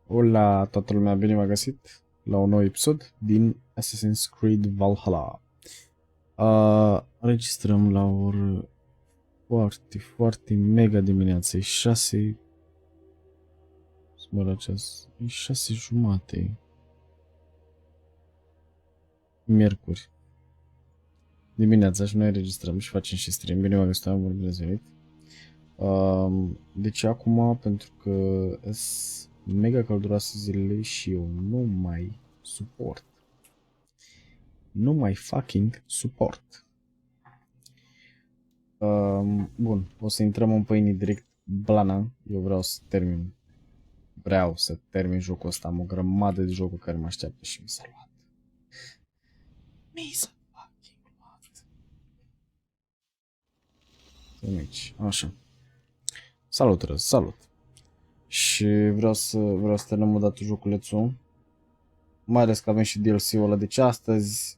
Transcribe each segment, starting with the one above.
Hola, toată lumea, bine v-a găsit la un nou episod din Assassin's Creed Valhalla. Înregistrăm la o oră foarte mega dimineață, e 6... e 6:30. Miercuri. Dimineața și noi înregistrăm și facem și stream. Bine v-a găsit, bine ați venit. Deci acum, pentru că sunt mega călduroase zilele și eu nu mai suport. Nu mai fucking suport. Bun, o să intrăm în pâine direct blana. Eu vreau să termin jocul ăsta. Am o grămadă de jocuri care mă așteaptă și mi s-a luat. Mi s-a fucking luat. Aici, așa. Salut, Răz, salut. Și vreau să terminăm odată joculețul. Mai ales că avem și DLC-ul ăla. Deci astăzi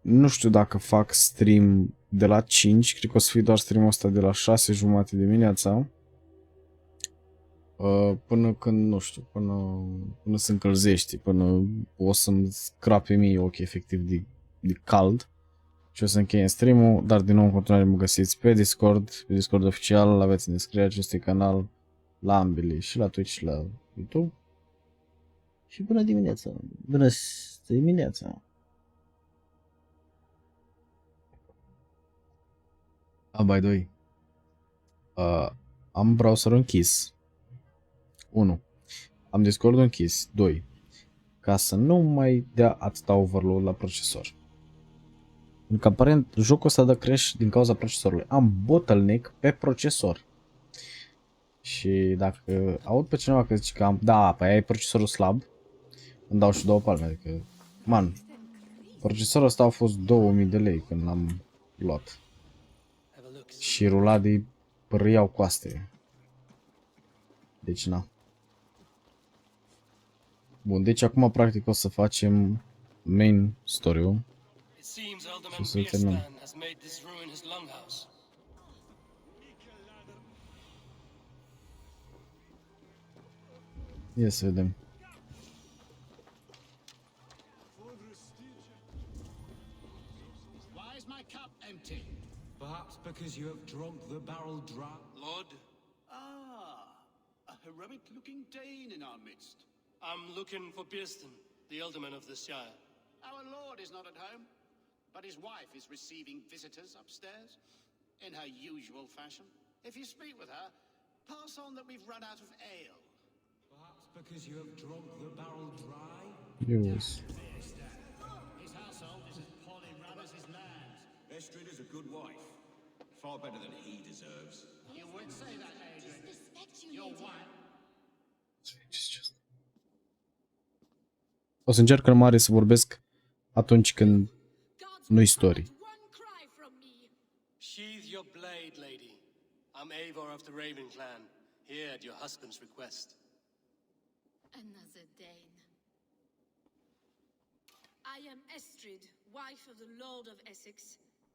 nu știu dacă fac stream de la 5. Cred că o să fie doar stream-ul ăsta de la 6:30 dimineața. Până când, nu știu, până se încălzește, până o să-mi scrape mie ochii efectiv de cald. Și o să încheiem stream-ul, dar din nou în continuare mă găsiți pe Discord oficial, aveți în descriere acestui canal, la ambele, și la Twitch și la YouTube. Și bună dimineața! Bună dimineața! By the way, am browserul închis. 1. Am Discord-ul închis. 2. Ca să nu mai dea atâta overload la procesor. Pentru că aparent jocul ăsta dă crash din cauza procesorului. Am bottleneck pe procesor. Și dacă aud pe cineva că zice că am... Da, păi ai procesorul slab, îmi dau și 2 palme. Adică, man, procesorul ăsta a fost 2000 de lei când l-am luat. Și rula de râiau coaste. Deci na. Bun, deci acum practic o să facem main story-ul. Și să terminăm. Ia să vedem. Perhaps because you have drunk the barrel dry. Lord, a heroic-looking Dane in our midst. I'm looking for Birsten, the alderman of the Shire. Our lord is not at home, but his wife is receiving visitors upstairs in her usual fashion. If you speak with her, pass on that we've run out of ale. Perhaps because you have drunk the barrel dry. Yes. His household is as poorly run as his lands. Estrid is a good wife. Far better than he deserves. You would say that, Adrian. Your wife. O să încerc în mare să vorbesc atunci când nu-i story. Sheathe your blade, lady. I'm Eivor of the Raven clan, here at your husband's request. Another Dane. I am Estrid, wife of the Lord of Essex.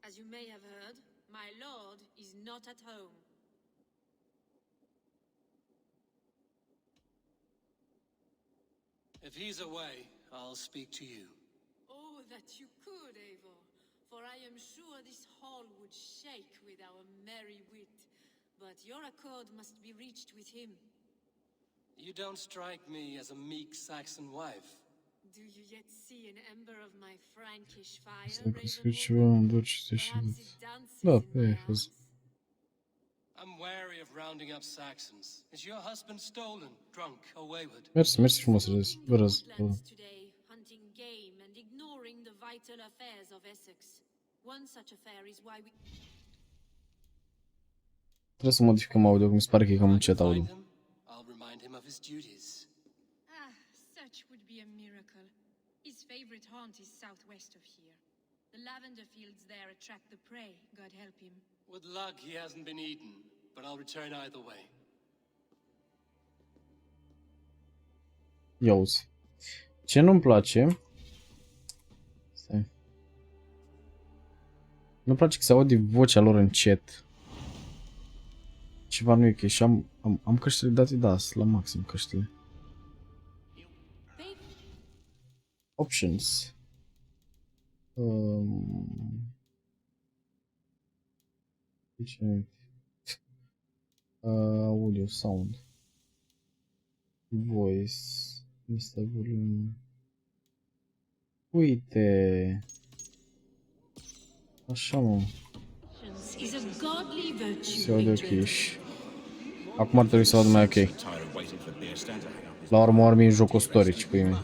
As you may have heard, my lord is not at home. If he's away, I'll speak to you. Oh, that you could, Eivor, for I am sure this hall would shake with our merry wit. But your accord must be reached with him. You don't strike me as a meek Saxon wife. Do you yet see an ember of my Frankish fire, Perhaps it dances in I'm wary of rounding up Saxons. Is your husband stolen, drunk, or wayward? Mersi frumos, Răz. Today, hunting game and ignoring the vital affairs of Essex. One such affair is why we... Trebuie să modificăm audio, că mi se pare că e cam încet audio. I'll remind him of his duties. Such would be a miracle. His favorite haunt is southwest of here. The lavender fields there attract the prey, God help him. With luck, he hasn't been eaten, but I'll return either way. Ia uzi. Ce nu-mi place... Stai. Nu-mi place că se aude vocea lor încet. Ceva nu e ok și am căștile date, da, la maxim căștile. Options. Audio, sound, voice, Mr. Volume. Uite! Așa, mă. Is a godly virtue, Se aude ok Adrian. și... Acum ar trebui să aud mai ok. Tired of waiting for 𝒂𝒆𝒏𝒊 to hang up his La urmă urmei, jocul istoric, pui mei.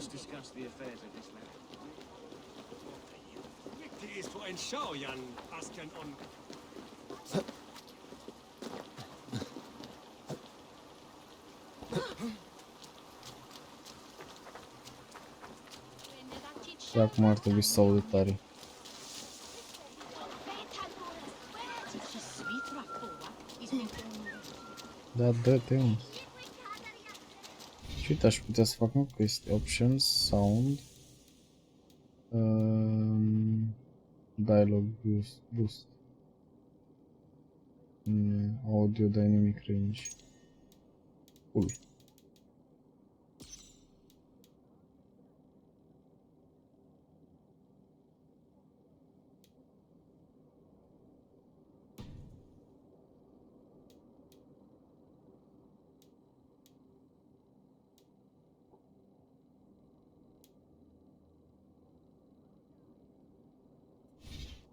Și acum ar trebui să aud tare. Da, dă-te, mă. Și uite, aș putea să fac, mă, că este Options, Sound, Dialogue Boost, Audio Dynamic Range. Cool.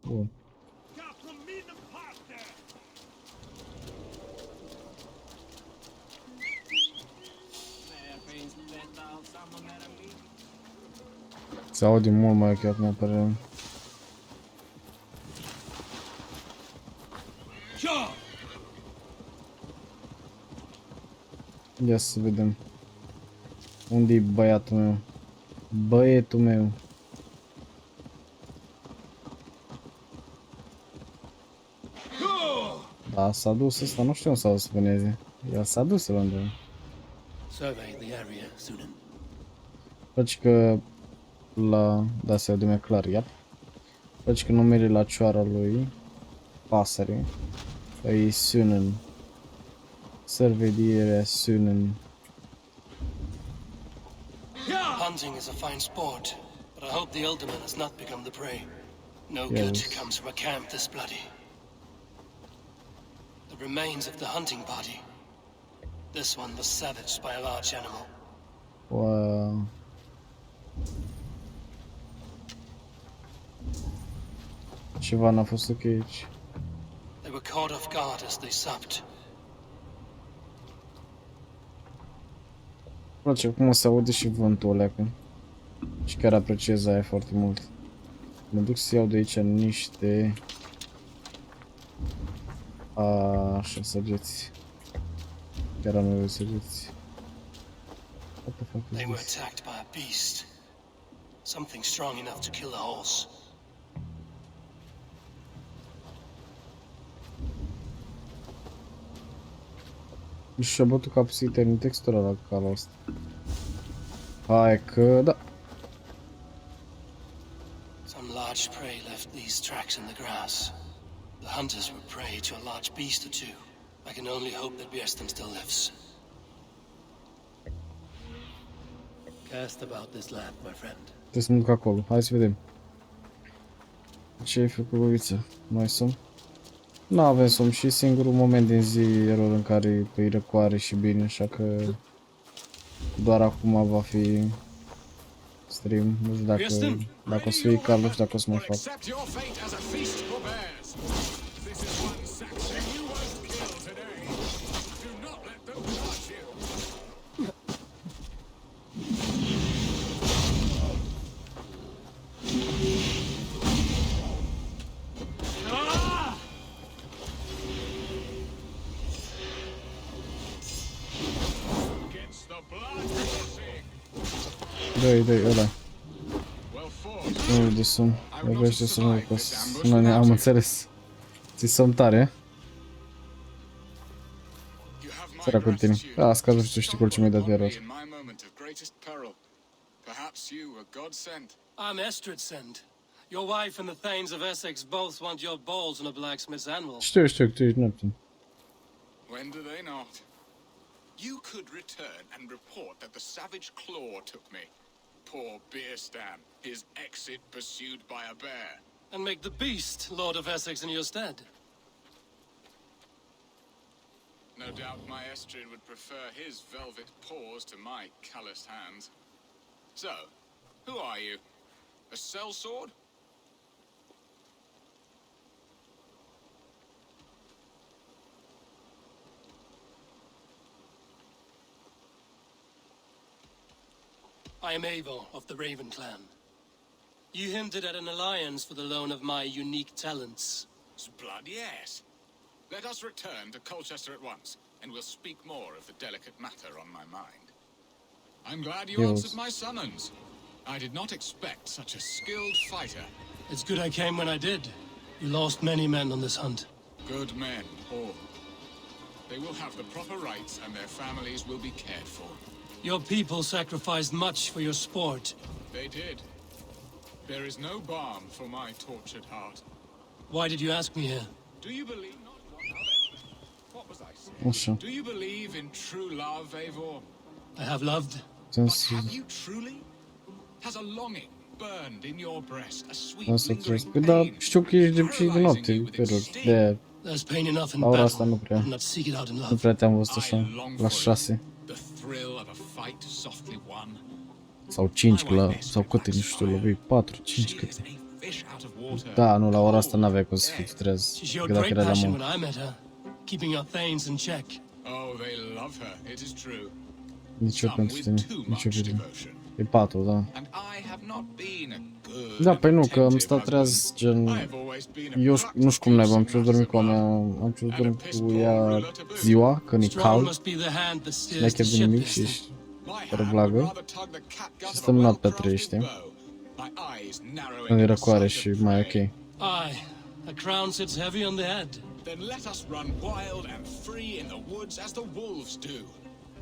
Bun. Se aude mult mai ok acum, părerea mea. Ia să vedem. Unde-i băiatul meu? Băietul meu. Da, s-a dus ăsta, nu știu cum s-a dus vâneze. El s-a dus la undeva. Survey the area, Sunan. Faci că la... Da, se aude mai clar, iar. Faci că numele la cioara lui, pasăre, îi Sunan. Survey the area, Sunan. Hunting is a fine sport, but I hope the alderman has not become the prey. No Yes. good comes from a camp this bloody. The remains of the hunting party. This one was savaged by a large animal. Wow. Ceva n-a fost ok aici. They were caught off guard as they supped. Îmi place cum se aude și vântul ăleacă. Și chiar apreciez aia foarte mult. Mă duc să iau de aici niște... Așa, săgeți. Chiar am nevoie de săgeți. What the fuck is They were this? attacked by a beast. Something strong enough to kill a horse. Și-a bătut capul să-i termin textura la calul ăsta. Hai că da. Some large prey left these tracks in the grass. The hunters were prey to a large beast or two. I can only hope that 𝒂𝒆𝒏 still lives. Cast about this land, my friend. Trebuie să mă duc acolo. Hai să vedem. Ce ai făcut, băbiță? Noi somn? Nu avem somn și singurul moment din zi eror în care îi răcoare și bine, așa că doar acum va fi stream. Nu știu dacă o să fie cal, nu știu dacă o să mai fac. Accept your fate as a feast for bears. This is one Saxon you won't kill today. Do not let them touch you. Gets the blood coursing. Dă-i, ăla. Well fought. Nu de somn. Vorbește să mă duc. Nu ne am înțeles. Ți somn tare? You have my Săracu tine. gratitude. Da, asta nu știu, știi ce mi-ai dat eror. In my moment of greatest peril. Perhaps you were God sent. I'm 𝒔𝒊𝒏𝒆. Your wife and the thanes of Essex both want your balls on a blacksmith's anvil. Știu că tu ești noapte. When do they not? You could return and report that the savage claw took me. poor Beerstan, his exit pursued by a bear. And make the beast Lord of Essex in your stead. No doubt my Estrid would prefer his velvet paws to my calloused hands. So, who are you? A sellsword? I am Eivor of the Raven Clan. You hinted at an alliance for the loan of my unique talents. Blood, yes. Let us return to Colchester at once, and we'll speak more of the delicate matter on my mind. I'm glad you answered my summons. I did not expect such a skilled fighter. It's good I came when I did. You lost many men on this hunt. Good men, all. They will have the proper rights, and their families will be cared for. Your people sacrificed much for your sport. They did. There is no balm for my tortured heart. Why did you ask me here? Do you believe not what was I saying? Așa. Do you believe in true love, Eivor? I have loved. But have you truly? Has a longing burned in your breast, a sweet Asta lingering trebuie. Păi da, pain, știu că ești de obicei de noapte, paralyzing you with Peror. its sting? De There's pain enough in la ora asta battle. nu prea. Do not seek it out in Nu love. prea te-am văzut I așa. long La for it. 6 The thrill of a fight softly won. sau 5, sau câte, nu știu, la voi 4, 5 câte. Da, nu, la ora asta n-avea cum să fii trez. She Că showed dacă great era la passion muncă. when I met her, keeping your thanes in check. Oh, they love her, it is true. Nici eu Some pentru with tine, too nici eu much pentru tine. devotion. E 4, da. And I have not been a good Da, păi nu, că am attentive stat treaz, husband. gen... I have always been a Eu nu știu cum naiba, am practical cerut dormi cu a mea, soul. am cerut dormi cu ea ziua, când e Strong cald, must be the hand that și steers n-ai the chef de ship. nimic și Mister. ești My fără hand blagă. would rather tug the catgut Și of a stăm noaptea well-crafted 3, știi? bow. My eyes narrowing Când at era the cu are sight și of mai prey. ok. Aye, a crown sits heavy on the head. Then let us run wild and free in the woods as the wolves do.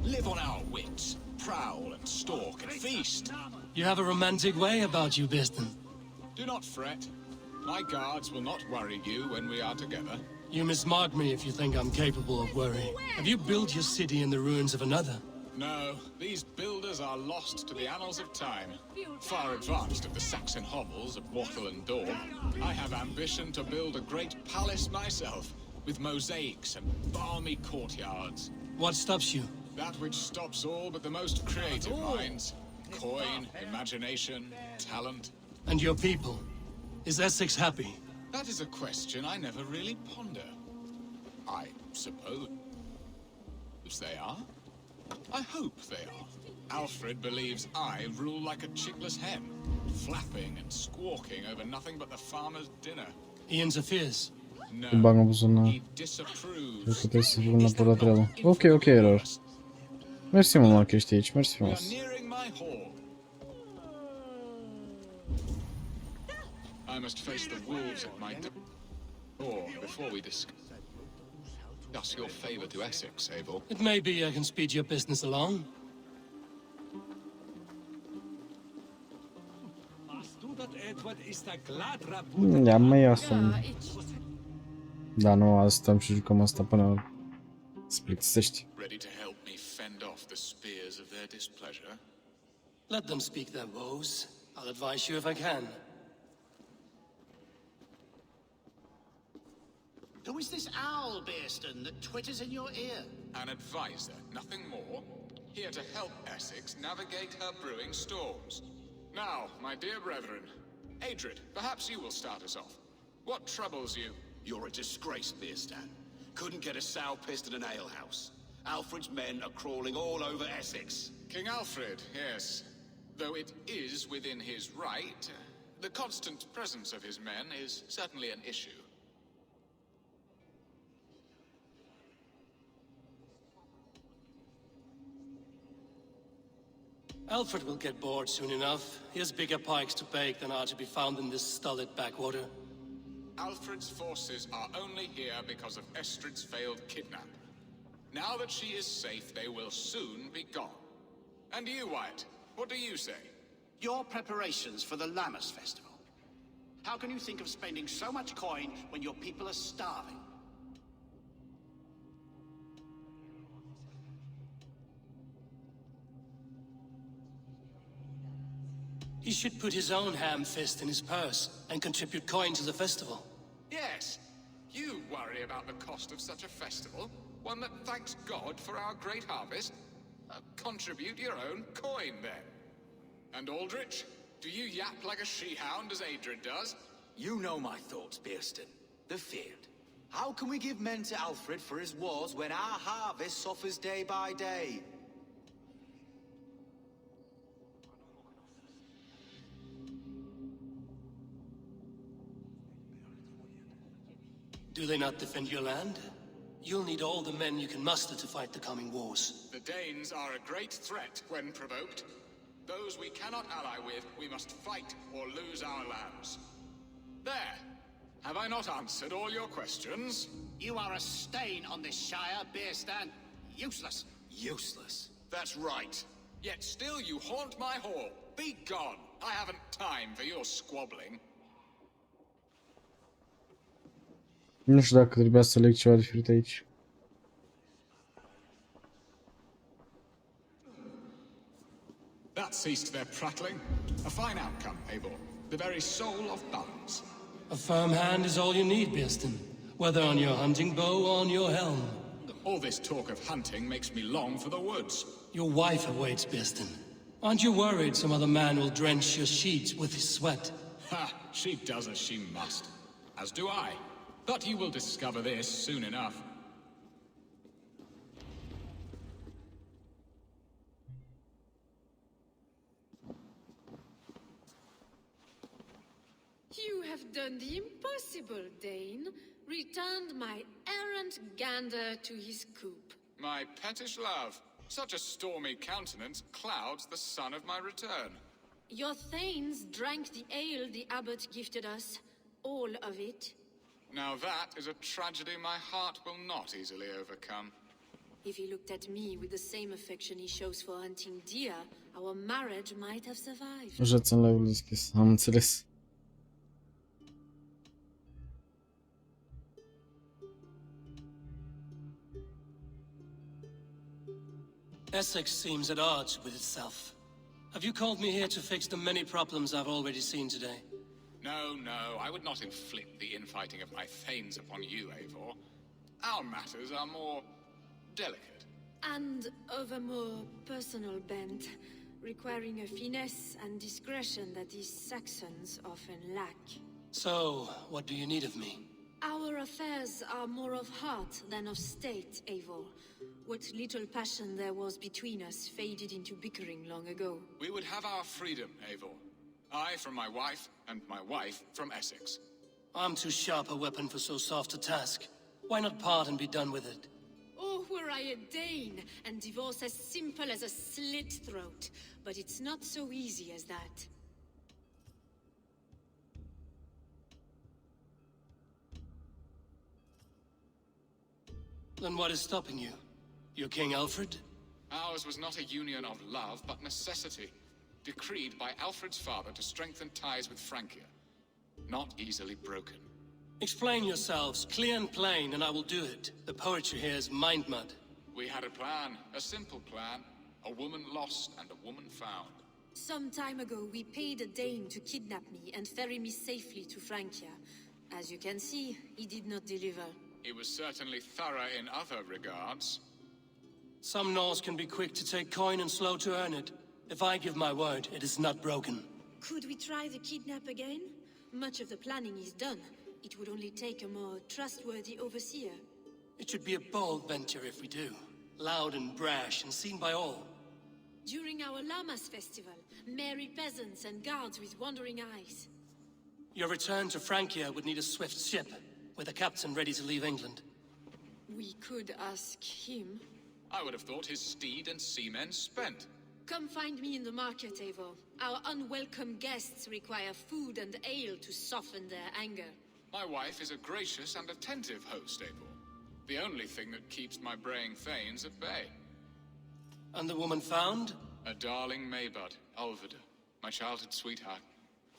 Live on our wits, prowl and stalk and feast. You have a romantic way about you, Biston. Do not fret. My guards will not worry you when we are together. You mismark me if you think I'm capable of worry. Have you built your city in the ruins of another? No, these builders are lost to the annals of time. Far advanced of the Saxon hovels of wattle and daub, I have ambition to build a great palace myself, with mosaics and balmy courtyards. What stops you? That which stops all but the most creative minds. Coin, imagination, talent. And your people? Is Essex happy? That is a question I never really ponder. I suppose they are. I hope they are. Alfred believes I rule like a chickless hen, flapping and squawking over nothing but the farmer's dinner. He interferes. Îl bag în buzunar. He Cred disapproves. că trebuie să fiu înapoi la treabă. Ok, ok, error. Mersi mă, că ești aici, mersi We are frumos. nearing my hall. I must face the wolves at my door before we discuss your favor to Essex, Eivor. It may be I can speed your business along. Ia mai ia somn. Da, nu, azi stăm și jucăm asta până se plictisești. Ready to help me fend off the spears of their displeasure? Let them speak their woes. I'll advise you if I can. Who is this owl, Beerston, that twitters in your ear? An advisor, nothing more. Here to help Essex navigate her brewing storms. Now, my dear brethren, Adred, perhaps you will start us off. What troubles you? You're a disgrace, Beerstan. Couldn't get a sow pissed in an alehouse. Alfred's men are crawling all over Essex. King Alfred, yes. Though it is within his right, the constant presence of his men is certainly an issue. Alfred will get bored soon enough. He has bigger pikes to bake than are to be found in this stolid backwater. Alfred's forces are only here because of Estrid's failed kidnap. Now that she is safe, they will soon be gone. And you, Wyatt, what do you say? Your preparations for the Lammas festival. How can you think of spending so much coin when your people are starving? He should put his own ham fist in his purse and contribute coin to the festival. Yes, you worry about the cost of such a festival, one that thanks God for our great harvest. Contribute your own coin, then. And Aldrich, do you yap like a she-hound as Adred does? You know my thoughts, Bearston. The field. How can we give men to Alfred for his wars when our harvest suffers day by day? Do they not defend your land? You'll need all the men you can muster to fight the coming wars. The Danes are a great threat when provoked. Those we cannot ally with, we must fight or lose our lands. There! Have I not answered all your questions? You are a stain on this shire, Bearstan. Useless. Useless. That's right. Yet still you haunt my hall. Be gone! I haven't time for your squabbling. Nu știu dacă trebuia să leg ceva diferit aici. That ceased their prattling. A fine outcome, Eivor. The very soul of balance. A firm hand is all you need, Bearston. Whether on your hunting bow or on your helm. All this talk of hunting makes me long for the woods. Your wife awaits, Bearston. Aren't you worried some other man will drench your sheets with his sweat? Ha! She does as she must. As do I. But you will discover this soon enough. You have done the impossible, Dane. Returned my errant gander to his coop. My pettish love. Such a stormy countenance clouds the sun of my return. Your thanes drank the ale the abbot gifted us. All of it. Now that is a tragedy my heart will not easily overcome. If he looked at me with the same affection he shows for hunting deer, our marriage might have survived. Așa ți-am level deschis, am înțeles. Essex seems at odds with itself. Have you called me here to fix the many problems I've already seen today? No, no, I would not inflict the infighting of my thanes upon you, Eivor. Our matters are more delicate. And of a more personal bent, requiring a finesse and discretion that these Saxons often lack. So, what do you need of me? Our affairs are more of heart than of state, Eivor. What little passion there was between us faded into bickering long ago. We would have our freedom, Eivor. I from my wife, and my wife from Essex. I'm too sharp a weapon for so soft a task. Why not part and be done with it? Oh, were I a Dane, and divorce as simple as a slit throat. But it's not so easy as that. Then what is stopping you? Your King Alfred? Ours was not a union of love, but necessity. Decreed by Alfred's father to strengthen ties with Francia. Not easily broken. Explain yourselves, clear and plain, and I will do it. The poetry here is mind mud. We had a plan, a simple plan. A woman lost and a woman found. Some time ago, we paid a Dane to kidnap me and ferry me safely to Francia. As you can see, he did not deliver. He was certainly thorough in other regards. Some Norse can be quick to take coin and slow to earn it. If I give my word, it is not broken. Could we try the kidnap again? Much of the planning is done. It would only take a more trustworthy overseer. It should be a bold venture if we do. Loud and brash and seen by all. During our Llamas festival, merry peasants and guards with wandering eyes. Your return to Francia would need a swift ship, with a captain ready to leave England. We could ask him. I would have thought his steed and seamen spent. Come find me in the market, Eivor. Our unwelcome guests require food and ale to soften their anger. My wife is a gracious and attentive host, Eivor. The only thing that keeps my braying thanes at bay. And the woman found? A darling Maybud, Ulvida, my childhood sweetheart.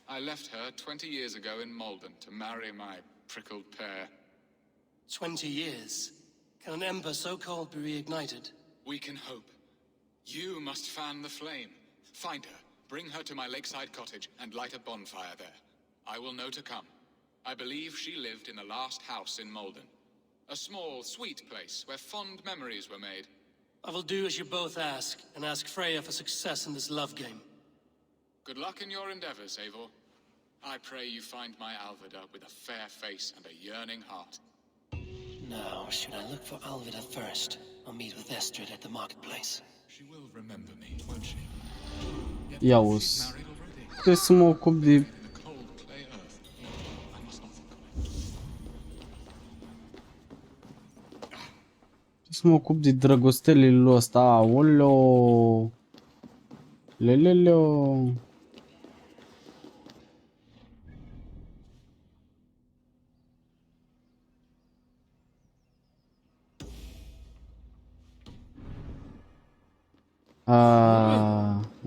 I left her 20 years ago in Malden to marry my prickled pear. 20 years? Can an ember so cold be reignited? We can hope. You must fan the flame. Find her. Bring her to my lakeside cottage and light a bonfire there. I will know to come. I believe she lived in the last house in Malden. A small, sweet place where fond memories were made. I will do as you both ask, and ask Freya for success in this love game. Good luck in your endeavors, Eivor. I pray you find my Alvida with a fair face and a yearning heart. Now, should I look for Alvida first, or meet with Estrid at the marketplace? She will remember me, won't she? Ia uzi. Trebuie să mă ocup de... In the cold clay earth. I must not think of it. Trebuie să mă ocup de drăgostelele lui ăsta. Aoleo. Leleleo.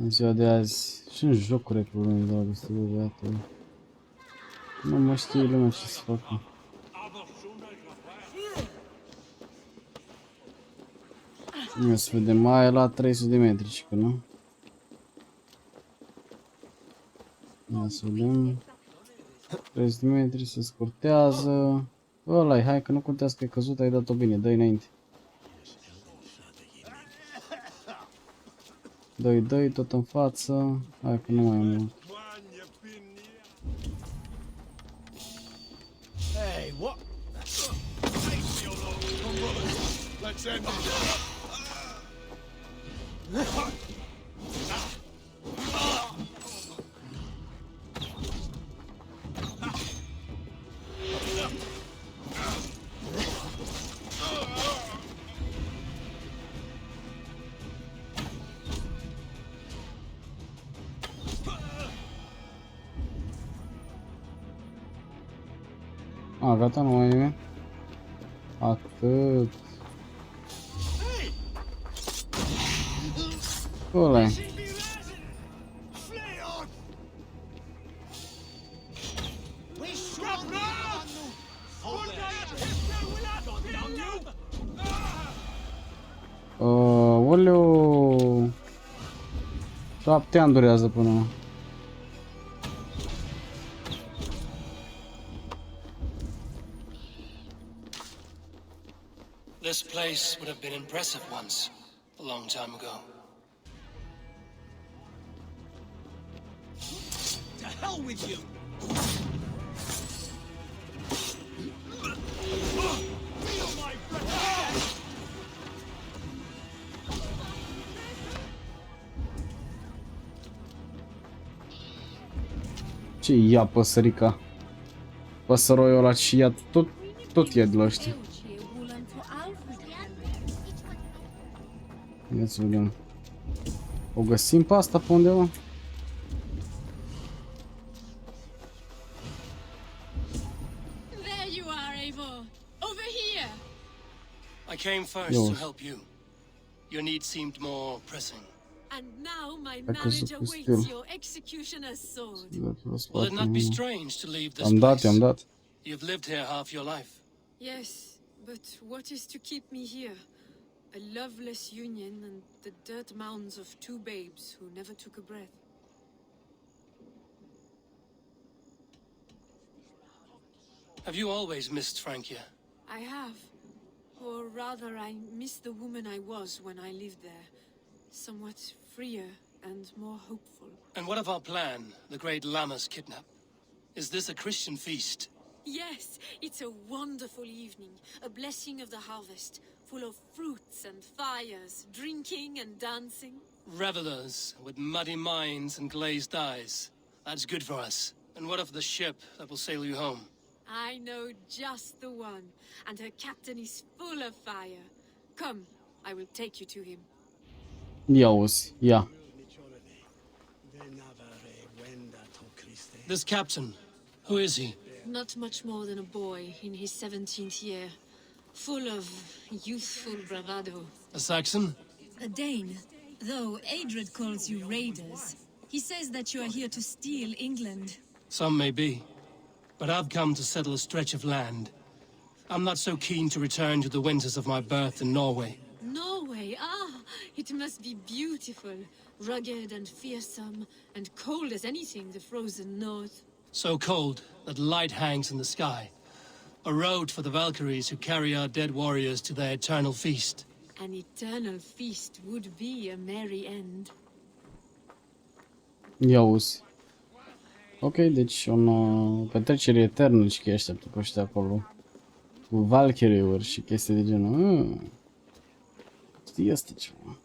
În ziua de azi și în jocuri ai probleme de dragoste, bă, băiatul. Nu mă știe lumea ce să facă. Ia să vedem, mai la 300 de metri, cică, nu? Ia să vedem. 300 de metri, se scurtează. Ăla-i, hai că nu contează că ai căzut, ai dat-o bine, dă-i înainte. Dă-i tot în față. Hai că nu mai e mult. Hey, what? Let's end it. A, gata, nu mai e nimeni? Atât. Ăla-i. Oleu. 7 ani durează până. This place would have been impressive once, a long time ago. To hell with you! Feel my breath! Ce ia păsărica? Păsăroiul ăla și ia tot ia de la ăștia. Ia să vedem. O găsim pe asta pe undeva? There you are, Eivor. Over here. I came first to help you. Your need seemed more pressing. And now my Dacă marriage zic awaits stil. your executioner's sword. Will it not be strange to leave this Am dat, place? am dat. You've lived here half your life. Yes, but what is to keep me here? A loveless union and the dirt mounds of two babes who never took a breath. Have you always missed Francia? I have. Or rather, I miss the woman I was when I lived there. Somewhat freer and more hopeful. And what of our plan, the great Llama's kidnap? Is this a Christian feast? Yes, it's a wonderful evening. A blessing of the harvest, full of fruits and fires, drinking and dancing. Revelers with muddy minds and glazed eyes. That's good for us. And what of the ship that will sail you home? I know just the one, and her captain is full of fire. Come, I will take you to him. Ia uzi, ia. This captain, who is he? Not much more than a boy in his 17th year, full of youthful bravado. A Saxon? A Dane, though Adred calls you raiders. He says that you are here to steal England. Some may be. But I've come to settle a stretch of land. I'm not so keen to return to the winters of my birth in Norway. Norway, ah! It must be beautiful, rugged and fearsome, and cold as anything the frozen north. So cold that light hangs in the sky. A road for the Valkyries who carry our dead warriors to their eternal feast. An eternal feast would be a merry end. Ia uzi. Ok, deci o petrecere eternă și că așteaptă pe ăștia acolo. Cu Valkyrie-uri și chestii de genul. Știi asta ceva.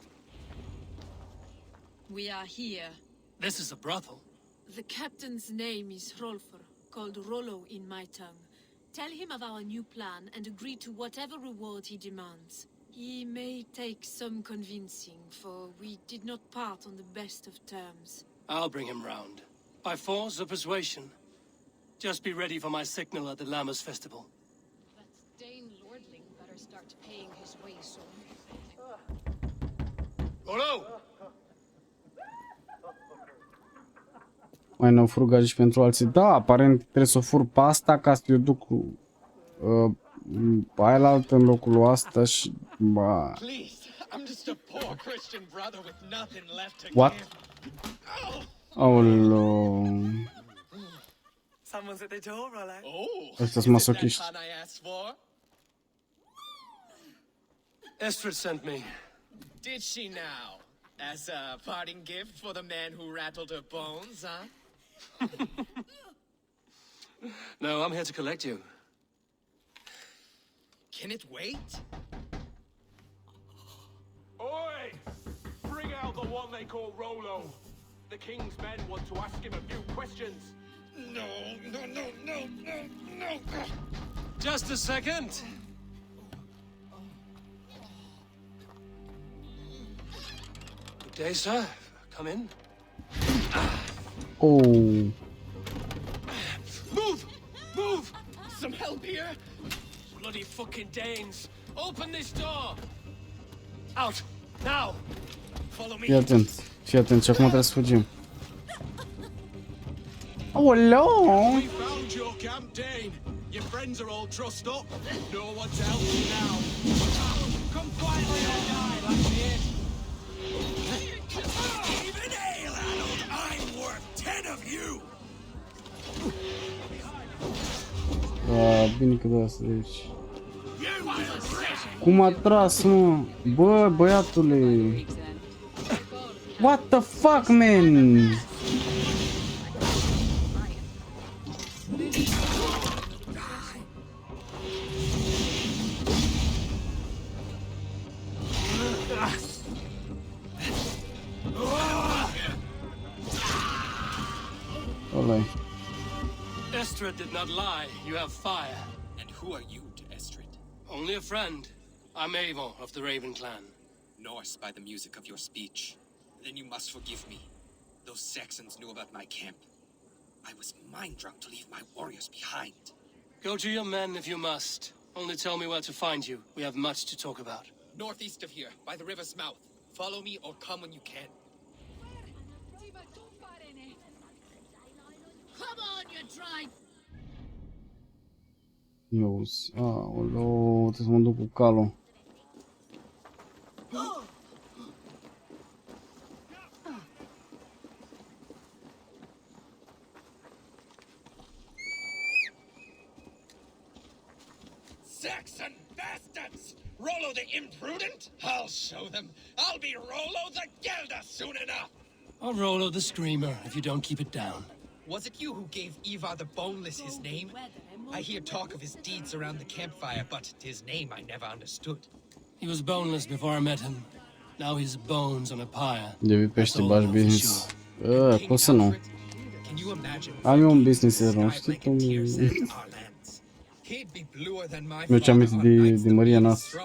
We are here. This is a brothel. The captain's name is Hrolfr, called Rollo in my tongue. Tell him of our new plan and agree to whatever reward he demands. He may take some convincing, for we did not part on the best of terms. I'll bring him round. By force or persuasion. Just be ready for my signal at the Lammas festival. That Dane lordling better start paying his way soon. Rollo! Mai nou frugați și pentru alții. Da, aparent trebuie să o fur pe asta ca să eu duc cu aia la altă în locul lui asta și ba. What? Aoleu. Ăștia sunt masochiști. Estrid sent me. Did she now? As a parting gift for the man who rattled her bones, huh? No, I'm here to collect you. Can it wait? Oi! Bring out the one they call Rollo. The king's men want to ask him a few questions. No. Just a second. Good day, sir. Come in. Oh. Move! Some help here? Bloody fucking Danes! Open this door! Out! Now! Follow me! Fii atent, și acum trebuie să fugim. Aoleu! We found your camp, Dane. Your friends are all trussed up. No one to help you now. Come quietly or die, like it. Even ale, Arnold, I'm worth 10 of you. Bine că da asta de aici. Cum a tras, mă? Bă, băiatule! What the fuck, man? Ăla-i. Estrid did not lie. You have fire. And who are you to Estrid? Only a friend. I'm Eivor of the Raven clan. Norse by the music of your speech. Then you must forgive me. Those Saxons knew about my camp. I was mind-drunk to leave my warriors behind. Go to your men if you must. Only tell me where to find you. We have much to talk about. Northeast of here, by the river's mouth. Follow me or come when you can. Come on, you tribe! Iuzi, aoleu, trebuie să mă duc cu calul. Saxon bastards! Rollo the imprudent? I'll show them. I'll be Rollo the Gelder soon enough! I'll Rollo the Screamer if you don't keep it down. Was it you who gave Ivar the Boneless his name? I hear talk of his deeds around the campfire, but his name I never understood. He was boneless before I met him. Now he's bones on a pyre. Devii pește bași business. Cum să nu? Can you imagine? Am eu un business eron, știi cum... Eu ce-am zis de Maria noastră.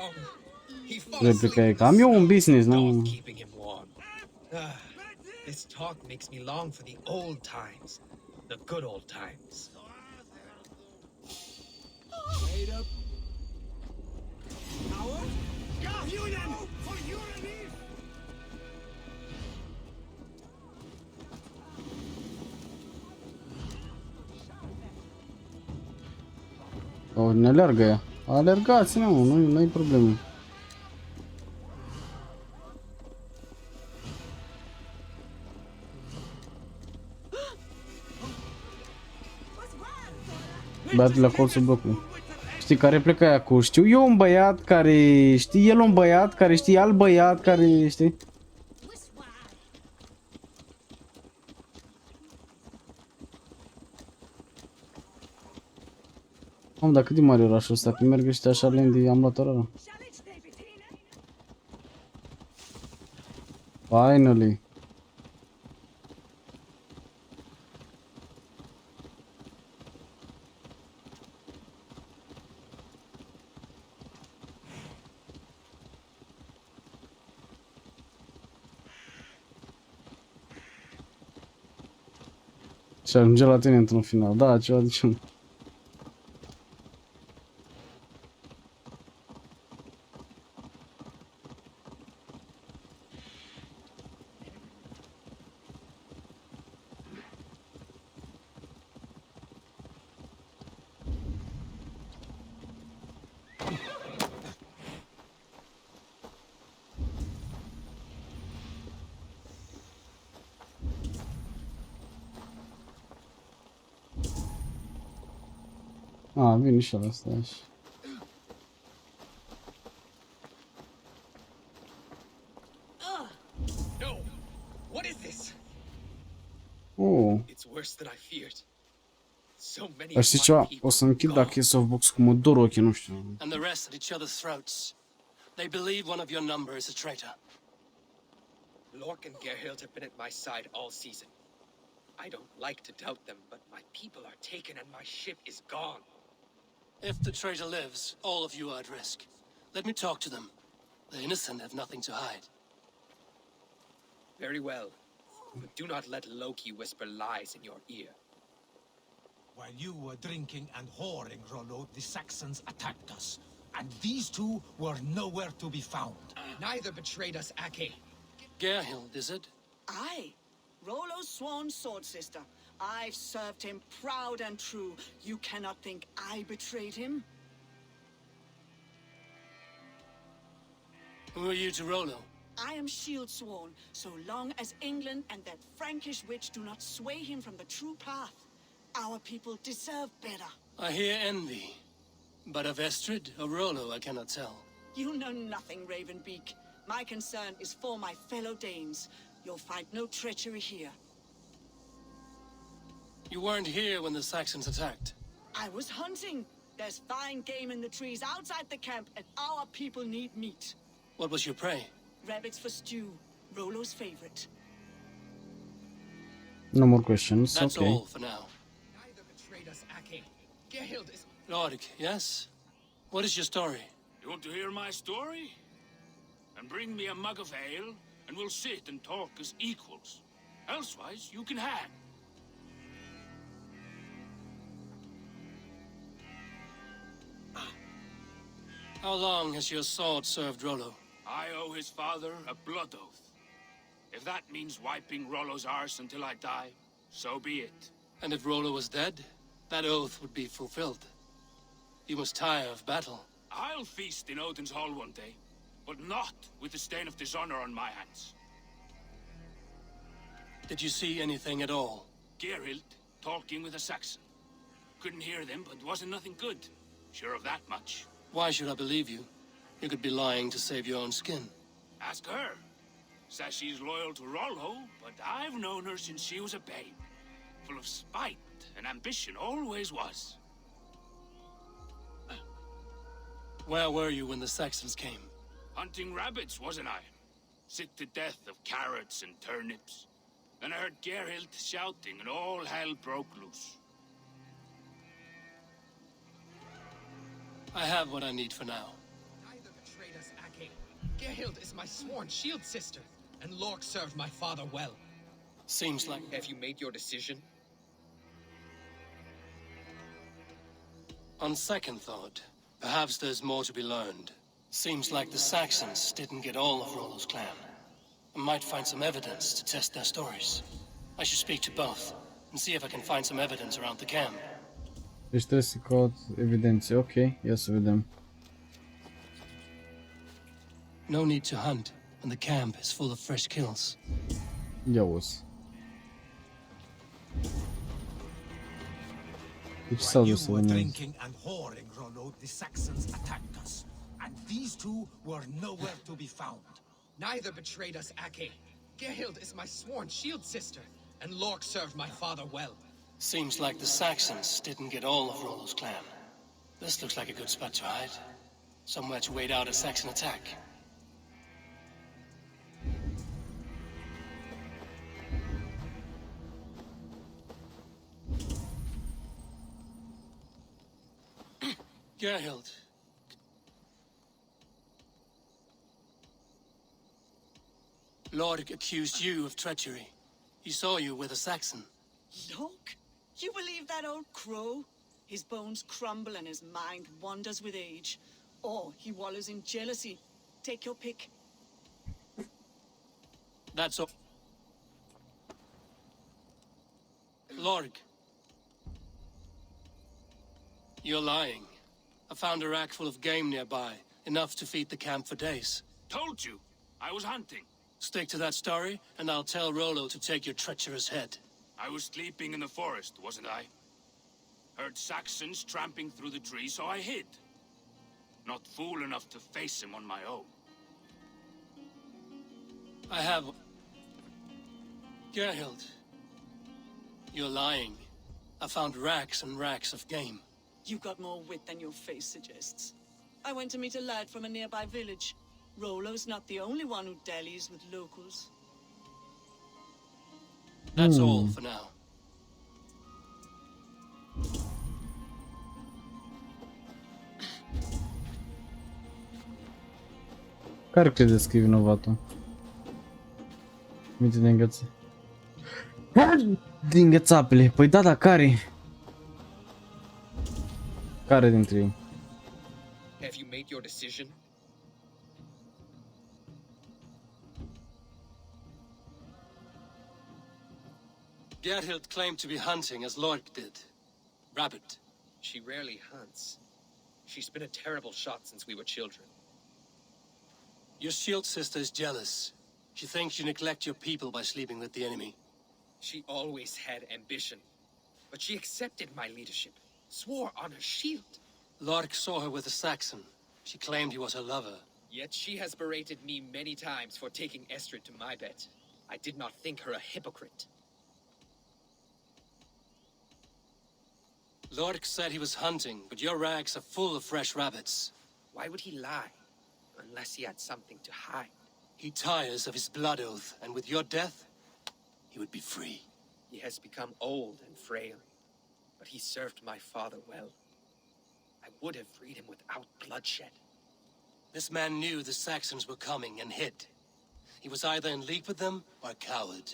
Replica e că am eu un business, nu? This talk makes me long for the old times. The good old times. Wait up. Power? Unit! For unity! O, ne alergă ea. Alergați, nu, nu-i problemă. Băiatul la colțul blocului. Știi care plecă aia cu știu eu un băiat care știe el un băiat care știe alt băiat care știi? Am, dar cât de mare e orașul ăsta? Când merg ăștia așa lendi, am luat ora. Finally. Și ajunge la tine într-un final. Da, ceva de genul. Ah, vine și ăla, stai așa. No! What is this? Oh. It's worse than I feared. So many Dar știi ceva? O să închid dacă e softbox cu mă dor ochii, nu știu. And the rest at each other's throats. They believe one of your number is a traitor. 𝒁𝒃 and 𝒅𝒊𝒃 have been at my side all season. I don't like to doubt them, but my people are taken and my ship is gone. If the traitor lives, all of you are at risk. Let me talk to them. The innocent have nothing to hide. Very well. But do not let Loki whisper lies in your ear. While you were drinking and whoring, Rollo, the Saxons attacked us. And these two were nowhere to be found. Neither betrayed us, 𝒂𝒂. Gerhild, is it? Aye. Rollo's sworn sword sister. I've served him proud and true. You cannot think I betrayed him? Who are you to Rollo? I am shield sworn, so long as England and that Frankish witch do not sway him from the true path. Our people deserve better. I hear envy. But of Estrid or Rollo, I cannot tell. You know nothing, Ravenbeak. My concern is for my fellow Danes. You'll find no treachery here. You weren't here when the Saxons attacked. I was hunting. There's fine game in the trees outside the camp, and our people need meat. What was your prey? Rabbits for stew, Rollo's favorite. No more questions. That's Okay. all for now. Neither betrayed us, 𝒂𝒂. Gerhild is... 𝒁𝒃, yes? What is your story? You want to hear my story? And bring me a mug of ale, and we'll sit and talk as equals. Elsewise, you can hang. How long has your sword served Rollo? I owe his father a blood oath. If that means wiping Rollo's arse until I die, so be it. And if Rollo was dead, that oath would be fulfilled. You must tire of battle. I'll feast in Odin's hall one day, but not with the stain of dishonor on my hands. Did you see anything at all? Gerhild talking with a Saxon. Couldn't hear them, but wasn't nothing good. Sure of that much. Why should I believe you? You could be lying to save your own skin. Ask her. Says she's loyal to Rollo, but I've known her since she was a babe. Full of spite and ambition, always was. Where were you when the Saxons came? Hunting rabbits, wasn't I? Sick to death of carrots and turnips. Then I heard Gerhild shouting and all hell broke loose. I have what I need for now. Neither betrayed us, 𝒂𝒂. Gerhild is my sworn shield sister, and 𝒁𝒃 served my father well. Seems like... Have you made your decision? On second thought, perhaps there's more to be learned. Seems like the Saxons didn't get all of Rollo's clan. I might find some evidence to test their stories. I should speak to both, and see if I can find some evidence around the camp. Deci trebuie să caut evidențe. Ok, ia să vedem. No need to hunt when the camp is full of fresh kills. Ia uzi. Deci s-au While dus să you were vâneze. drinking and whoring, Rollo, the Saxons attacked us, and these two were nowhere to be found. Neither betrayed us, 𝒂𝒂𝒓. 𝒂𝒑 is my sworn shield sister, and 𝒂𝒃 served my father well. Seems like the Saxons didn't get all of Rollo's clan. This looks like a good spot to hide. Somewhere to wait out a Saxon attack. Gerhild. 𝒁𝒃 accused you of treachery. He saw you with a Saxon. Look, you believe that old crow? His bones crumble and his mind wanders with age. Or he wallows in jealousy. Take your pick. That's all. 𝒁𝒃. You're lying. I found a rack full of game nearby, enough to feed the camp for days. Told you, I was hunting. Stick to that story, and I'll tell Rollo to take your treacherous head. I was sleeping in the forest, wasn't I? Heard Saxons tramping through the trees, so I hid. Not fool enough to face him on my own. I have... Gerhild. You're lying. I found racks and racks of game. You've got more wit than your face suggests. I went to meet a lad from a nearby village. Rollo's not the only one who dallies with locals. That's all for now. Care credeți că e vinovatul? Minte de îngheță. Din ghețapele. Păi da, care? Care dintre ei? Have you made your decision? Gerhild claimed to be hunting as 𝒁𝒃 did. Rabbit. She rarely hunts. She's been a terrible shot since we were children. Your shield sister is jealous. She thinks you neglect your people by sleeping with the enemy. She always had ambition, but she accepted my leadership, swore on her shield. 𝒁𝒃 saw her with a Saxon. She claimed he was her lover. Yet she has berated me many times for taking Estrid to my bed. I did not think her a hypocrite. 𒁁𝒃 said he was hunting, but your rags are full of fresh rabbits. Why would he lie? Unless he had something to hide. He tires of his blood oath, and with your death, he would be free. He has become old and frail, but he served my father well. I would have freed him without bloodshed. This man knew the Saxons were coming and hid. He was either in league with them or a coward.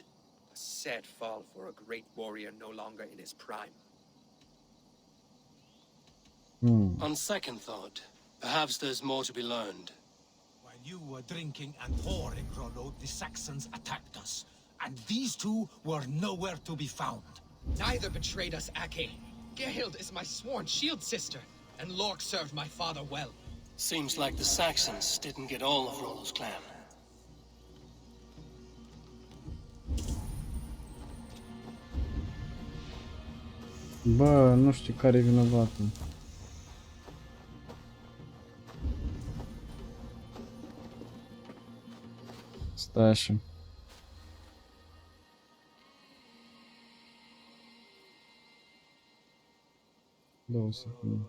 A sad fall for a great warrior no longer in his prime. On second thought, perhaps there's more to be learned. While you were drinking and whoring, Rollo, the Saxons attacked us, and these two were nowhere to be found. Neither betrayed us, 𝒂𝒂𝒓. Gerhild is my sworn shield sister, and 𝒁𝒃 served my father well. Seems like the Saxons didn't get all of Rollo's clan. Bă, nu știu care e vinovatul. Stai așa. Două secunde.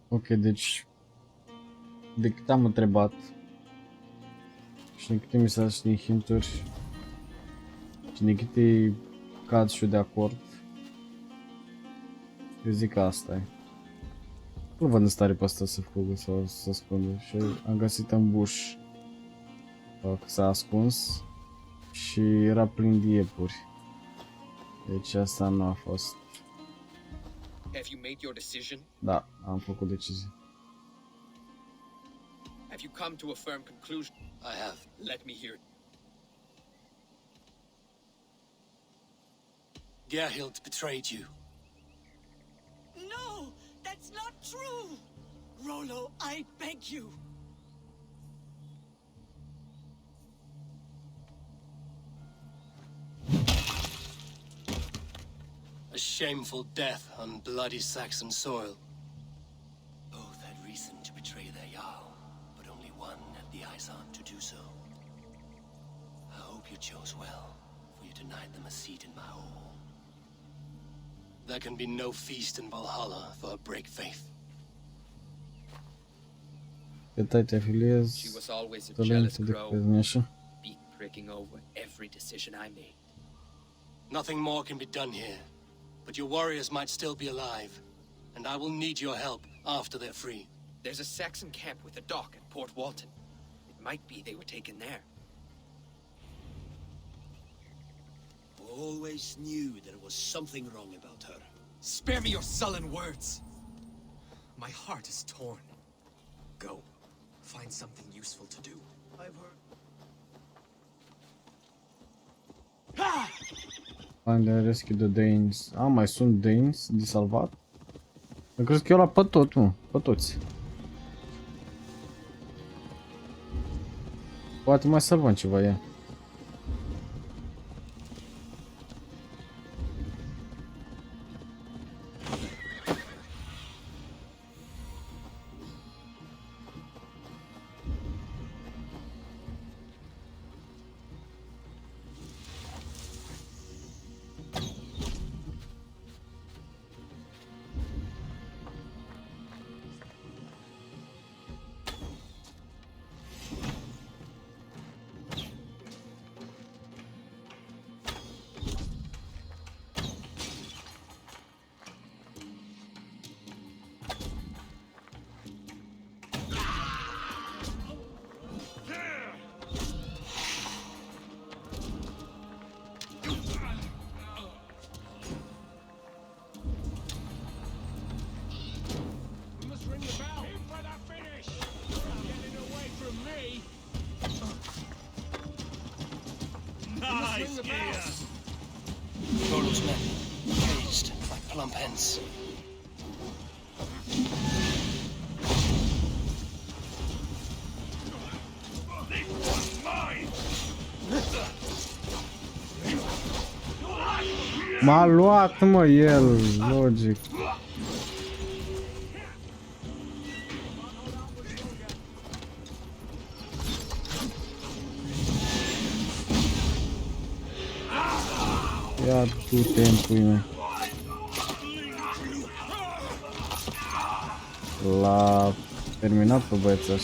Ok, deci de cât am întrebat și din câte mi s-a dat și din hinturi și din câte cad și eu de acord, eu zic că asta e. Nu văd în stare pe asta să fugă sau să ascundă și am găsit în buș că s-a ascuns și era plin de iepuri. Deci asta nu a fost. Have you made your decision? Da, am făcut decizie. Have you come to a firm conclusion? I have. Let me hear it. Gerhild betrayed you. No! That's not true! Rollo, I beg you! A shameful death on bloody Saxon soil. Both had reason to betray their Jarl, but only one had the eyes on to do so. I hope you chose well, for you denied them a seat in my hall. There can be no feast in Valhalla for a break faith. She was always a jealous crow, beak pricking over every decision I made. Nothing more can be done here, but your warriors might still be alive, and I will need your help after they're free. There's a Saxon camp with a dock at Port Walton. It might be they were taken there. Always knew there was something wrong about her. Spare me your sullen words. My heart is torn. Go. Find something useful to do. I've heard. Find and rescue the Danes. Mai sunt Danes de salvat? Eu cred că eu la pe tot, mă. Pe toți. Poate mai salvăm ceva, ia. Rollo's men, caged like plump hens. M-a luat, mă, el, logic. Ia du-te în pui mei. L-a terminat pe băiețaș.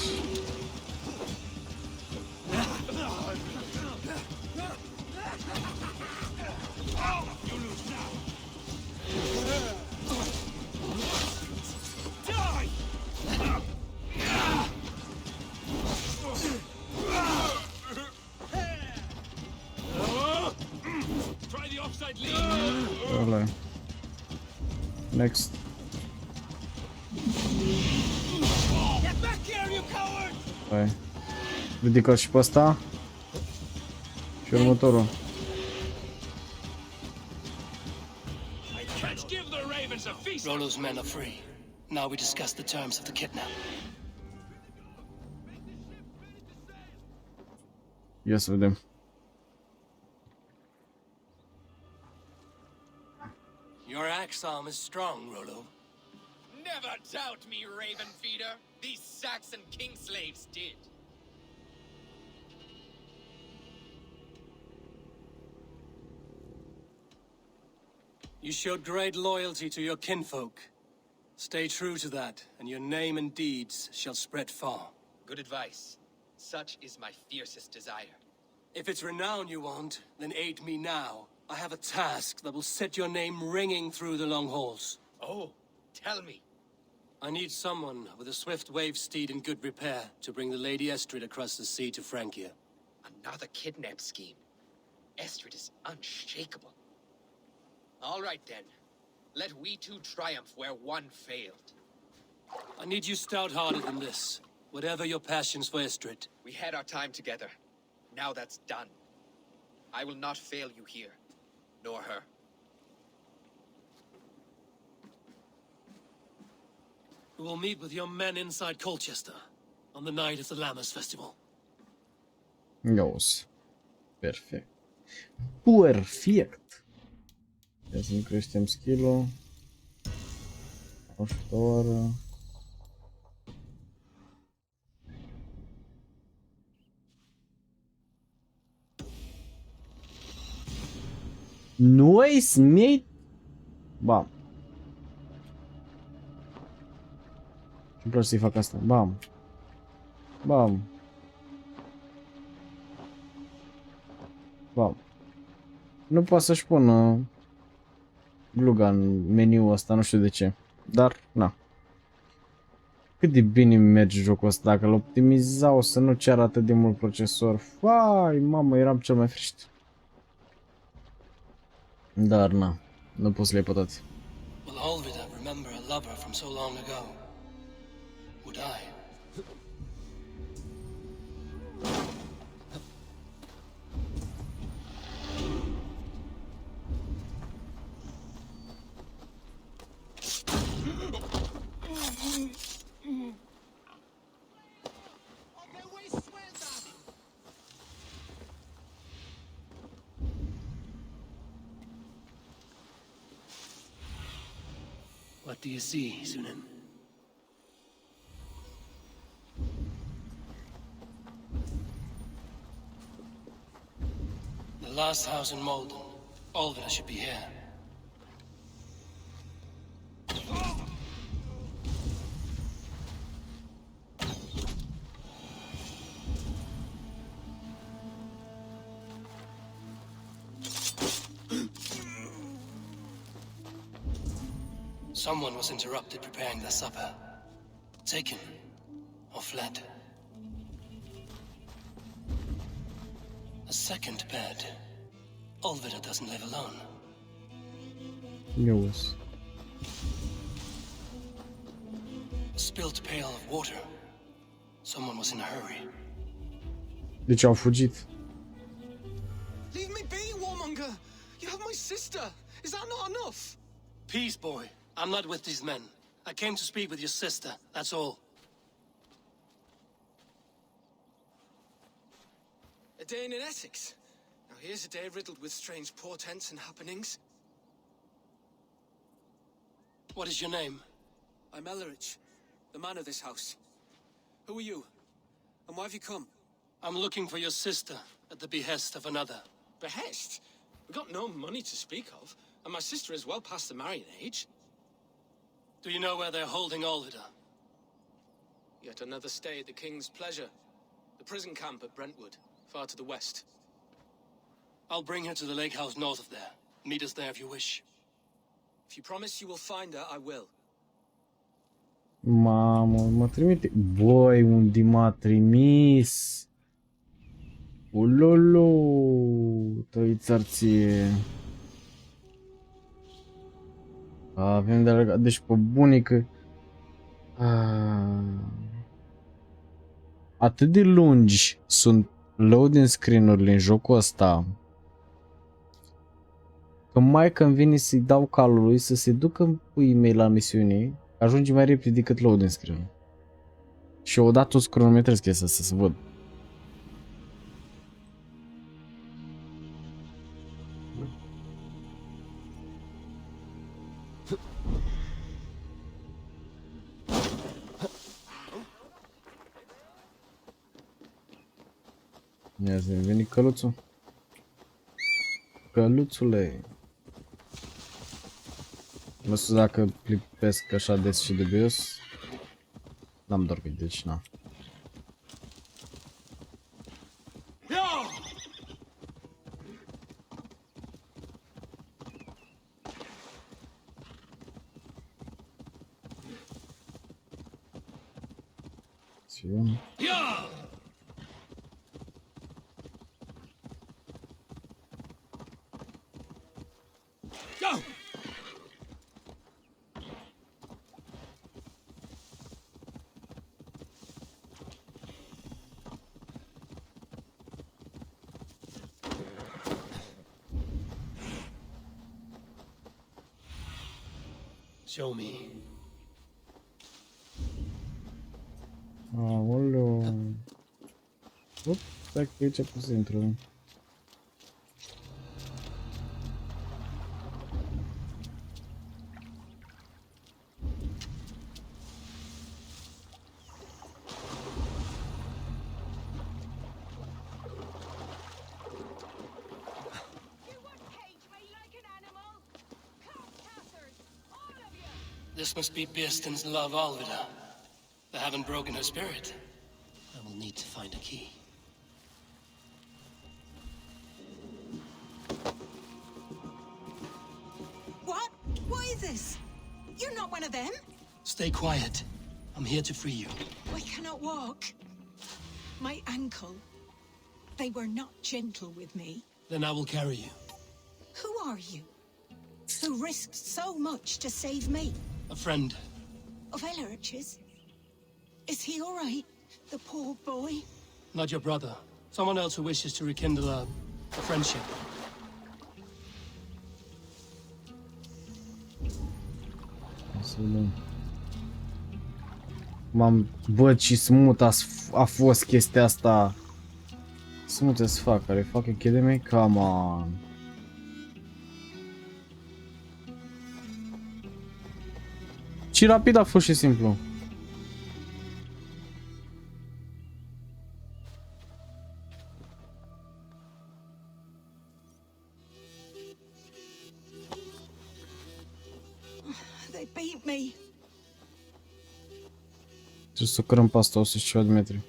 Next. Hai. Ridică-l și pe ăsta. Și următorul. Rollo's men are free. Now we discuss the terms of the kidnap. Ia să vedem. Your axe arm is strong, Rollo. Never doubt me, Raven Feeder. These Saxon king slaves did. You showed great loyalty to your kinfolk. Stay true to that, and your name and deeds shall spread far. Good advice. Such is my fiercest desire. If it's renown you want, then aid me now. I have a task that will set your name ringing through the long halls. Oh, tell me. I need someone with a swift wave steed in good repair to bring the Lady Estrid across the sea to Francia. Another kidnap scheme. Estrid is unshakable. All right then. Let we two triumph where one failed. I need you stout-hearted in this, whatever your passions for Estrid. We had our time together. Now that's done. I will not fail you here, nor her. We will meet with your men inside Colchester on the night of the Lammas festival. Yes. Perfect. Perfect. Ia să-mi creștem skill-ul. Ajutor. 𝒂𝒐𝒕𝒆. Bam. Ce-mi place să-i fac asta? Bam. Bam. Bam. Nu poate să-și pună gluga în meniul ăsta, nu știu de ce. Dar, na. Cât de bine merge jocul ăsta, dacă îl optimizau să nu ceară atât de mult procesor. Fai, mamă, eram cel mai frișit. Dar, na, nu pot să le iei pe toate. Will Olvida remember a lover from so long ago? Would I? What do you see, Sunan? The last house in Malden. Olvida should be here. Someone was interrupted preparing their supper. Taken or fled. A second bed. Olvida doesn't live alone. Yes. A spilt pail of water. Someone was in a hurry. Deci au fugit. Leave me be, warmonger! You have my sister! Is that not enough? Peace, boy. I'm not with these men. I came to speak with your sister, that's all. A day in Essex. Now here's a day riddled with strange portents and happenings. What is your name? I'm Ellerich, the man of this house. Who are you? And why have you come? I'm looking for your sister at the behest of another. Behest? We've got no money to speak of, and my sister is well past the marrying age. Do you know where they're holding Olvida? Yet another stay at the King's pleasure. The prison camp at Brentwood, far to the west. I'll bring her to the lake house north of there. Meet us there if you wish. If you promise you will find her, I will. Mamă, mă trimite. Băi, unde m-a trimis? Ulolo, tăițărție. Avem de legat, deci pe bunică. Atât de lungi sunt loading screen-urile în jocul ăsta, că mai când vine să-i dau calului să se ducă în puii mei la misiune, ajunge mai repede decât loading screen-ul. Și odată o să cronometrez chestia asta să văd. Ia zi, veni căluțul. Căluțule. Nu știu dacă clipesc așa des și dubios. N-am dormit, deci n-am. Show me. Aoleu. Up, stai că aici pot să intru. This must be 𝒂𝒆 love, Alvida. They haven't broken her spirit. I will need to find a key. What? What is this? You're not one of them? Stay quiet. I'm here to free you. I cannot walk. My ankle. They were not gentle with me. Then I will carry you. Who are you? Who risked so much to save me? A friend. Of Ellerich's? Is he all right? The poor boy? Not your brother. Someone else who wishes to rekindle a friendship. Bă, ce smut a fost chestia asta. Smut as fuck, are you fucking kidding me? Come on. Ce rapid a fost și simplu. They beat me. Trebuie să cărăm pe asta 100 și ceva de metri.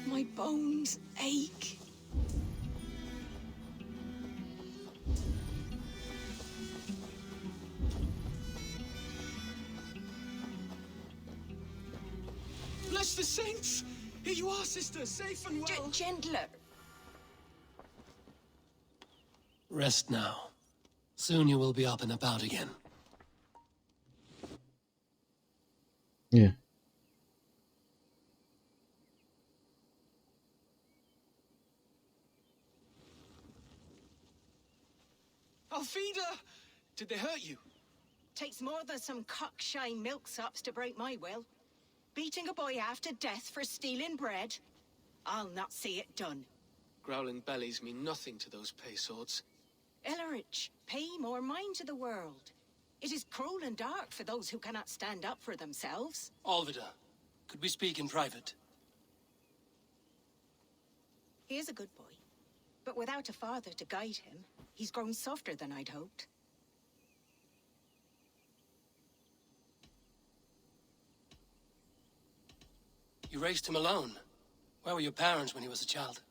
My bones ache. Bless the saints! Here you are, sister, safe and well. Gentler. Rest now. Soon you will be up and about again. Yeah. Alfida! Did they hurt you? Takes more than some cockshy milksops to break my will. Beating a boy half to death for stealing bread? I'll not see it done. Growling bellies mean nothing to those pay swords. Ellerich, pay more mind to the world. It is cruel and dark for those who cannot stand up for themselves. Alvida, could we speak in private? He is a good boy, but without a father to guide him, he's grown softer than I'd hoped. You raised him alone. Where were your parents when he was a child?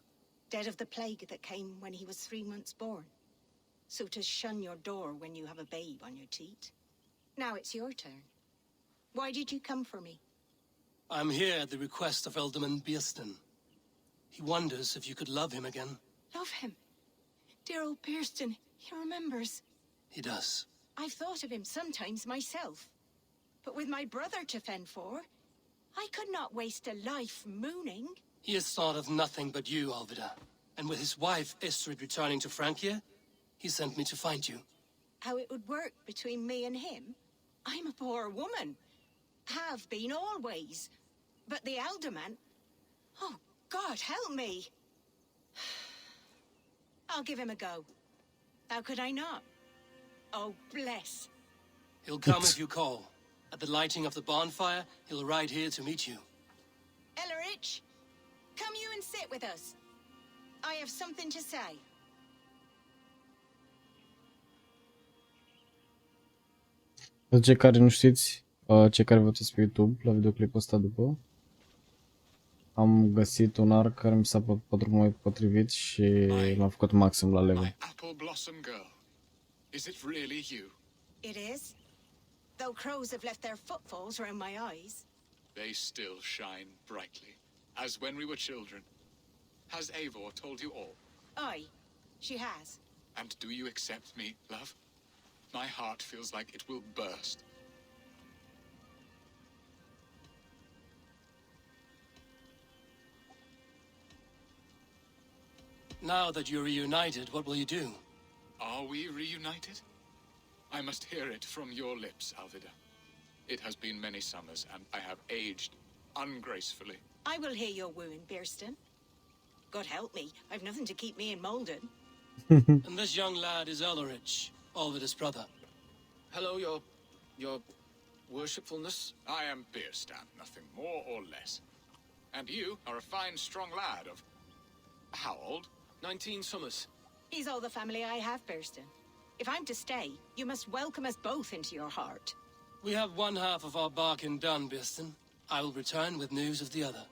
Dead of the plague that came when he was 3 months born. So to shun your door when you have a babe on your teat. Now it's your turn. Why did you come for me? I'm here at the request of Alderman 𝒂𝒆. He wonders if you could love him again. Love him. Dear old 𝒂𝒆, he remembers. He does. I've thought of him sometimes myself. But with my brother to fend for, I could not waste a life mooning. He has thought of nothing but you, Alvida. And with his wife, Istrid, returning to Francia, he sent me to find you. How it would work between me and him? I'm a poor woman. Have been always. But the alderman... Oh, God, help me. I'll give him a go. How could I not? Oh, bless. He'll come if you call. At the lighting of the bonfire, he'll ride here to meet you. Ellerich, Come you and sit with us. I have something to say. Pentru cei care nu știți, cei care vă uitați pe YouTube la videoclipul ăsta după, am găsit un arc care mi s-a părut mai potrivit și l-am făcut maxim la level. Apple blossom girl. Is it really you? It is. Though crows have left their footfalls around my eyes. They still shine brightly, as when we were children. Has Eivor told you all? Aye, she has. And do you accept me, love? My heart feels like it will burst. Now that you're reunited, what will you do? Are we reunited? I must hear it from your lips, Alvida. It has been many summers, and I have aged ungracefully. I will hear your wooing, Bearston. God help me, I've nothing to keep me in Malden. And this young lad is Elrich, Alvida's brother. Hello, your worshipfulness. I am Beerstan, nothing more or less. And you are a fine, strong lad of... how old? 19 summers. He's all the family I have, Bearston. If I'm to stay, you must welcome us both into your heart. We have one half of our bargain done, Bearston. I will return with news of the other.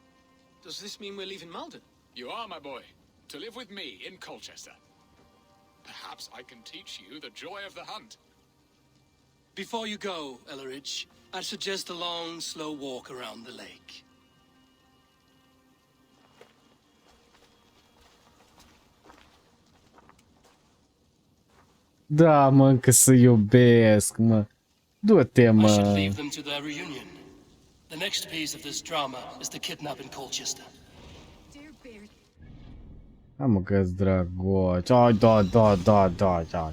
Does this mean we're leaving Malden? You are, my boy, to live with me in Colchester. Perhaps I can teach you the joy of the hunt. Before you go, Elrich, I suggest a long, slow walk around the lake. Da, mă, încă să iubesc, mă. Du-te, I should mă. leave them to their reunion. The next piece of this drama is the kidnap in Colchester. Hai, mă, că-ți drăguț. Oh, da.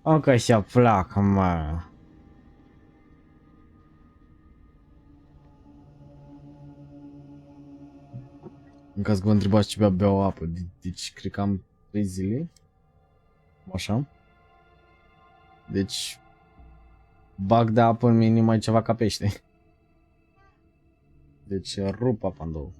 Încă și-a plac, mă. În caz că vă întrebați ce beau apă, deci cred că am 3 zile. Așa. Deci bag de apă în minim mai ceva ca pește. Deci rup apa în două.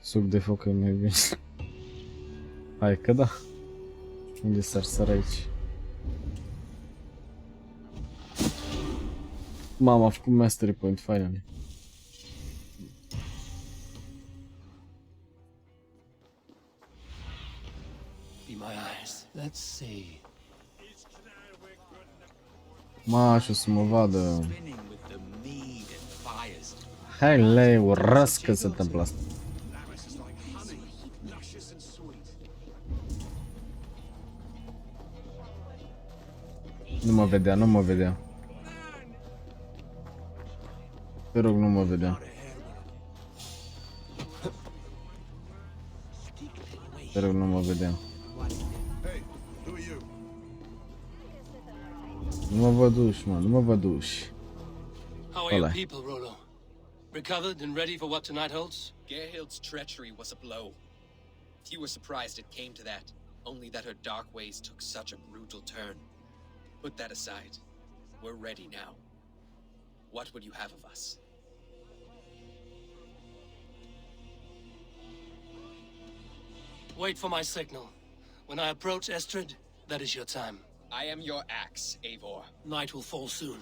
Suc de foc e mai bine. Hai că da. Unde sar aici? Mama a făcut mastery point finally. Be my eyes. Let's see. Ma, și o să mă vadă. Hai lei, urăsc că se întâmplă asta. Nu mă vedea. Te rog, nu mă vedea. Te rog, nu mă vedea. Nu mă văduși, mă, nu mă văduși. How are your people, Rollo? Recovered and ready for what tonight holds? Gerhild's treachery was a blow. Few were surprised it came to that, only that her dark ways took such a brutal turn. Put that aside. We're ready now. What would you have of us? Wait for my signal. When I approach Estrid, that is your time. I am your axe, Eivor. Night will fall soon.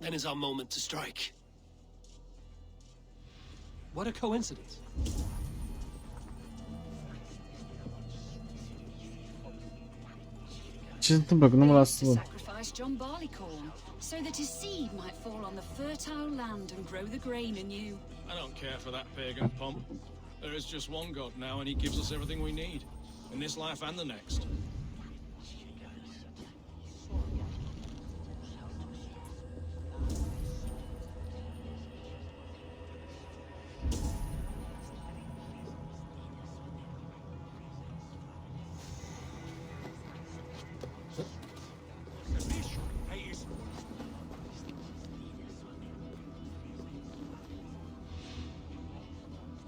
Then is our moment to strike. What a coincidence. Ce se întâmplă că nu mă lasă? Sacrifice John Barleycorn, so that his seed might fall on the fertile land and grow the grain anew. I don't care for that pagan pomp. There is just one God now, and he gives us everything we need, in this life and the next.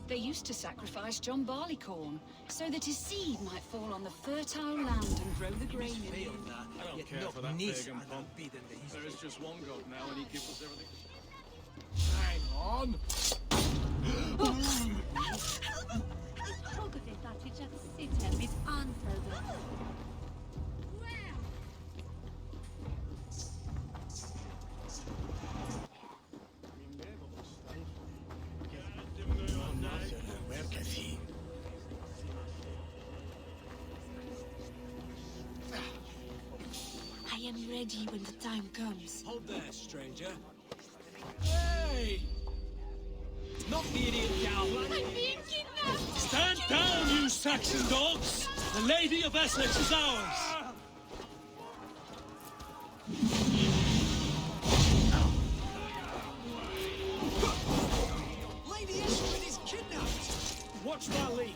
They used to sacrifice John Barleycorn so that his seed might fall on the fertile land and grow the grain in it. I don't care for that pagan pomp. There is just one God now, and he gives us everything. Hang on! I am ready when the time comes. Hold there, stranger. Hey! Not the idiot gal. I'm being kidnapped! Stand down, you Saxon dogs! The Lady of Essex is ours! Lady Estrid is kidnapped! Watch my lead!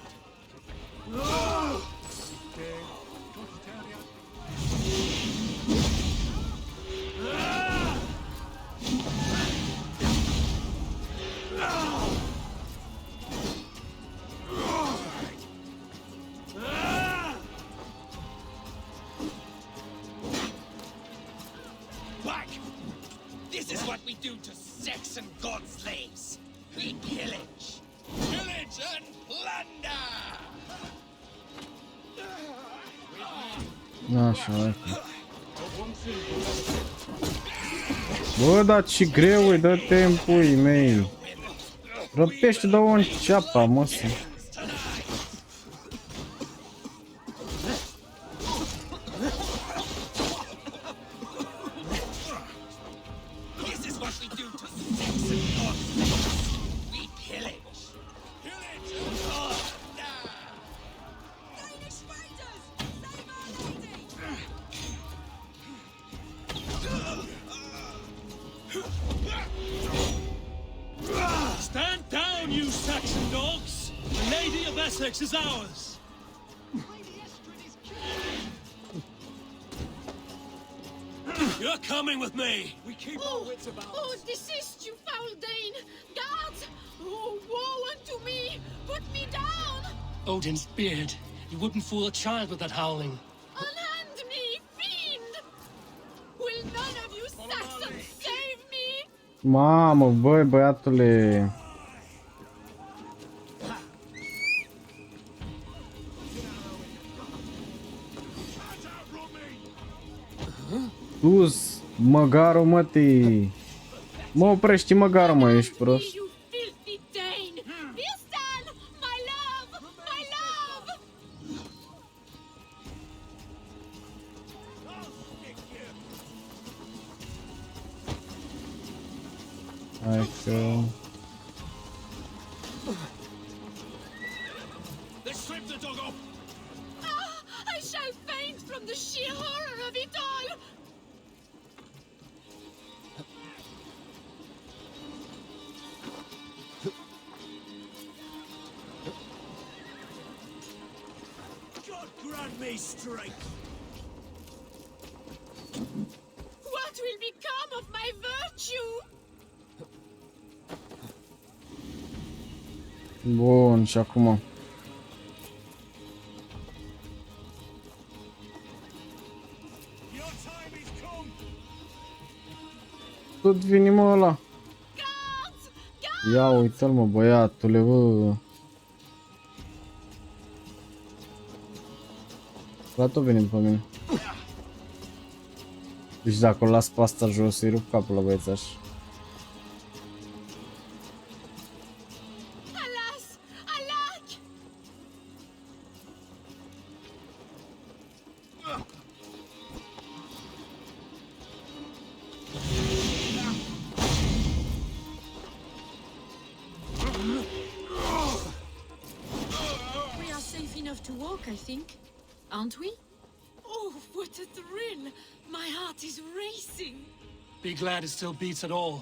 Back! This is what we do to Saxon god slaves. We pillage. Pillage and plunder! Așa, bă, dar ce greu e, dă-te în puii mei. Răpește, dă-o în ceapa, măsă. Stand down, you Saxon dogs! The Lady of Essex is ours! You're coming with me! We keep our wits about us. Oh, desist, you foul Dane! Guards! Oh, woe unto me! Put me down! Odin's beard. You wouldn't fool a child with that howling. Unhand me, fiend! Will none of you Saxons save me? Mamă, băi, băiatule. Tu-s măgarul mătii. Mă oprește măgarul, mă, ești prost. You filthy Dane! Vistan! My love! My love! Hai că... I shall faint from the sheer horror of it all! God grant me strength! What will become of my virtue? Bun, și acum... Tot vine, mă, ăla. Ia uite-l, mă, băiatule, bă. La tot vine după mine. Deci dacă o las pe asta jos, îi rup capul la băiețaș. Alas! Alack! We are safe enough to walk, I think. Aren't we? Oh, what a thrill! My heart is racing. Be glad it still beats at all.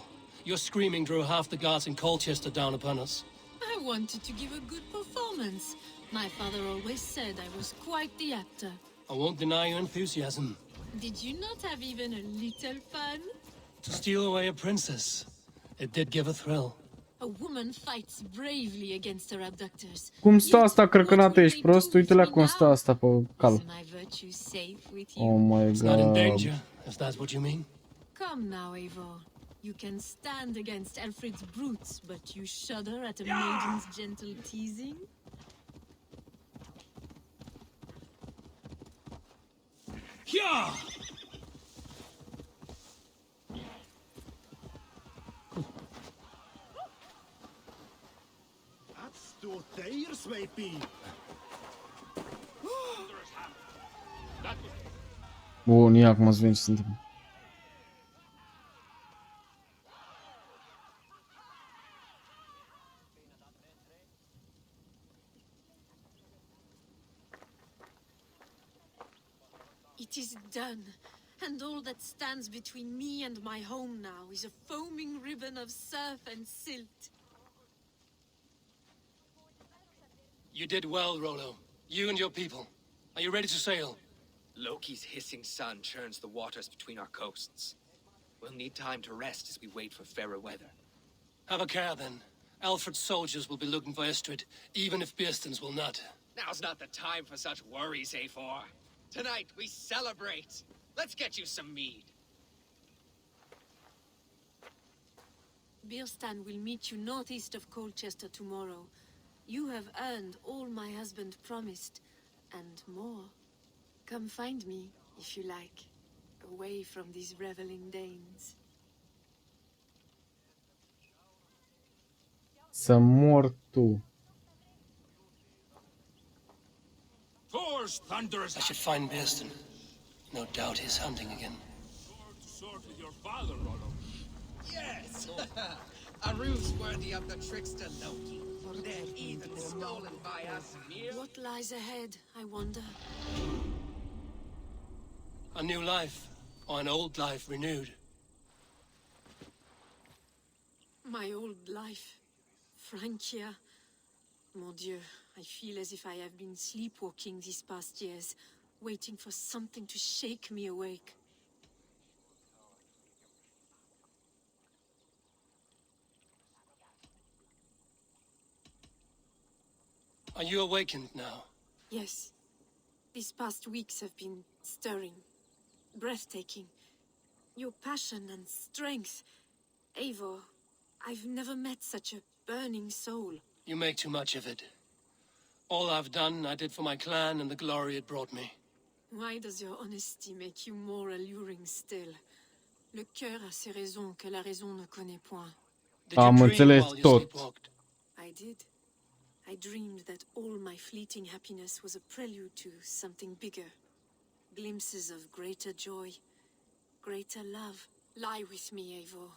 Your screaming drew half the guards in Colchester down upon us. I wanted to give a good performance. My father always said I was quite the actor. I won't deny your enthusiasm. Did you not have even a little fun? To steal away a princess, it did give a thrill. A woman fights bravely against her abductors. Cum stă asta, crăcănată, ești prost? Uite-le cum stă asta pe cal. My virtue safe with you? Oh my It's not in god. danger, if that's what you mean. Come now, Eivor. You can stand against Alfred's brutes, but you shudder at a maiden's gentle teasing? Yeah! That's 𝒑𝒂𝒅𝒐𝒂𝒂𝒂. Bun, ia acum să vedem ce se întâmplă. It is done, and all that stands between me and my home now is a foaming ribbon of surf and silt. You did well, Rollo. You and your people. Are you ready to sail? Loki's hissing sun churns the waters between our coasts. We'll need time to rest as we wait for fairer weather. Have a care, then. Alfred's soldiers will be looking for Estrid, even if Bearstons will not. Now's not the time for such worries, A4. Tonight, we celebrate. Let's get you some mead. Bearstan will meet you northeast of Colchester tomorrow. You have earned all my husband promised, and more. Come find me, if you like, away from these reveling Danes. Să mor tu. Thor's thunderous. I should find Bearstan. No doubt he's hunting again. Sword with your father, Rollo. Yes! A ruse worthy of the trickster Loki. They're even stolen by us mere... What lies ahead, I wonder? A new life, or an old life renewed. My old life. Francia. Mon Dieu, I feel as if I have been sleepwalking these past years, waiting for something to shake me awake. Are you awakened now? Yes. These past weeks have been stirring, breathtaking. Your passion and strength. Eivor, I've never met such a burning soul. You make too much of it. All I've done, I did for my clan and the glory it brought me. Why does your honesty make you more alluring still? Le cœur a ses raisons que la raison ne connaît point. Am înțeles tot. I did. I dreamed that all my fleeting happiness was a prelude to something bigger. Glimpses of greater joy, greater love. Lie with me, Eivor,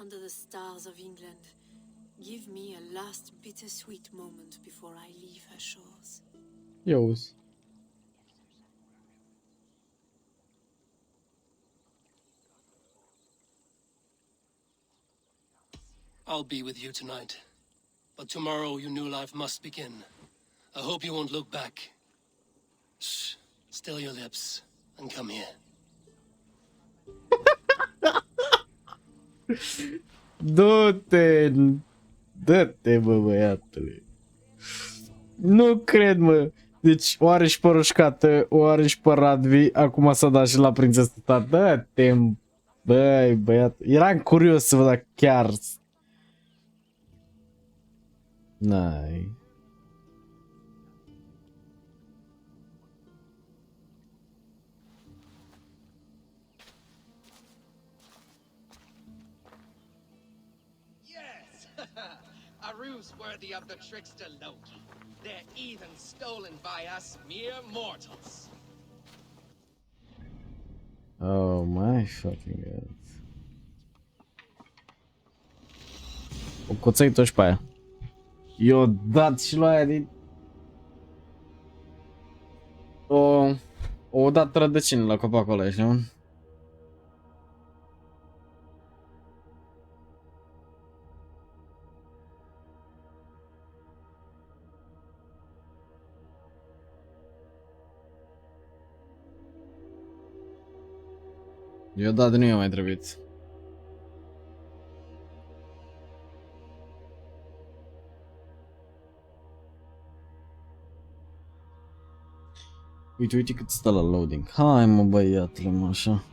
under the stars of England. Give me a last bittersweet moment before I leave her shores. Iauzi. I'll be with you tonight. But tomorrow your new life must begin. I hope you won't look back. Shh. Still your lips and come here. Du-te! Dă-te, bă, băiatule. Nu cred, mă. Deci, o are și pe roșcată, o are și pe Radvi, acum s-a dat și la prințesa ta. Dă-te, băi, băiat. Eram curios să văd dacă chiar... N-ai... A ruse worthy of the trickster Loki. They're even stolen by us mere mortals. Oh my fucking god. O coței toți pe aia. I-o dat și la aia din... O dat rădăcini la copacul ăla, știi, mă? Eu da, de nu i-a mai trebuit. Uite cât stă la loading. Hai mă băiatule, mă, așa.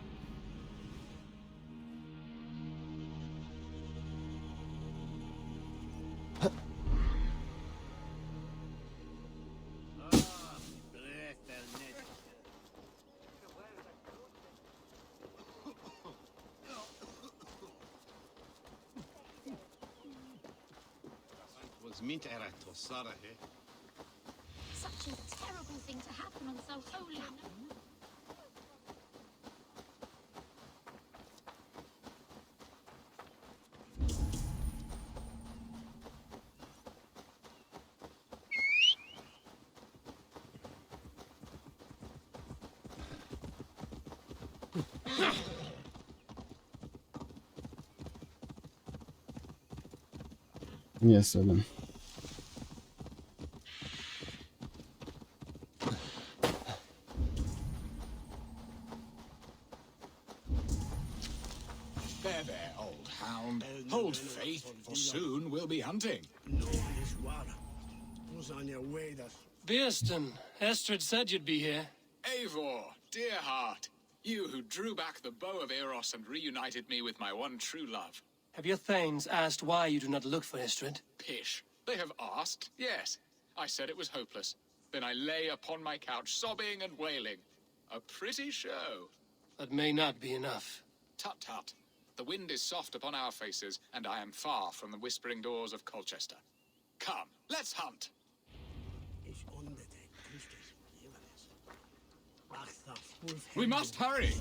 Such a terrible thing to happen on so holy a night. Ia să vedem. There, old hound. Hold faith, for soon we'll be hunting. Bearston, Estrid said you'd be here. Eivor, dear heart, you who drew back the bow of Eros and reunited me with my one true love. Have your thanes asked why you do not look for Estrid? Pish. They have asked, yes. I said it was hopeless. Then I lay upon my couch, sobbing and wailing. A pretty show. That may not be enough. Tut tut. The wind is soft upon our faces, and I am far from the whispering doors of Colchester. Come, let's hunt. We must hurry.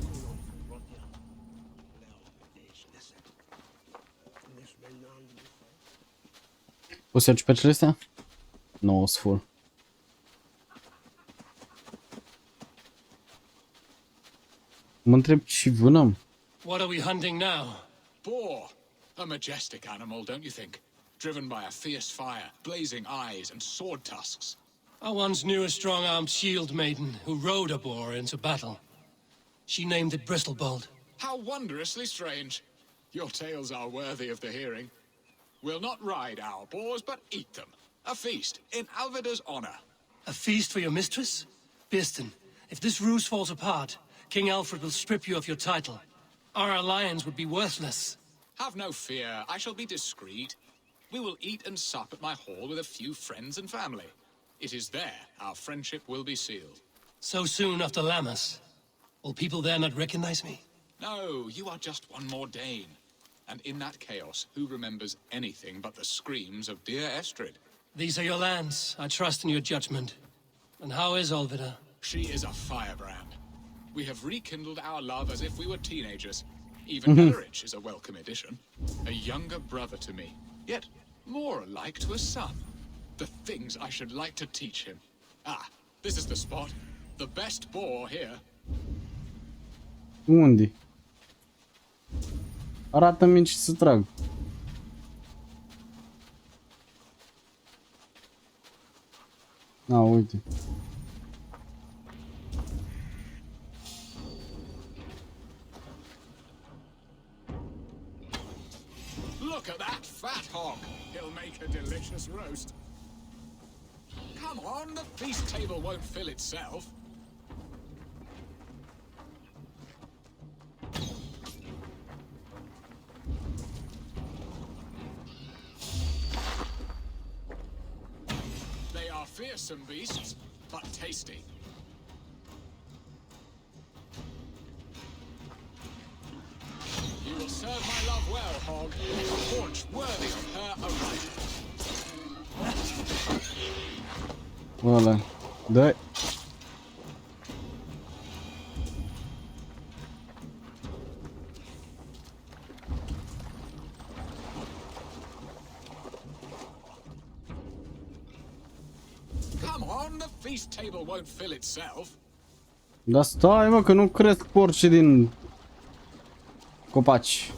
Poți să-l pe cele astea? Nu, sunt full. Mă întreb ce vânăm. What are we hunting now? Boar. A majestic animal, don't you think? Driven by a fierce fire, blazing eyes and sword tusks. I once knew a strong-armed shield maiden who rode a boar into battle. She named it Bristolbolt. How wondrously strange. Your tales are worthy of the hearing. We'll not ride our boars, but eat them. A feast, in Alvida's honor. A feast for your mistress? Bearston, if this ruse falls apart, King Alfred will strip you of your title. Our alliance would be worthless. Have no fear, I shall be discreet. We will eat and sup at my hall with a few friends and family. It is there our friendship will be sealed. So soon after Lammas? Will people there not recognize me? No, you are just one more Dane. And in that chaos, who remembers anything but the screams of dear Estrid? These are your lands. I trust in your judgment. And how is Olvida? She is a firebrand. We have rekindled our love as if we were teenagers. Even Elrich is a welcome addition. A younger brother to me, yet more alike to a son. The things I should like to teach him. Ah, this is the spot. The best boar here. Unde? Arată-mi ce să trag. Uite. Look at that fat hog. He'll make a delicious roast. Come on, the feast table won't fill itself. They are fearsome beasts, but tasty. You will serve my love well, hog. A haunch worthy of her arrival. Ăla. Dă-i. Come on, the feast table won't fill itself. Dar stai, mă, că nu cresc porci din copaci.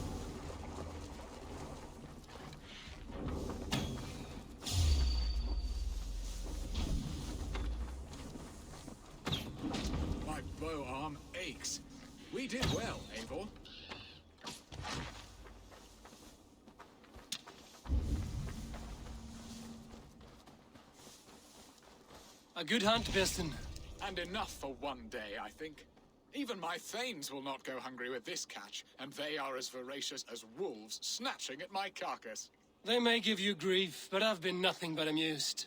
My bow arm aches. We did well, Eivor. A good hunt, Bearston. And enough for one day, I think. Even my thanes will not go hungry with this catch, and they are as voracious as wolves snatching at my carcass. They may give you grief, but I've been nothing but amused.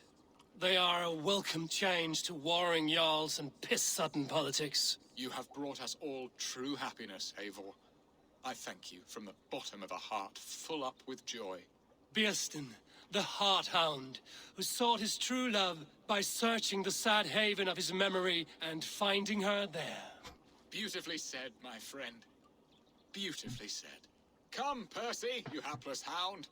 They are a welcome change to warring jarls and piss-sudden politics. You have brought us all true happiness, Eivor. I thank you from the bottom of a heart full up with joy. Bjersten, the Heart Hound, who sought his true love by searching the sad haven of his memory and finding her there. Beautifully said, my friend. Beautifully said. Come, Percy, you hapless hound.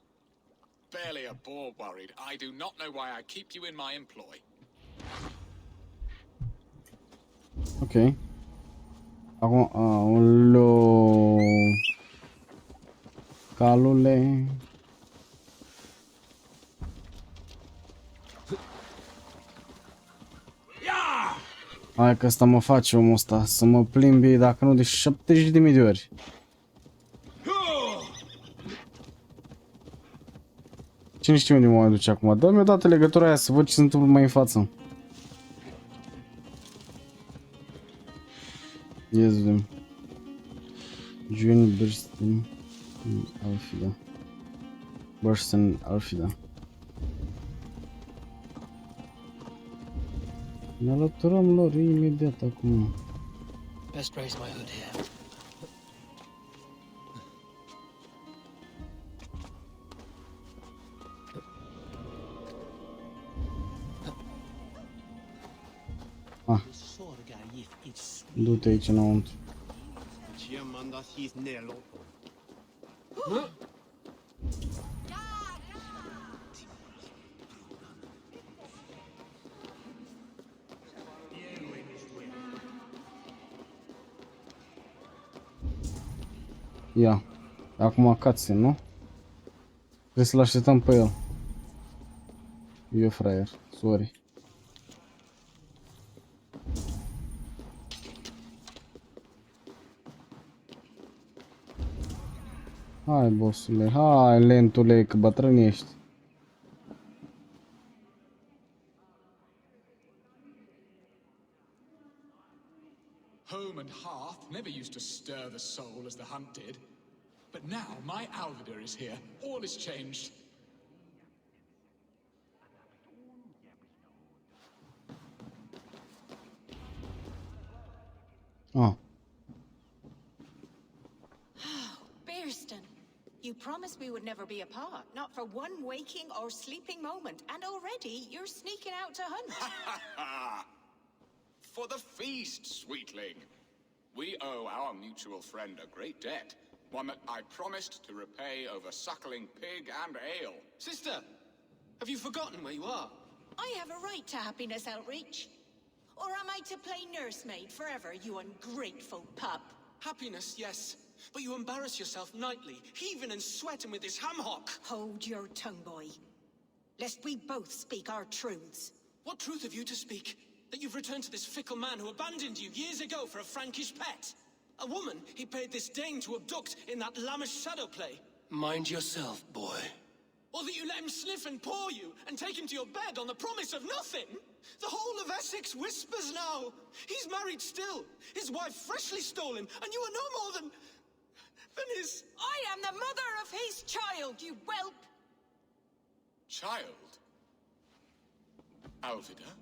Barely a boar worried. I do not know why I keep you in my employ. Ok. Acum, aoleu. Calule. Hai că asta mă face omul ăsta, să mă plimbi, dacă nu de 70.000 de ori. Cine știe unde mă mai duce acum? Dă-mi odată legătura aia să văd ce se întâmplă mai în față. Ia să vedem. Juni Bjersten Alfida. Bjersten Alfida. Ne alăturăm lor imediat acum. Best raise my hood here. Ah. Du-te aici înăuntru. Ia. Acum cutscene, nu? Trebuie să-l așteptăm pe el. Eu fraier. Sorry. Hai, bossule, hai, lentule, că bătrân ești. Home and hearth never used to stir the soul as the hunt did. But now my Alvidar is here. All is changed. Ah. Bjersten, you promised we would never be apart, not for one waking or sleeping moment, and already you're sneaking out to hunt. For the feast, sweetling. We owe our mutual friend a great debt. One that I promised to repay over suckling pig and ale. Sister, have you forgotten where you are? I have a right to happiness outreach. Or am I to play nursemaid forever, you ungrateful pup? Happiness, yes. But you embarrass yourself nightly, heaving and sweating with this ham hock. Hold your tongue, boy. Lest we both speak our truths. What truth have you to speak? That you've returned to this fickle man who abandoned you years ago for a Frankish pet? A woman he paid this Dane to abduct in that lammish shadow play? Mind yourself, boy. Or that you let him sniff and paw you and take him to your bed on the promise of nothing? The whole of Essex whispers now. He's married still, his wife freshly stolen, and you are no more than his... I am the mother of his child, you whelp! Child? Alvidar?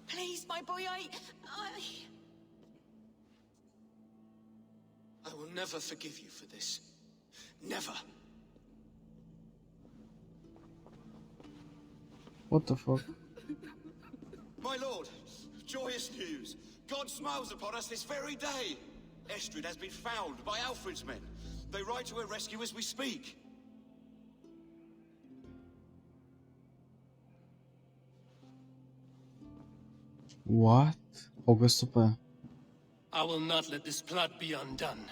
Please, my boy, I will never forgive you for this. Never. What the fuck? My lord, joyous news. God smiles upon us this very day. Estrid has been found by Alfred's men. They ride to her rescue as we speak. What? O găsit pe aia. I will not let this plot be undone.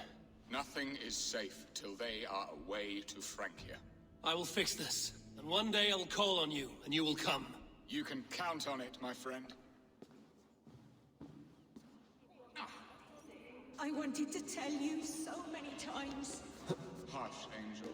Nothing is safe till they are away to Francia. I will fix this, and one day I'll call on you, and you will come. You can count on it, my friend. I wanted to tell you so many times. Hush, angel.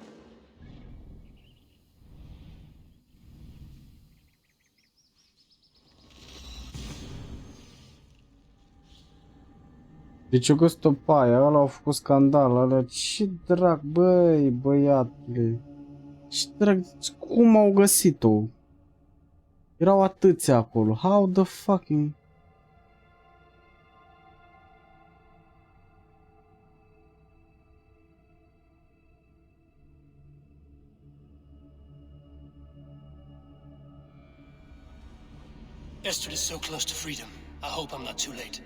Deci eu găsit-o pe aia, ăla au făcut scandal, alea, ce drag, băi, băiatule, ce drag, cum au găsit-o? Erau atâția acolo, how the fucking... Estrid is so close to freedom. I hope I'm not too late.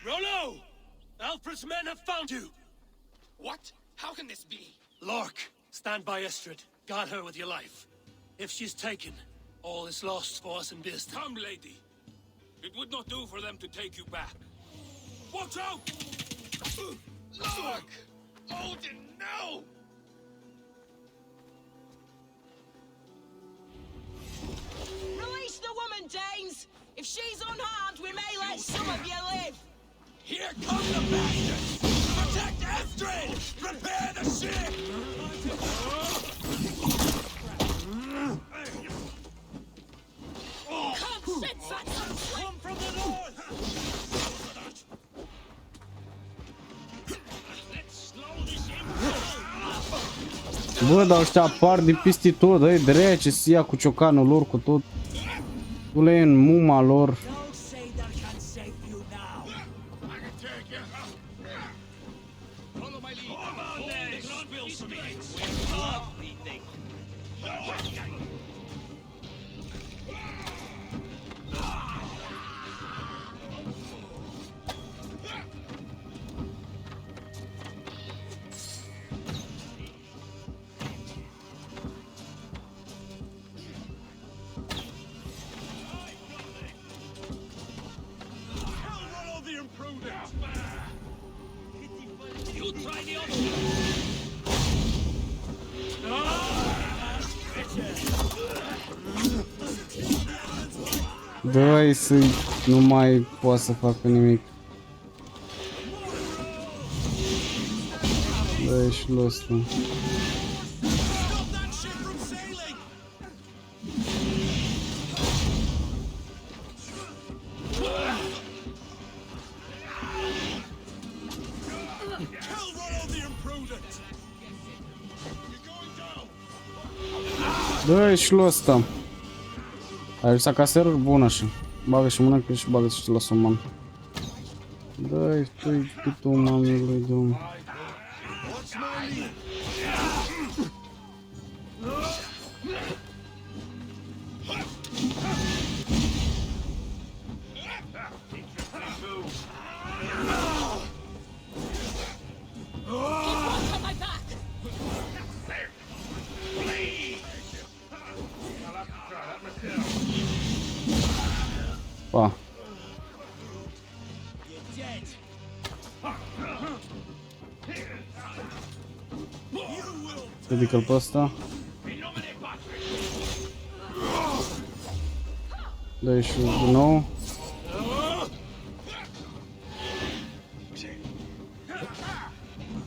Rollo! Alfred's men have found you! What? How can this be? Lark, stand by Estrid. Guard her with your life. If she's taken, all is lost for us in Țᵗ. Come, lady. It would not do for them to take you back. Watch out! Lark! Odin, no! Release the woman, Danes! If she's unharmed, we may let some of you live! Here come the bastards! Protect Estrid! Prepare the ship! Come, 𝒍𝒊𝒏𝒆! Come from the north! Let's slow this in. Bă, dar ăștia apar de peste tot, dă-i drece să ia cu ciocanul lor, cu tot. Tu le în muma lor. Dă-i să nu mai poate să facă nimic. Dă-i și lui ăsta. Dă-i și lui ăsta. Ai lăsat caseruri? Bun așa. Bagă și mâna și bagă și la soman. Dă-i tu mamele lui Domn. Pa. Ridică-l pe ăsta. Dă-i și din nou.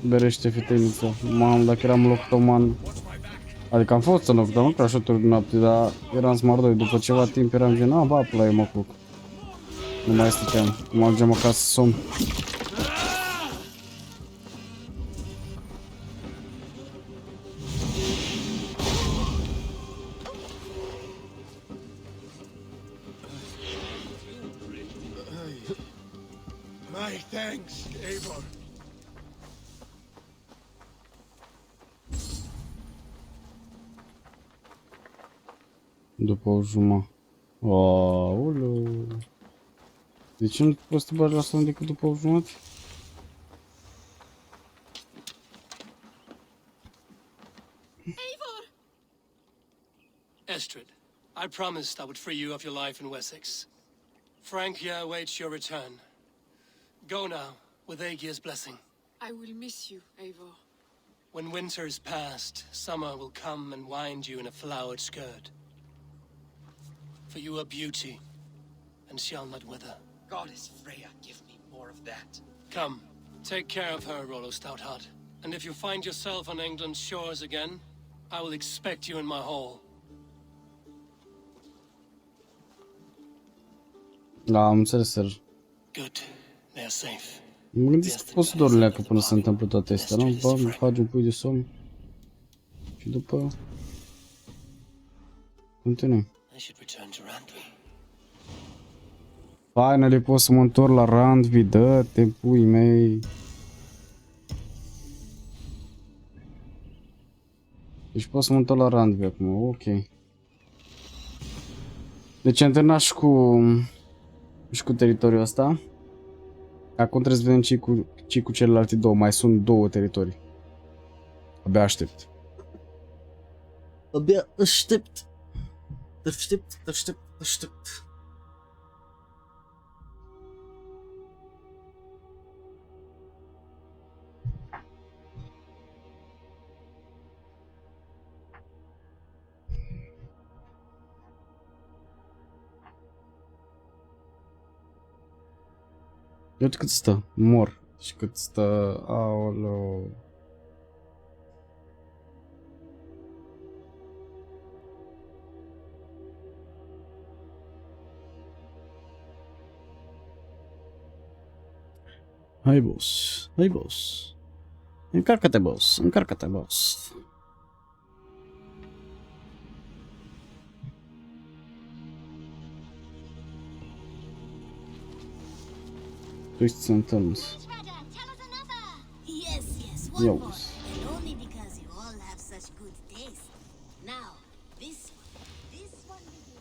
Berește fetenița. Mamă, dacă eram loctoman. Adică am fost în loctoman, crașoturi de noapte, dar eram smart 2. După ceva timp eram gen, a, ba, pula, mă cuc. Nu mai stăteam, mă ajungeam acasă să somn. My thanks, Eivor. După o jumătate. Aoleu. De ce nu poți să te bagi la somn decât după o jumătate? Eivor! Estrid, I promised I would free you of your life in Wessex. Frank here awaits your return. Go now, with Aegir's blessing. I will miss you, Eivor. When winter is past, summer will come and wind you in a flowered skirt. For you are beauty, and shall not wither. Goddess Freya, give me more of that. Come, take care of her, Rollo Stoutheart, And if you find yourself on England's shores again, I will expect you in my hall. Da, am înțeles, sir. Good. They are safe. Mă gândesc că poți să dormi leacă până se întâmplă toate astea, nu? Bă, îmi faci un pui de somn. Și după... continuăm. Finally pot să mă întorc la Randvi, dă-te, pui mei. Deci pot să mă întorc la Randvi acum, ok. Deci am terminat și cu teritoriul ăsta. Acum trebuie să vedem ce cu celelalte două. Mai sunt două teritorii. Abia aștept. Abia aștept. Aștept. Uite cât stă, mor. Și cât stă, aoleu. Hai boss, hai boss. Încarcă-te boss, încarcă-te boss. Twists and turns. Yes, Yo. one more. And only because you all have such good taste. Now, this one will do.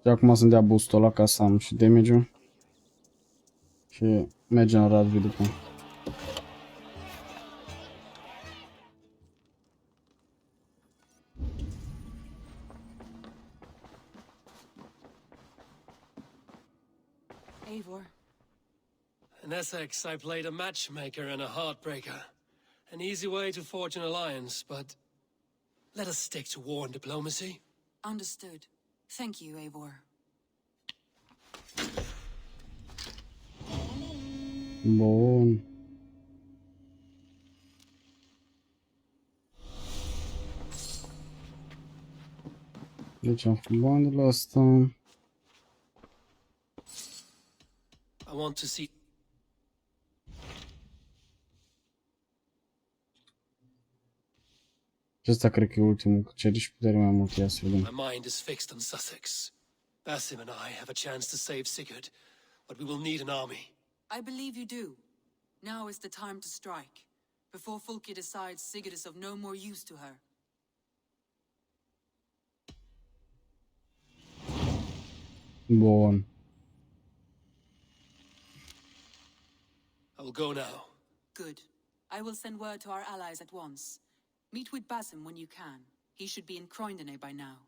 Și acum să-mi dea boost-ul ăla ca să am și damage-ul. Și mergem la Randvi după. Eivor. In Essex, I played a matchmaker and a heartbreaker. An easy way to forge an alliance, but let us stick to war and diplomacy. Understood. Thank you, Eivor. Bun. Deci am făcut bandul ăsta. I want to see. Și ăsta cred că e ultimul, că cere și putere mai mult, ia să vedem. My mind is fixed on Sussex. Basim and I have a chance to save Sigurd, but we will need an army. I believe you do. Now is the time to strike, before Fulke decides Sigurd is of no more use to her. Bun. I will go now. Good. I will send word to our allies at once. Meet with Basim when you can. He should be in 𝒏 by now.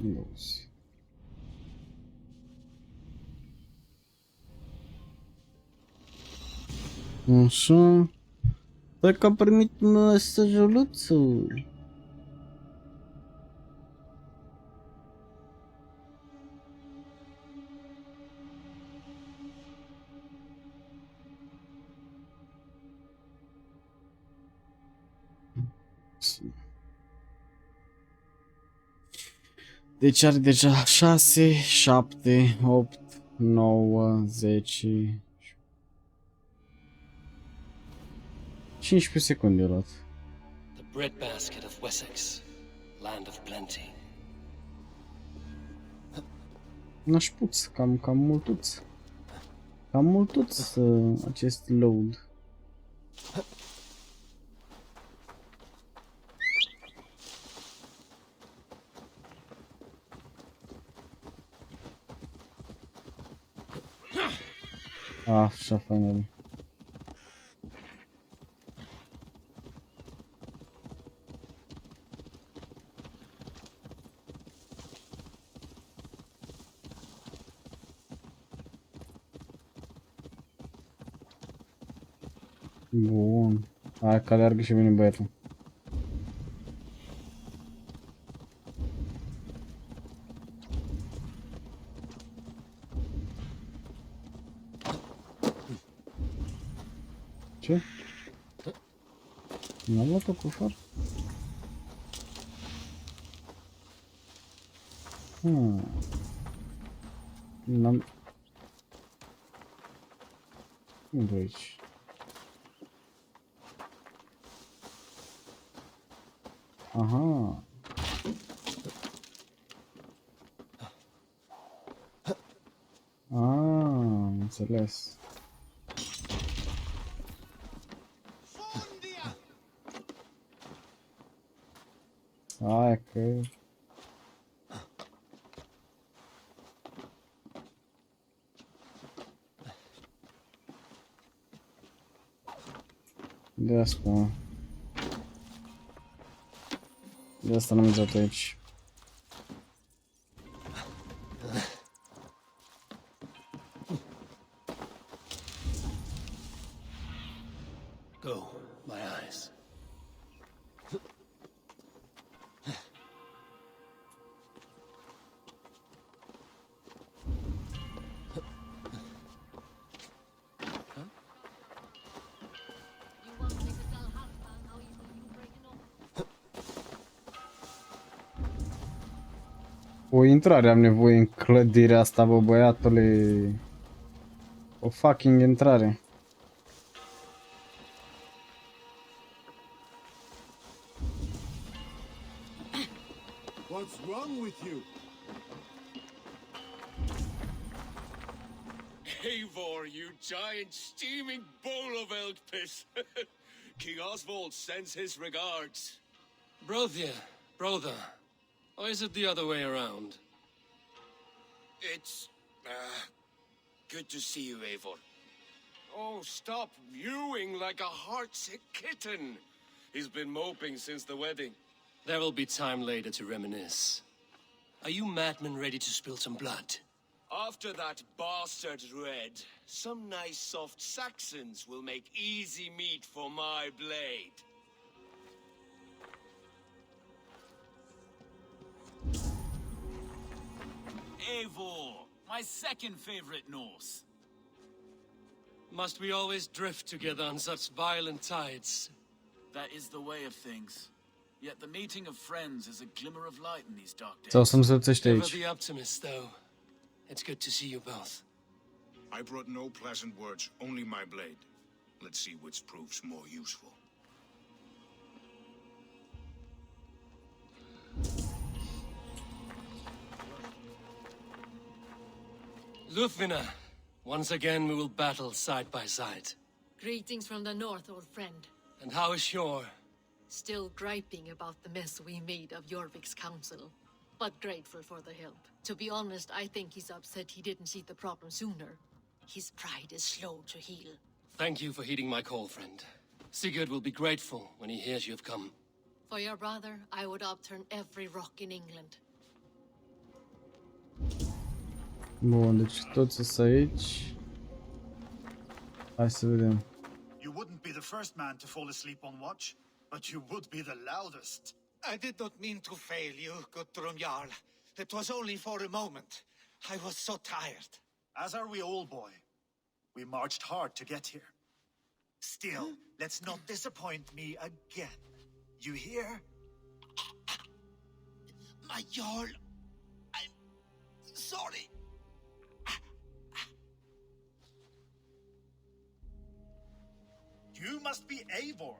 Yes. Așa. Păi că am primit mesajuluțul. Deci are deja 6, 7, 8, 9, 10, 15 secunde a luat. The breadbasket of Wessex, land of plenty. Nașpuț, cam multuț. Cam multuț acest load. Așa, finally. Bun. Hai că alergă și vine băiatul. Ce? Mi-am luat-o cu ușor? N-am... Unde aici? Aha. Am înțeles. Hai că... De asta... De asta n-am intrat aici. Go, my eyes. O intrare am nevoie în clădirea asta, bă, băiatule. O fucking intrare. What's wrong with you? Eivor, you giant steaming bowl of elk piss. King Oswald sends his regards. Brother. Or is it the other way around? It's good to see you, Eivor. Oh, stop mewing like a heartsick kitten. He's been moping since the wedding. There will be time later to reminisce. Are you madmen ready to spill some blood? After that bastard Red, some nice soft Saxons will make easy meat for my blade. Eivor, my second favorite Norse. Must we always drift together on such violent tides? That is the way of things. Yet the meeting of friends is a glimmer of light in these dark days. Sau să-mi sălțești Never aici. the optimist, though. It's good to see you both. I brought no pleasant words, only my blade. Let's see which proves more useful. Lufvina, once again we will battle side by side. Greetings from the north, old friend. And how is Shore? Still griping about the mess we made of Jorvik's council, but grateful for the help. To be honest, I think he's upset he didn't see the problem sooner. His pride is slow to heal. Thank you for heeding my call, friend. Sigurd will be grateful when he hears you have come. For your brother, I would upturn every rock in England. Bun, deci toți sunt aici. Hai să vedem. You wouldn't be the first man to fall asleep on watch, but you would be the loudest. I did not mean to fail you, Guthrum Jarl. It was only for a moment. I was so tired. As are we all, boy. We marched hard to get here. Still, let's not disappoint me again. You hear? My Jarl, I'm sorry. You must be Eivor.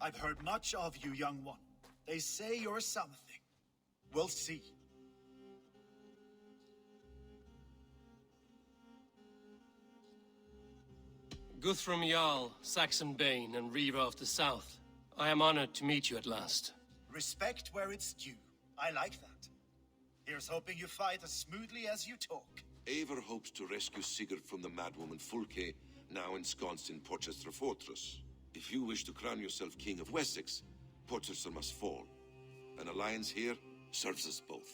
I've heard much of you, young one. They say you're something. We'll see. Guthrum Jarl, Saxon Bane, and Reaver of the South. I am honored to meet you at last. Respect where it's due. I like that. Here's hoping you fight as smoothly as you talk. Eivor hopes to rescue Sigurd from the madwoman Fulke, now ensconced in Porchester Fortress. If you wish to crown yourself King of Wessex, Porchester must fall. An alliance here serves us both.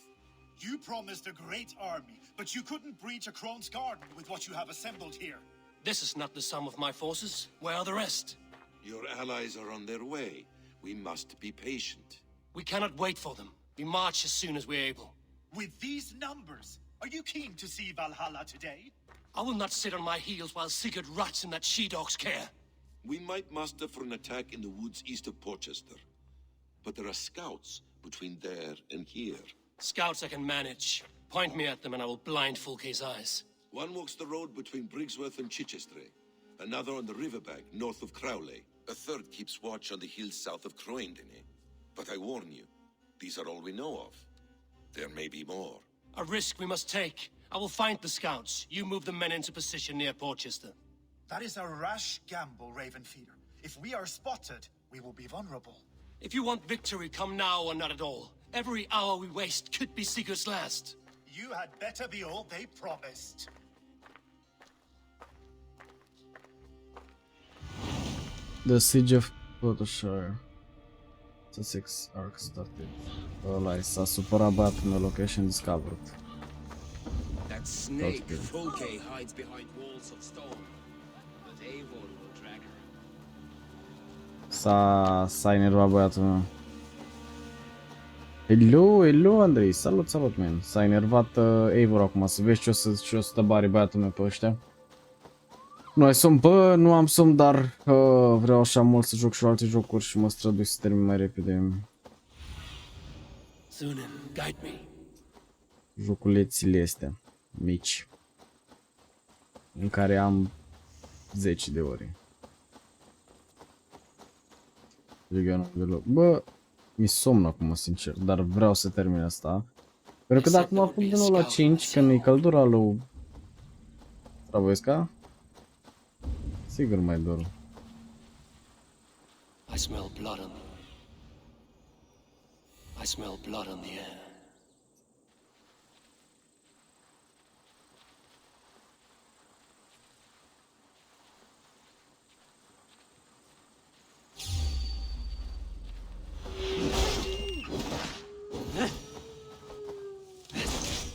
You promised a great army, but you couldn't breach a Crone's garden with what you have assembled here. This is not the sum of my forces. Where are the rest? Your allies are on their way. We must be patient. We cannot wait for them. We march as soon as we're able. With these numbers, are you keen to see Valhalla today? I will not sit on my heels while Sigurd rots in that she-dog's care. We might muster for an attack in the woods east of Porchester. But there are scouts between there and here. Scouts I can manage. Point me at them and I will blind Fulke's eyes. One walks the road between Briggsworth and Chichester. Another on the riverbank north of Crowley. A third keeps watch on the hills south of 𝒂𝒏. But I warn you, these are all we know of. There may be more. A risk we must take. I will find the scouts. You move the men into position near Porchester. That is a rash gamble, Ravenfeeder. If we are spotted, we will be vulnerable. If you want victory, come now or not at all. Every hour we waste could be Sigurd's last. You had better be all they promised. The Siege of Portshire. Sussex arc started. Ăla s-a supărat băiatul meu, location discovered. That snake, Fulke, hides behind walls of stone. But Eivor will track her. S-a enervat băiatul meu. Hello, Andrei, salut, man. S-a enervat Eivor acum, să vezi ce o să tăbare băiatul meu pe ăștia. Nu ai somn, bă, nu am somn, dar vreau așa mult să joc și alte jocuri și mă strădui să termin mai repede. Joculețile astea mici, în care am 10 de ore. Bă, mi-e somn acum, sincer, dar vreau să termin asta. Pentru că dacă mă apuc din nou la 5, când e căldura lui 𝒂𝒊𝒆𝒂, sigur mai dorm. I smell blood on them. I smell blood on the air.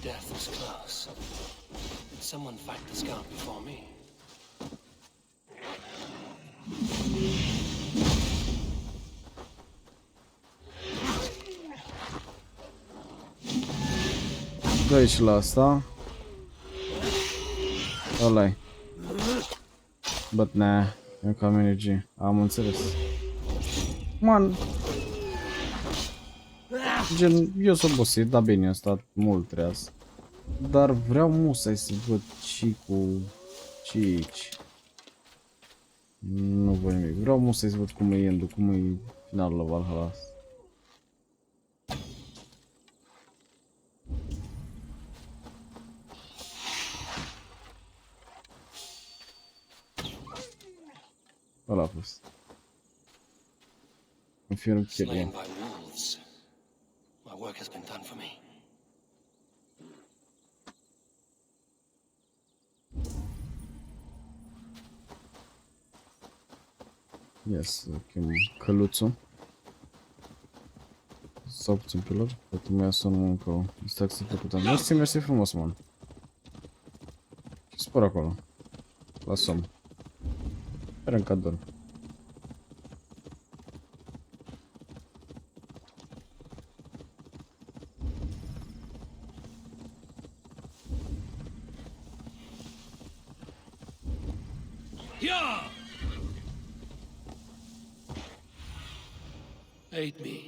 Death was close. Did someone fight the scout before me? Dă-i și la asta. Ăla-i. But nah, 𝒂𝒏 am înțeles. Man. Gen, eu s-o obosit, dar bine, a stat mult treaz. Dar vreau musai să văd și cu cici. Nu voi nimic, vreau musai să văd cum e endul, cum e finalul la Valhalla. Ăla a fost. Confirm killing. My work has been done for me. Yes, chem căluțul. Sau puțin pilor, poate mai sună încă o distracție plăcută. Mersi frumos, man. Ce spor acolo? La somn. Sperăm că adorm. Aid me,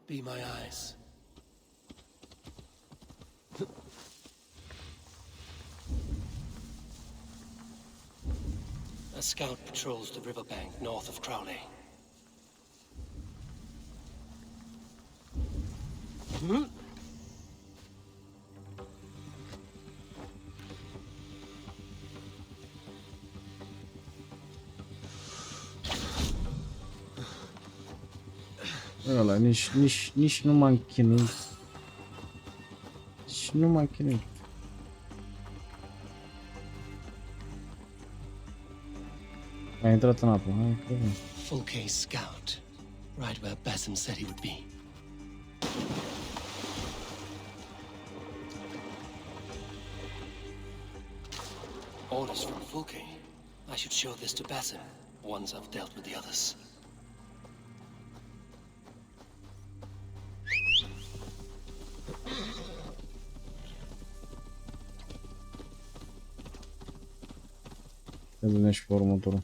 be my eyes. A scout patrols the riverbank north of Crowley. Ăla, nici nu m-am chinuit. Nici nu m-am chinuit. A intrat în apă, hai, cred. Fulke's scout, right where Basim said he would be. Orders from Fulke. I should show this to Basim once I've dealt with the others. Să vedem și pe următorul.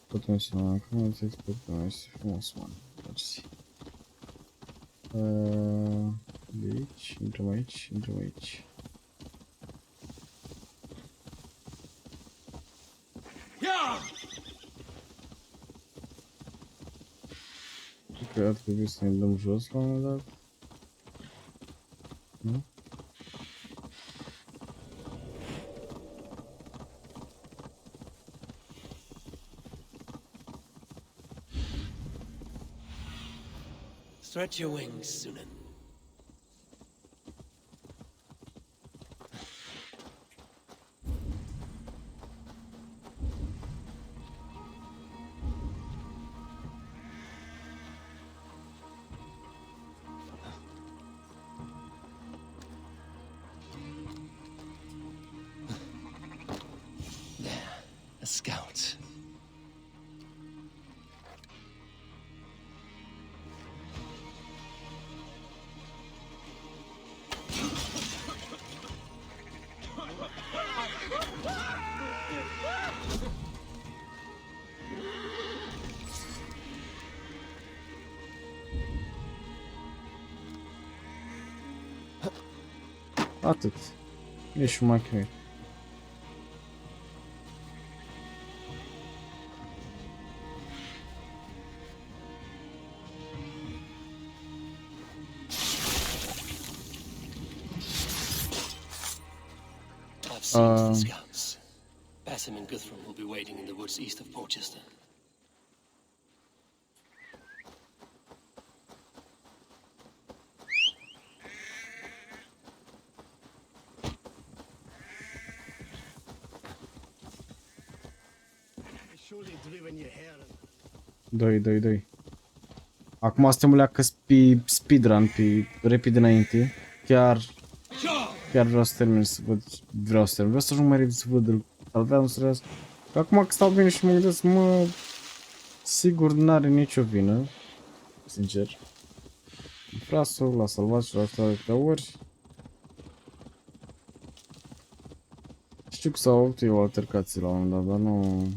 Putem să mă acum să exportăm este frumos, man. De aici, intrăm aici, intrăm aici. Cred că ar trebui să ne dăm jos la un moment dat. Nu? Stretch your wings, Sunan. A scout. Atât. Ești un machiavel. I've seen the scouts. Basim and Guthrum will be waiting in the woods east of Porchester. Doi. Acum suntem leacă pe speedrun, pe rapid înainte. Chiar vreau să termin să văd. Vreau să ajung mai repede să văd Alveanul să rească. Acum că stau bine și mă gândesc, mă, Sigurd n-are nicio vină, sincer. Frasul l-a salvat și l-a ajutat de câteva ori. Știu că s-au avut eu altercații la un moment dat, dar nu...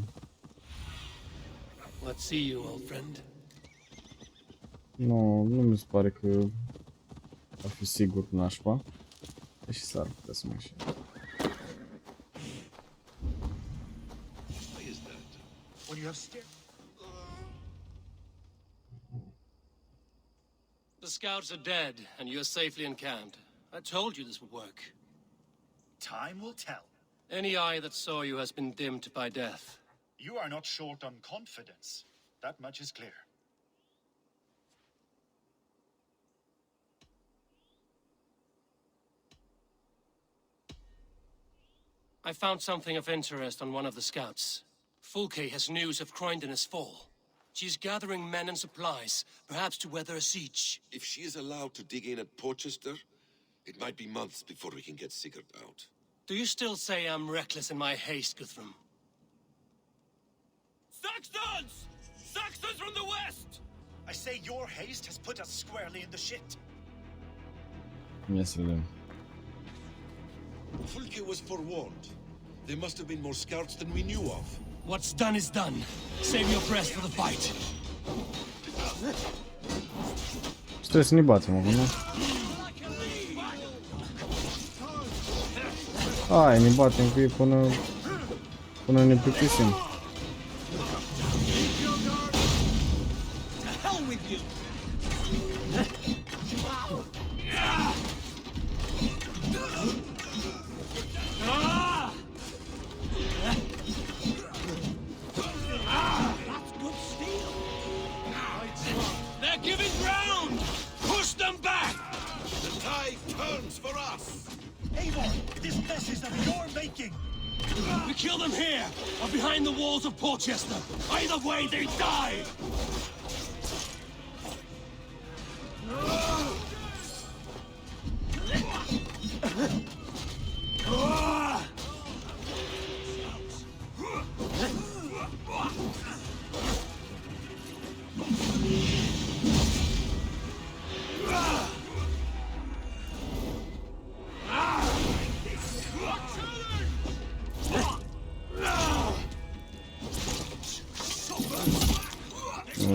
𝒂𝒄𝒄, old friend. Nu mi se pare că ar fi sigur nașpa. Deși s-ar putea să mai știu. The scouts are dead, and you're safely encamped. I told you this would work. Time will tell. Any eye that saw you has been dimmed by death. You are not short on confidence. That much is clear. I found something of interest on one of the scouts. Fulke has news of 𝒂𝒦 fall. She's gathering men and supplies, perhaps to weather a siege. If she is allowed to dig in at Porchester, it might be months before we can get Sigurd out. Do you still say I'm reckless in my haste, Guthrum? Saxons! Saxons from the west! I say your haste has put us squarely in the shit. Yes, Liam. Fulke was forewarned. There must have been more scouts than we knew of. What's done is done. Save your breath for the fight. Trebuie să ne batem acum, nu? Hai, ne batem cu ei până ne plictisim. We kill them here, or behind the walls of Porchester. Either way, they die!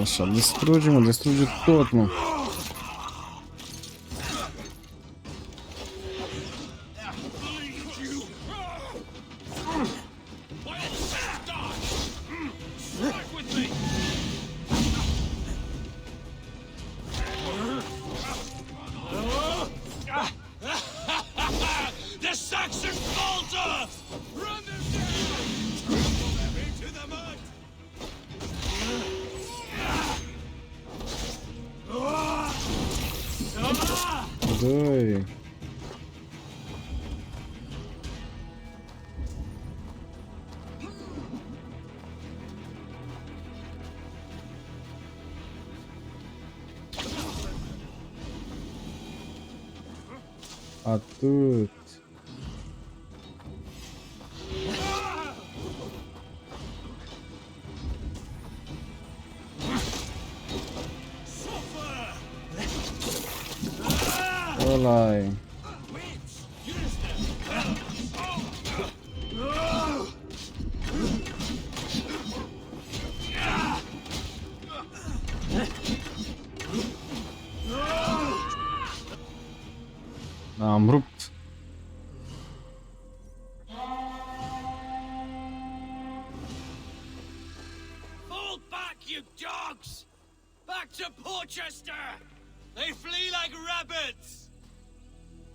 Așa, distruge, mă, distruge tot, mă. The Saxon falter! Run them down! Trample them into the mud! Doi. Atât. Ăla-i. Am rupt. Fall back, you dogs! Back to Porchester! They flee like rabbits!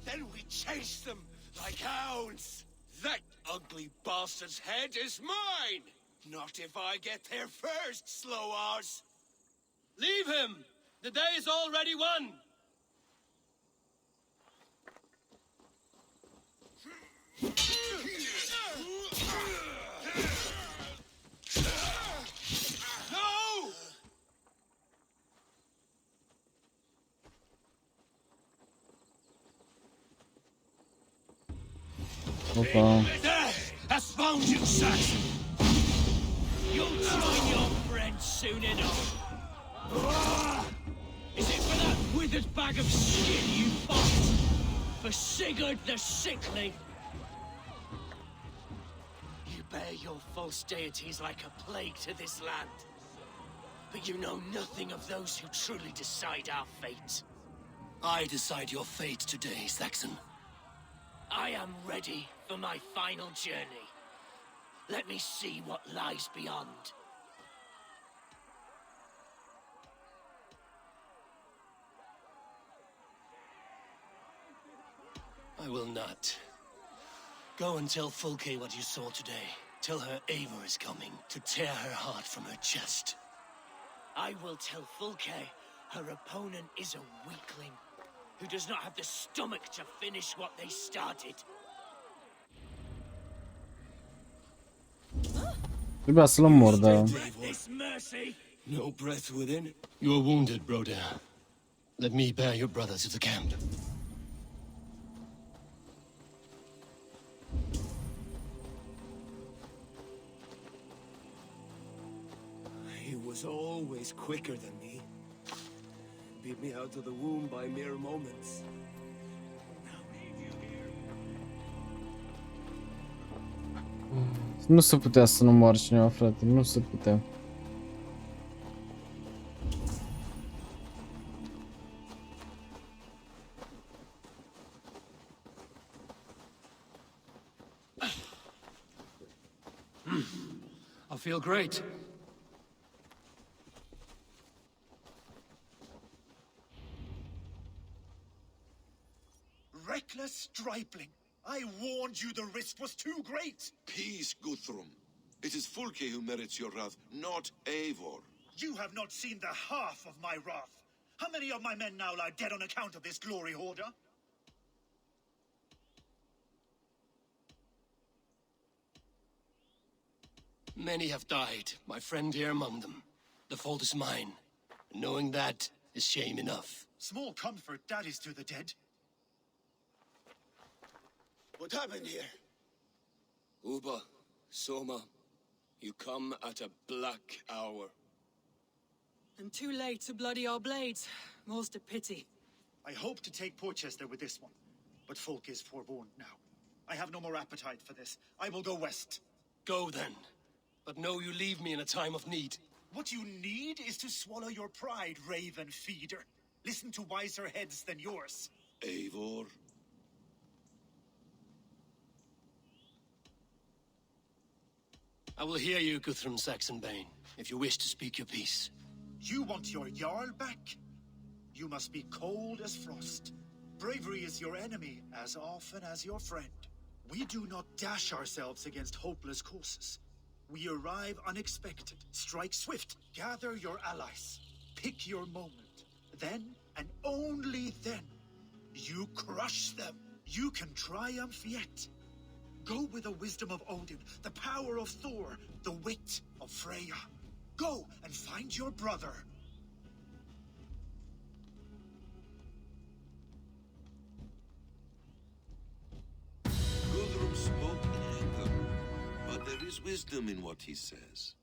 Then we chase them like hounds! That ugly bastard's head is mine! Not if I get there first, slow arse! Leave him! The day is already won! No! Opa. Death has found you, Saxon! You'll join your friends soon enough! Is it for that withered bag of skin you fought? For Sigurd the Sickly? You bear your false deities like a plague to this land. But you know nothing of those who truly decide our fate. I decide your fate today, Saxon. I am ready for my final journey. Let me see what lies beyond. I will not. Go and tell Fulke what you saw today. Tell her Eivor is coming to tear her heart from her chest. I will tell Fulke her opponent is a weakling who does not have the stomach to finish what they started. Trebuia să-l omor, dar... No breath within. You are wounded, brother. Let me bear your brother to the camp. He was always quicker than me. Beat me out of the womb by mere moments. Nu se putea să nu moară cineva, frate, nu se putea. I feel great. Reckless stripling! I warned you the risk was too great! Peace, Guthrum. It is Fulke who merits your wrath, not Eivor. You have not seen the half of my wrath. How many of my men now lie dead on account of this glory hoarder? Many have died, my friend here among them. The fault is mine. Knowing that is shame enough. Small comfort that is to the dead. What happened here? Uba, Soma, you come at a black hour. And too late to bloody our blades. More's the pity. I hope to take Porchester with this one, but Fulke is forewarned now. I have no more appetite for this. I will go west. Go then. But know you leave me in a time of need. What you need is to swallow your pride, raven feeder. Listen to wiser heads than yours. Eivor. I will hear you, Guthrum Saxonbane, if you wish to speak your piece. You want your Jarl back? You must be cold as frost. Bravery is your enemy as often as your friend. We do not dash ourselves against hopeless causes. We arrive unexpected, strike swift, gather your allies, pick your moment. Then, and only then, you crush them. You can triumph yet. Go with the wisdom of Odin, the power of Thor, the wit of Freya. Go and find your brother. Guthrum spoke in anger, but there is wisdom in what he says.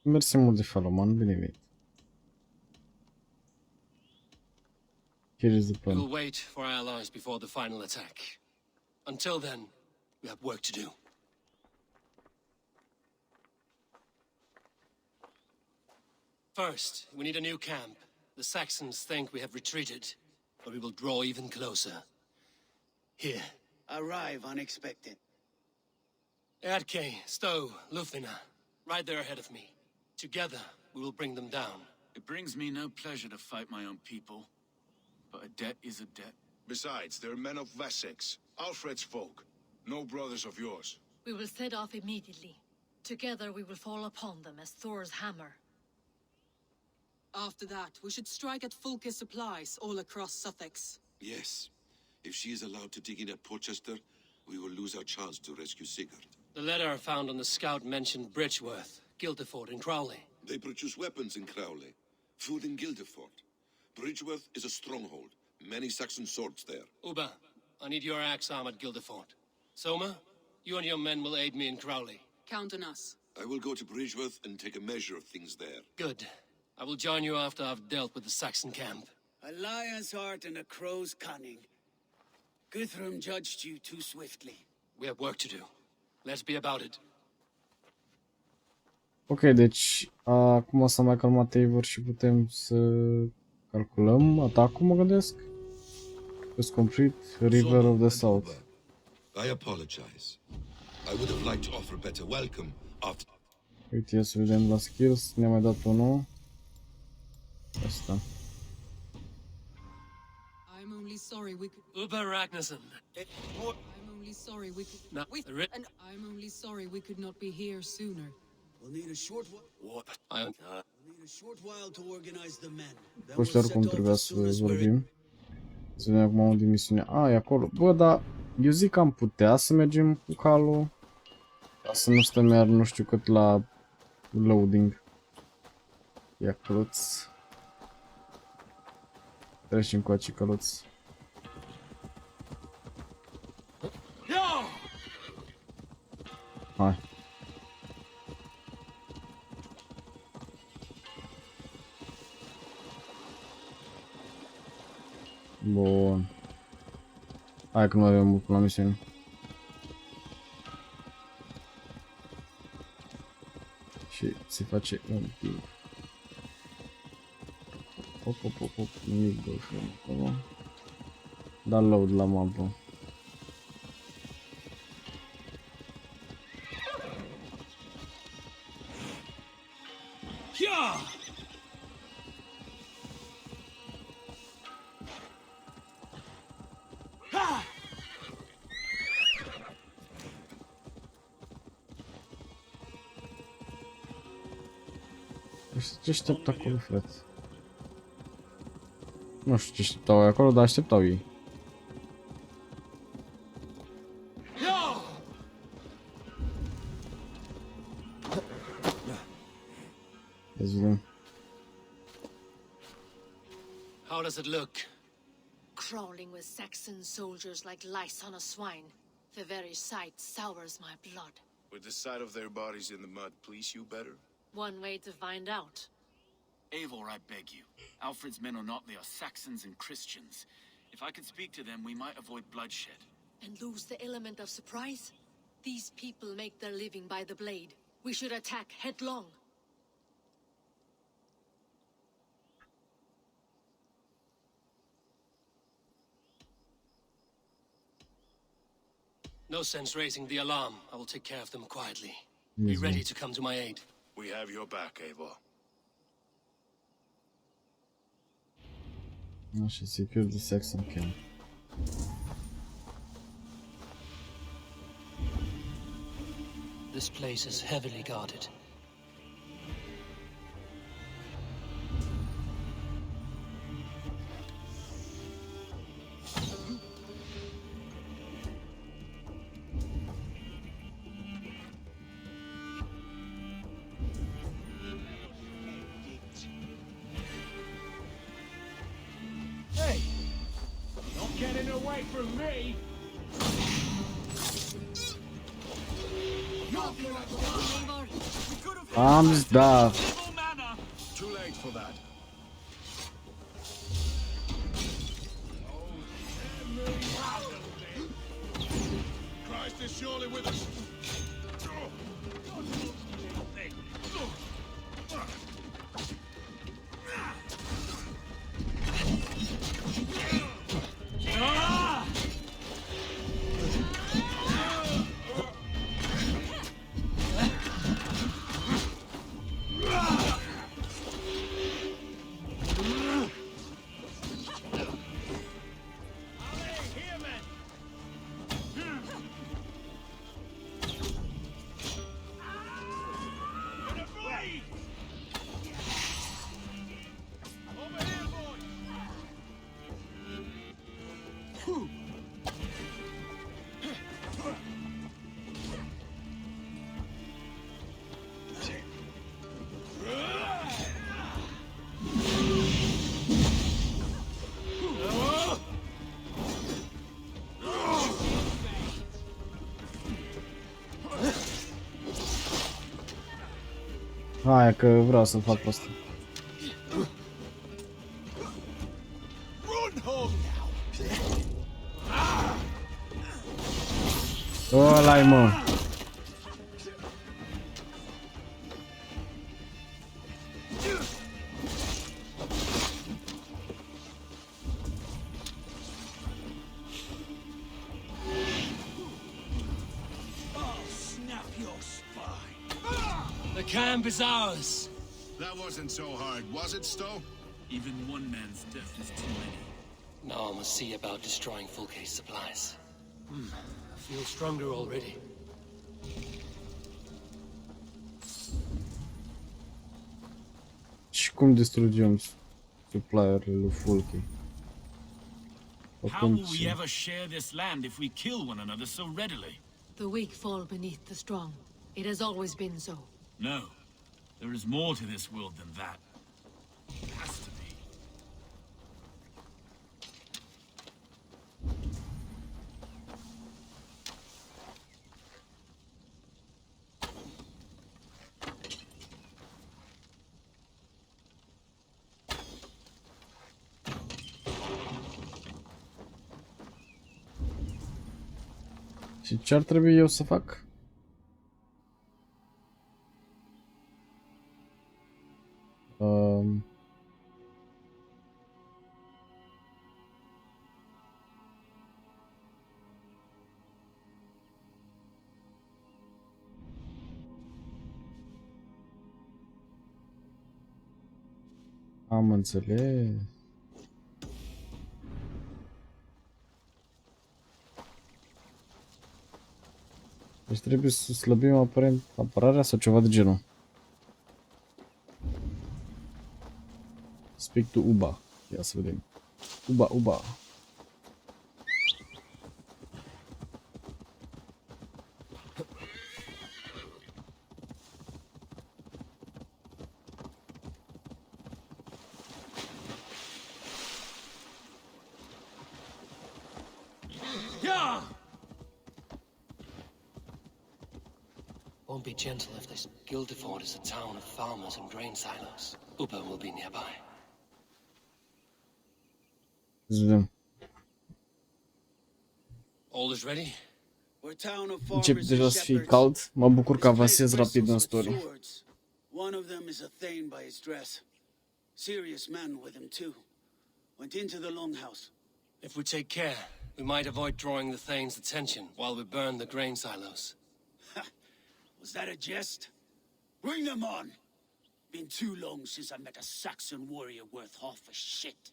Mersi mult de follow, man. Bine venit. Here is the We will plan. wait for our allies before the final attack. Until then, we have work to do. First, we need a new camp. The Saxons think we have retreated, but we will draw even closer. Here. Arrive unexpected. 𝒂𝒗, Stowe, Lúthina, right there ahead of me. Together, we will bring them down. It brings me no pleasure to fight my own people, but a debt is a debt. Besides, they're men of Wessex, Alfred's folk, no brothers of yours. We will set off immediately. Together we will fall upon them as Thor's hammer. After that, we should strike at Fulke supplies all across Sussex. Yes. If she is allowed to dig in at Porchester, we will lose our chance to rescue Sigurd. The letter found on the scout mentioned Bridgeworth, Guildeford, and Crowley. They produce weapons in Crowley, food in Guildeford. Bridgeworth is a stronghold. Many Saxon swords there. Uba, I need your axe arm at Guildeford. Soma, you and your men will aid me in Crowley. Count on us. I will go to Bridgeworth and take a measure of things there. Good. I will join you after I've dealt with the Saxon camp. A lion's heart and a crow's cunning. Guthrum judged you too swiftly. We have work to do. Let's be about it. Ok, deci acum s-a mai calmat Eivor și putem să calculăm atacul, mă gândesc. Quest complete, River of the South. I apologize. I would have liked to offer a better welcome after... Uite, ia să vedem la skills, ne-a mai dat unul. Asta. I'm only sorry we could... Uba Ragnarsson. I'm only sorry we could... No, And I'm only sorry we could not be here sooner. We'll need a short What? We'll need a short while to organize the men. Then Cu ăștia oricum trebuia să vorbim. Să vedem acum unde e misiunea. E acolo. Bă, dar eu zic că am putea să mergem cu calul. Ca să nu stăm iar nu știu cât la loading. Ia căluț. Trecem cu acei căluț. Hai. Bun. Hai că nu avem mult la misiune. Și se face un pic. Hop, nimic de ușor acolo. Da load la mapă. Ce așteaptă acolo, frate? Nu știu ce așteptau acolo, dar așteptau ei. Ia să vedem. How does it look? Crawling with Saxon soldiers like lice on a swine. The very sight sours my blood. Would the sight of their bodies in the mud please you better? One way to find out. Eivor, I beg you. Alfred's men are not, they are Saxons and Christians. If I could speak to them, we might avoid bloodshed. And lose the element of surprise? These people make their living by the blade. We should attack headlong. No sense raising the alarm. I will take care of them quietly. Be ready to come to my aid. We have your back, Eivor. I should secure the Saxon camp. This place is heavily guarded. Hey! Not getting away from me! Arms da. Too late for that. Christ is surely with us. Hai că vreau să fac asta. Ăla-i, mă. The camp is ours. That wasn't so hard, was it, Stowe? Even one man's death is too many. Now I must see about destroying Fulke's supplies. I feel stronger already. Și cum distrugem supplierele lui Fulke? How will we ever share this land if we kill one another so readily? The weak fall beneath the strong. It has always been so. No. There is more to this world than that. It has to be. Și ce ar trebui eu să fac? Am înțeles. Deci trebuie să slăbim aparent apărarea sau ceva de genul. Speak to Uba. Ia să vedem. Uba. Won't be gentle if this Guildeford is a town of farmers and grain silos. Uba will be nearby. All is ready? Încep deja să fie cald. Mă bucur că avansez rapid în story. One of them is a thane by his dress. Serious man with him too. Went into the longhouse. If we take care, We might avoid drawing the Thane's attention while we burn the grain silos. Was that a jest? Bring them on! Been too long since I met a Saxon warrior worth half a shit.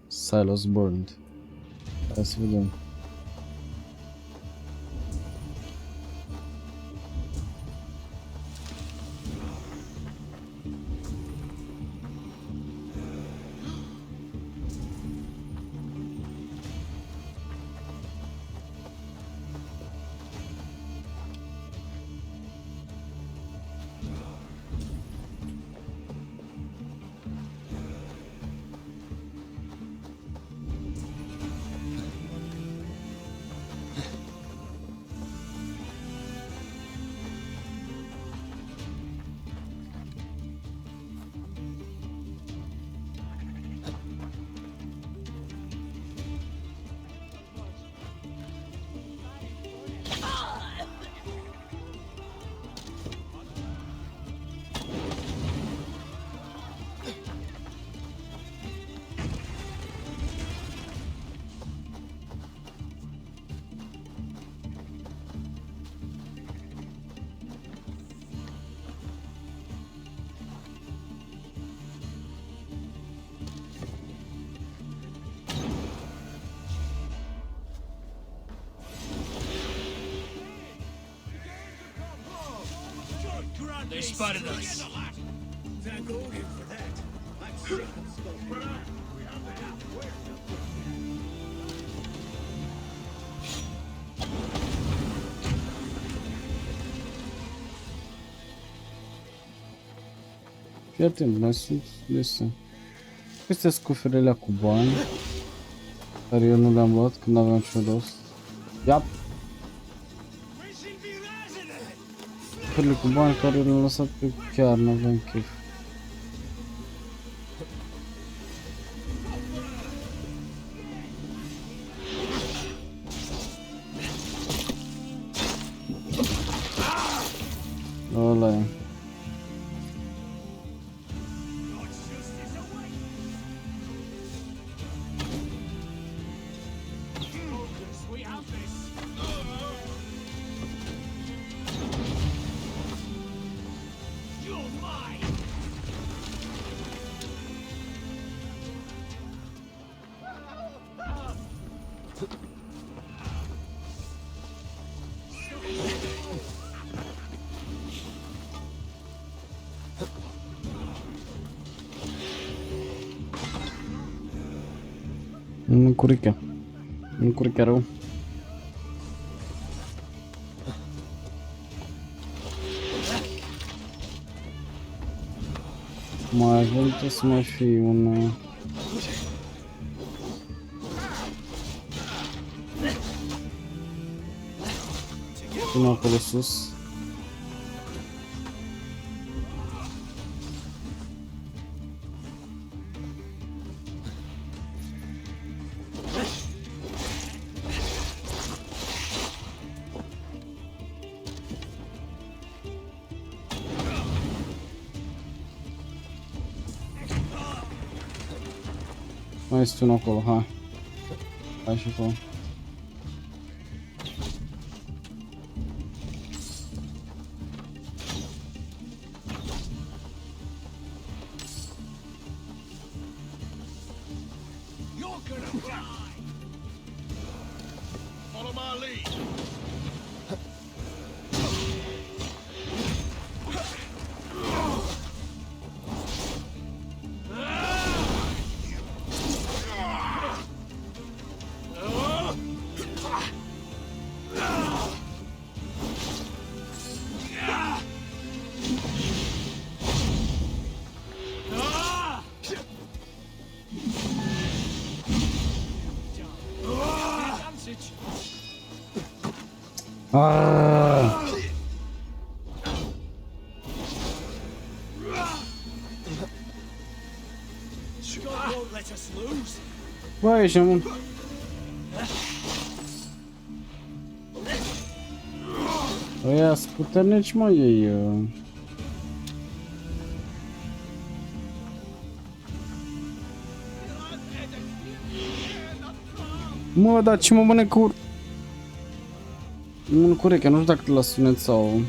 Silos burned. Hai să vedem. They spotted us. Thank Odin for that. I'm sick of skulking. Fii atent, mai sunt dese. Astea sunt cuferele cu bani, care eu nu le-am luat când aveam și rost. Iap! Cuferele cu bani care le-am lăsat pe chiar, nu aveam chef. Ăla e. Încurică rău. Mai avem, trebuie să mai fie un... Până acolo sus. Mai este unul acolo, hai. Hai și acolo. Follow my lead. Băi, ești un... Ăia sunt puternici, mă, ei... Mă, dar ce mă mănânc cu... Nu cu urechea, nu știu dacă la sunet sau...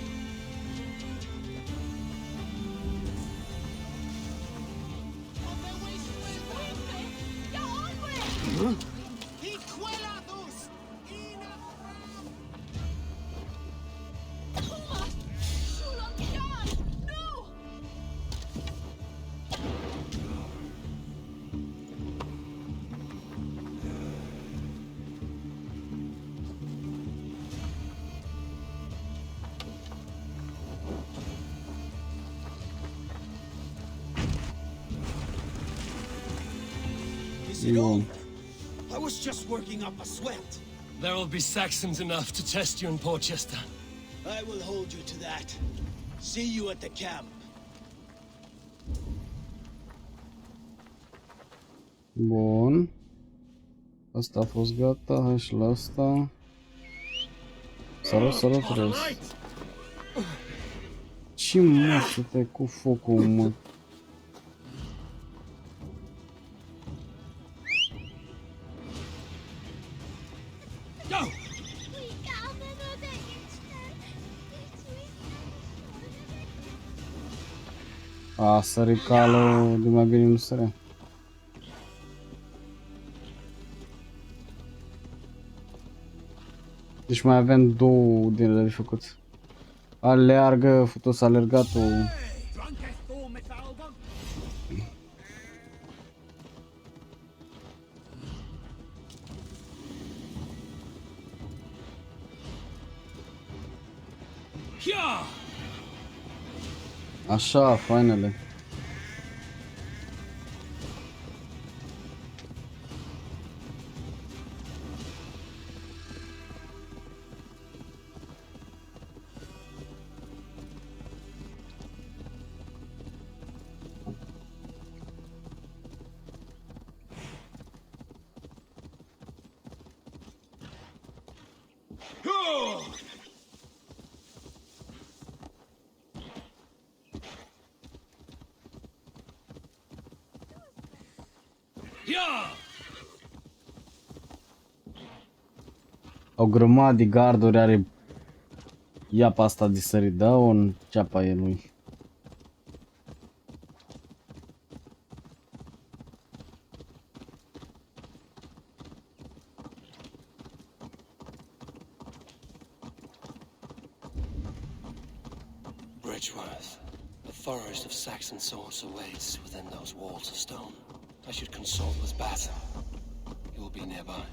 I was just working up a sweat. There will be Saxons enough to test you in Porchester. I will hold you to that. See you at the camp. Bun. Asta a fost gata, hai și la asta. Salut, frez. Ce mă, te cu focul, mă? A sărit calul, de mai bine nu sărea. Deci mai avem două din ele de făcut. Aleargă, futos alergatul. Așa, fainele. O grămadă de garduri are iapa asta de sărit, da? În ceapa e lui. Bridgeworth, a forest of Saxon swords awaits within those walls of stone. I should consult with Batten. He will be nearby.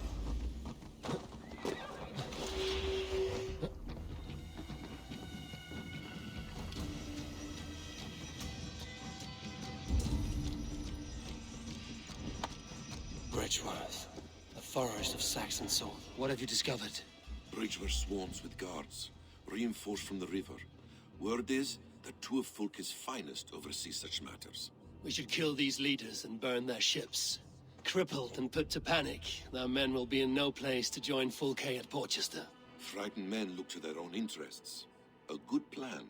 Bridgeworth, a forest of Saxon sword. What have you discovered? Bridgeworth swarms with guards, reinforced from the river. Word is that two of Fulke's finest oversee such matters. We should kill these leaders and burn their ships. Crippled and put to panic, their men will be in no place to join Fulke at Porchester. Frightened men look to their own interests. A good plan.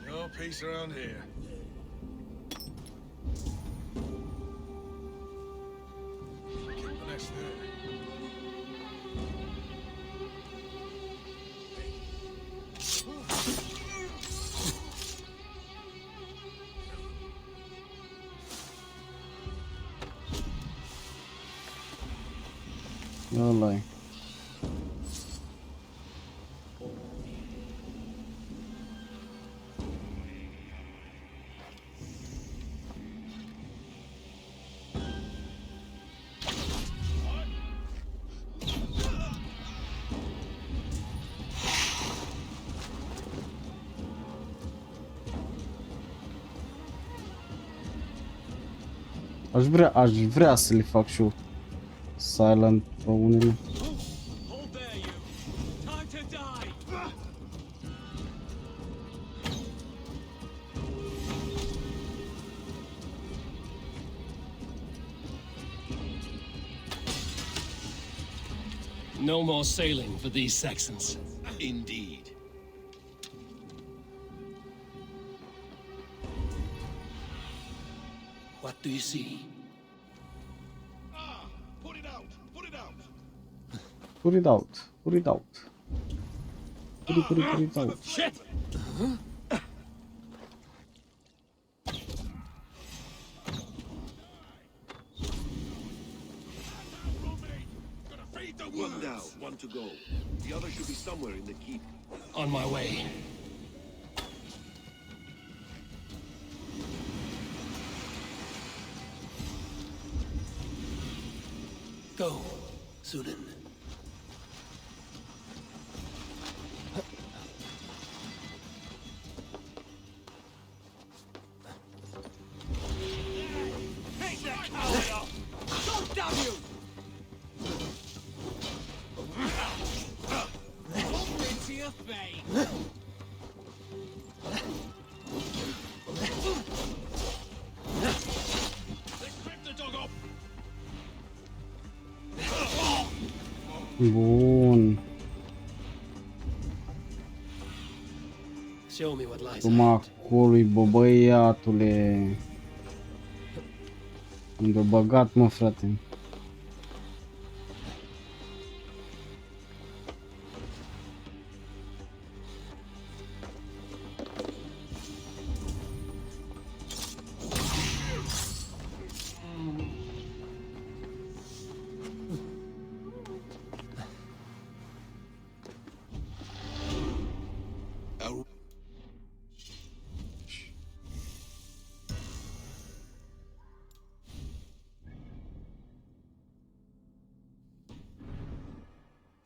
No peace around here. Keep the nest there. Ăla-i. Aș vrea să le fac și eu silent pe unele. No more sailing for these Saxons. Indeed. What do you see? Put it out! Put it out! Put it out. Put it out. Put it out. Shit! One down, one to go. The other should be somewhere in the keep. On my way. Go, Sunan. Take that coward off! Don't damn you! Over into your face! Bun. Show me what lies Stomacului, bă, băiatule. Unde-o băgat, mă, frate.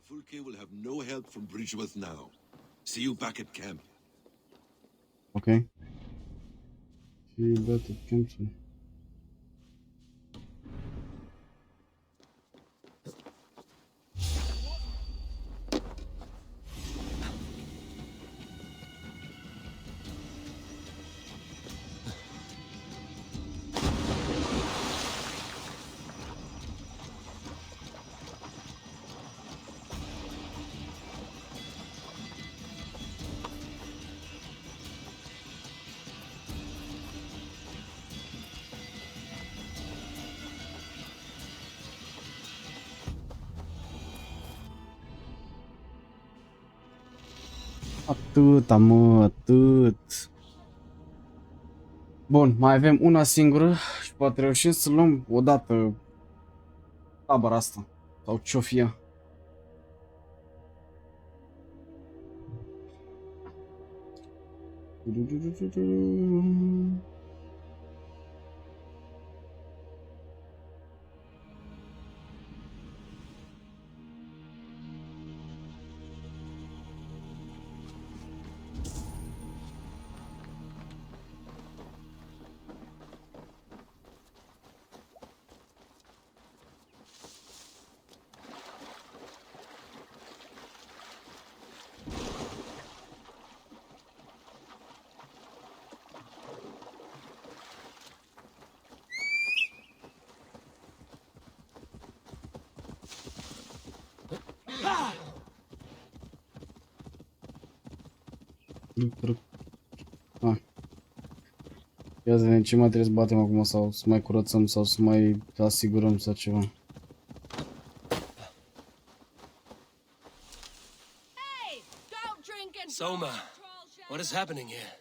Fulke will have no help from Bridgeworth now. See you back at camp. Okay. See you back at camp. Atât, mă, atât. Bun, mai avem una singură și poate reușim să luăm odată tabăra asta. Sau ce-o fi ea. Ia să vedem ce mai trebuie să batem acum, sau să mai curățăm, sau să mai asigurăm sau ceva. Soma, what is happening here?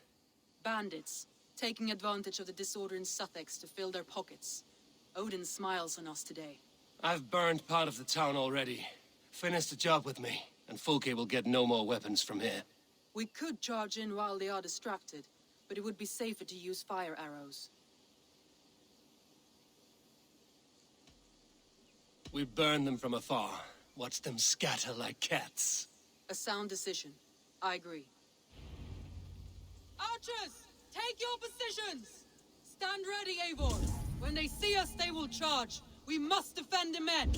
Bandits, taking advantage of the disorder in Sussex to fill their pockets. Odin smiles on us today. I've burned part of the town already. Finish the job with me, and Fulke will get no more weapons from here. We could charge in while they are distracted, but it would be safer to use fire arrows. We burn them from afar. Watch them scatter like cats. A sound decision. I agree. Archers, take your positions! Stand ready, Eivor. When they see us, they will charge. We must defend the men.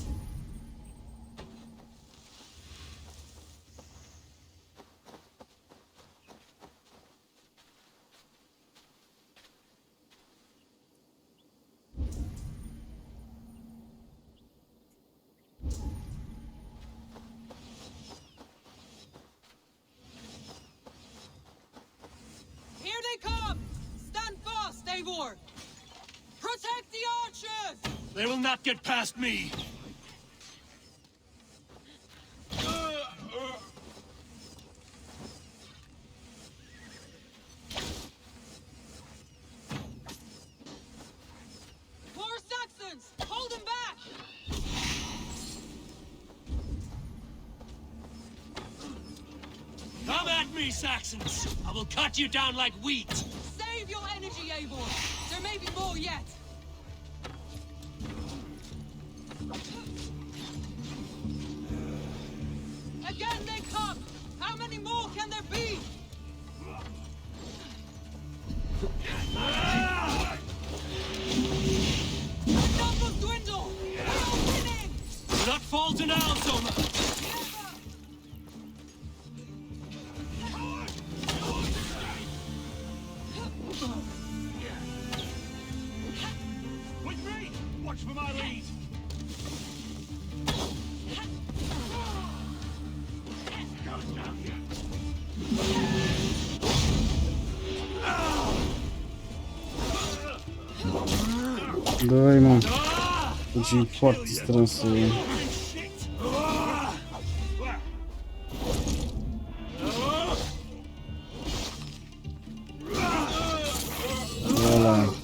Eivor! Protect the archers! They will not get past me! More Saxons! Hold them back! Come at me, Saxons! I will cut you down like wheat! Save your energy, Eivor! There may be more yet! Again they come! How many more can there be? Numbers dwindle! We are winning! Do not falter now, Soma! With me! Watch for my lead! Dă-i, mă. Deci e foarte strânsă. Ăla.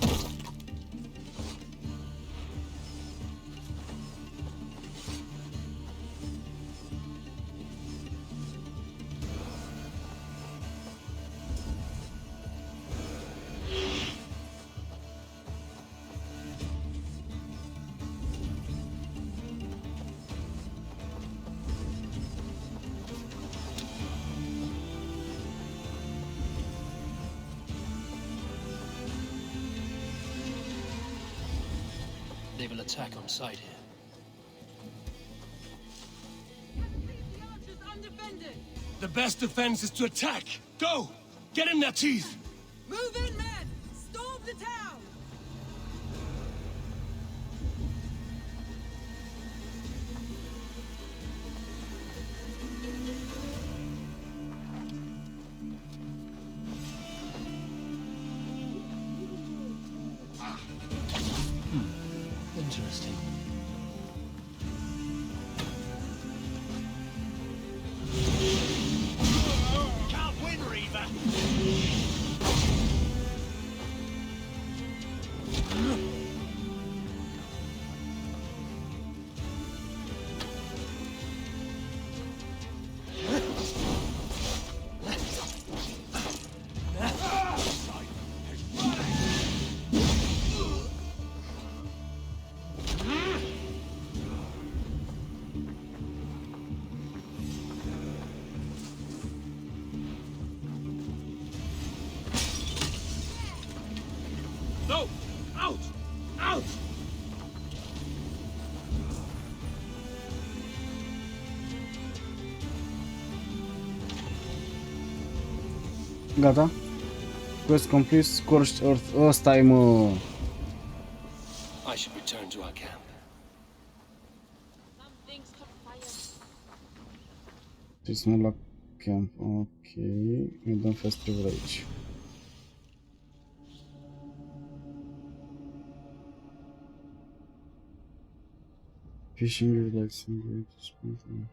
They will attack on sight here. The archers undefended! The best defense is to attack! Go! Get in their teeth! Move in, men! Storm the town! Interesting. Can't win, Reaver! No! Out! Out! Gata? Quest complete, Scorched Earth. Ăsta-i, mă. I should return to our camp. Trebuie să mă la camp. Ok. Ne dăm fast travel aici. Fishing relaxing way to spend time.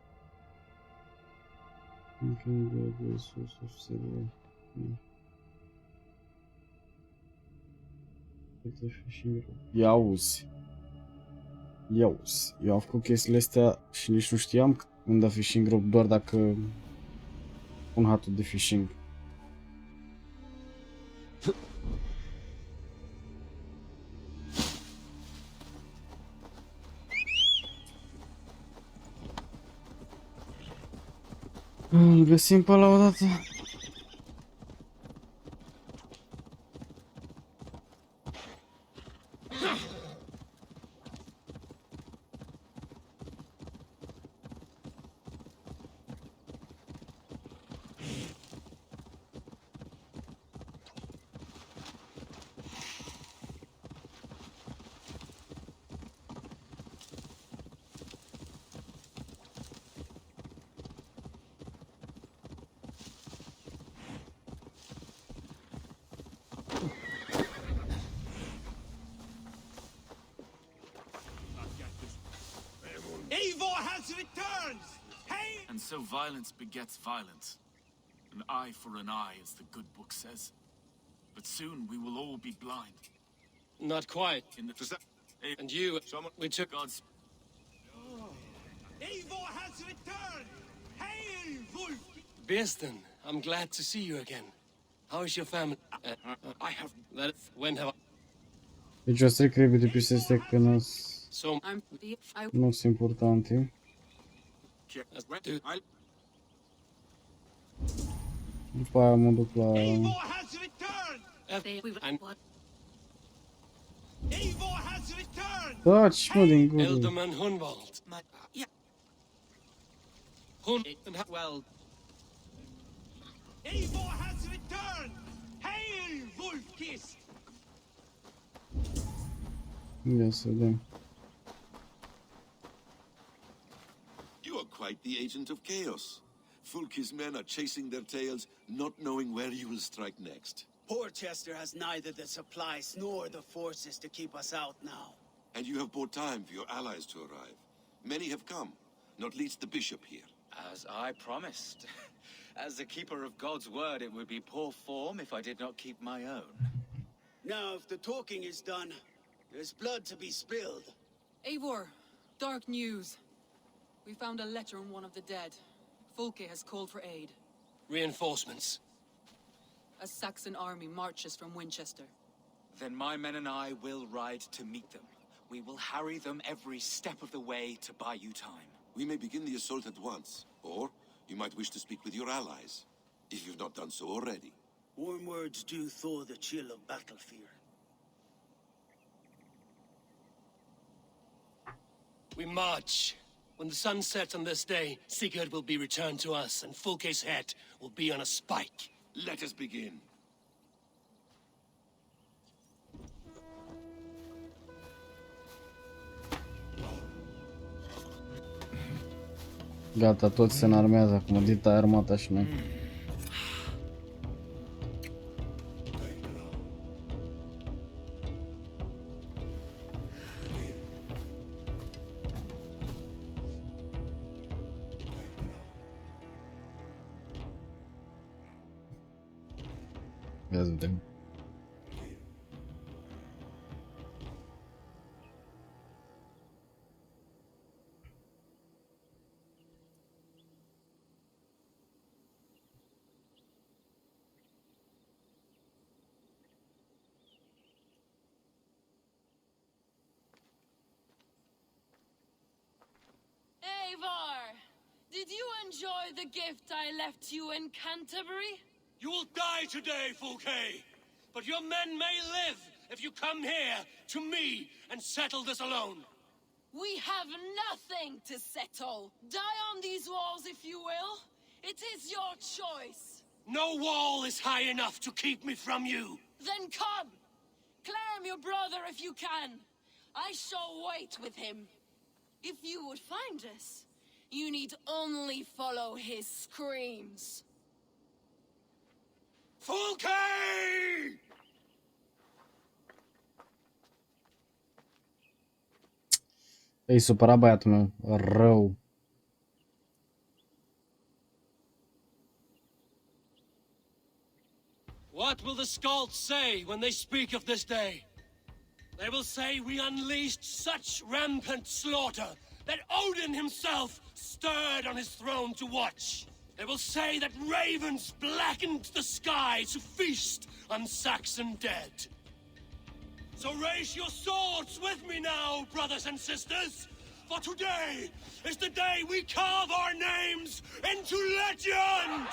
Can be a source of several. Ia auzi. Ia auzi. Eu am făcut chestiile astea și nici nu știam că îmi dă fishing rope doar dacă pun hatul de fishing. Îl găsim pe la o dată. Eivor has returned! Hey! And so violence begets violence. An eye for an eye, as the good book says. But soon we will all be blind. Not quite. In the... And you, we took God's... Eivor has returned! Hail, Wolf! Besten, I'm glad to see you again. How is your family? I have... When have I... Deci o să trebuie de peste este că nu sunt importante. După aia mă duc la... Taci, mă, din gură. Elderman Hunwald. Well... Eivor has returned! Hail, Wolfkiss! Ia să vedem. You are quite the agent of chaos. Fulke's men are chasing their tails, not knowing where you will strike next. Porchester has neither the supplies nor the forces to keep us out now. And you have bought time for your allies to arrive. Many have come, not least the bishop here. As I promised. As the keeper of God's word, it would be poor form if I did not keep my own. Now, if the talking is done, there's blood to be spilled. Eivor, dark news. We found a letter on one of the dead. Fulke has called for aid. Reinforcements. A Saxon army marches from Winchester. Then my men and I will ride to meet them. We will harry them every step of the way to buy you time. We may begin the assault at once, or you might wish to speak with your allies, if you've not done so already. Warm words do thaw the chill of battle fear. We march. When the sun sets on this day, Sigurd will be returned to us, and Fulke's head will be on a spike. Let us begin. Gata, toți se înarmează acum, dita armata și noi. Ia să vedem. Eivor, did you enjoy the gift I left you in Canterbury? You will die today, Fulke! But your men may live if you come here to me and settle this alone. We have nothing to settle. Die on these walls if you will. It is your choice. No wall is high enough to keep me from you. Then come. Claim your brother if you can. I shall wait with him. If you would find us, you need only follow his screams. Fulke! E supărat băiatul meu, rău. What will the Skalds say when they speak of this day? They will say we unleashed such rampant slaughter that Odin himself stirred on his throne to watch. They will say that ravens blackened the sky to feast on Saxon dead. So raise your swords with me now, brothers and sisters, for today is the day we carve our names into legend!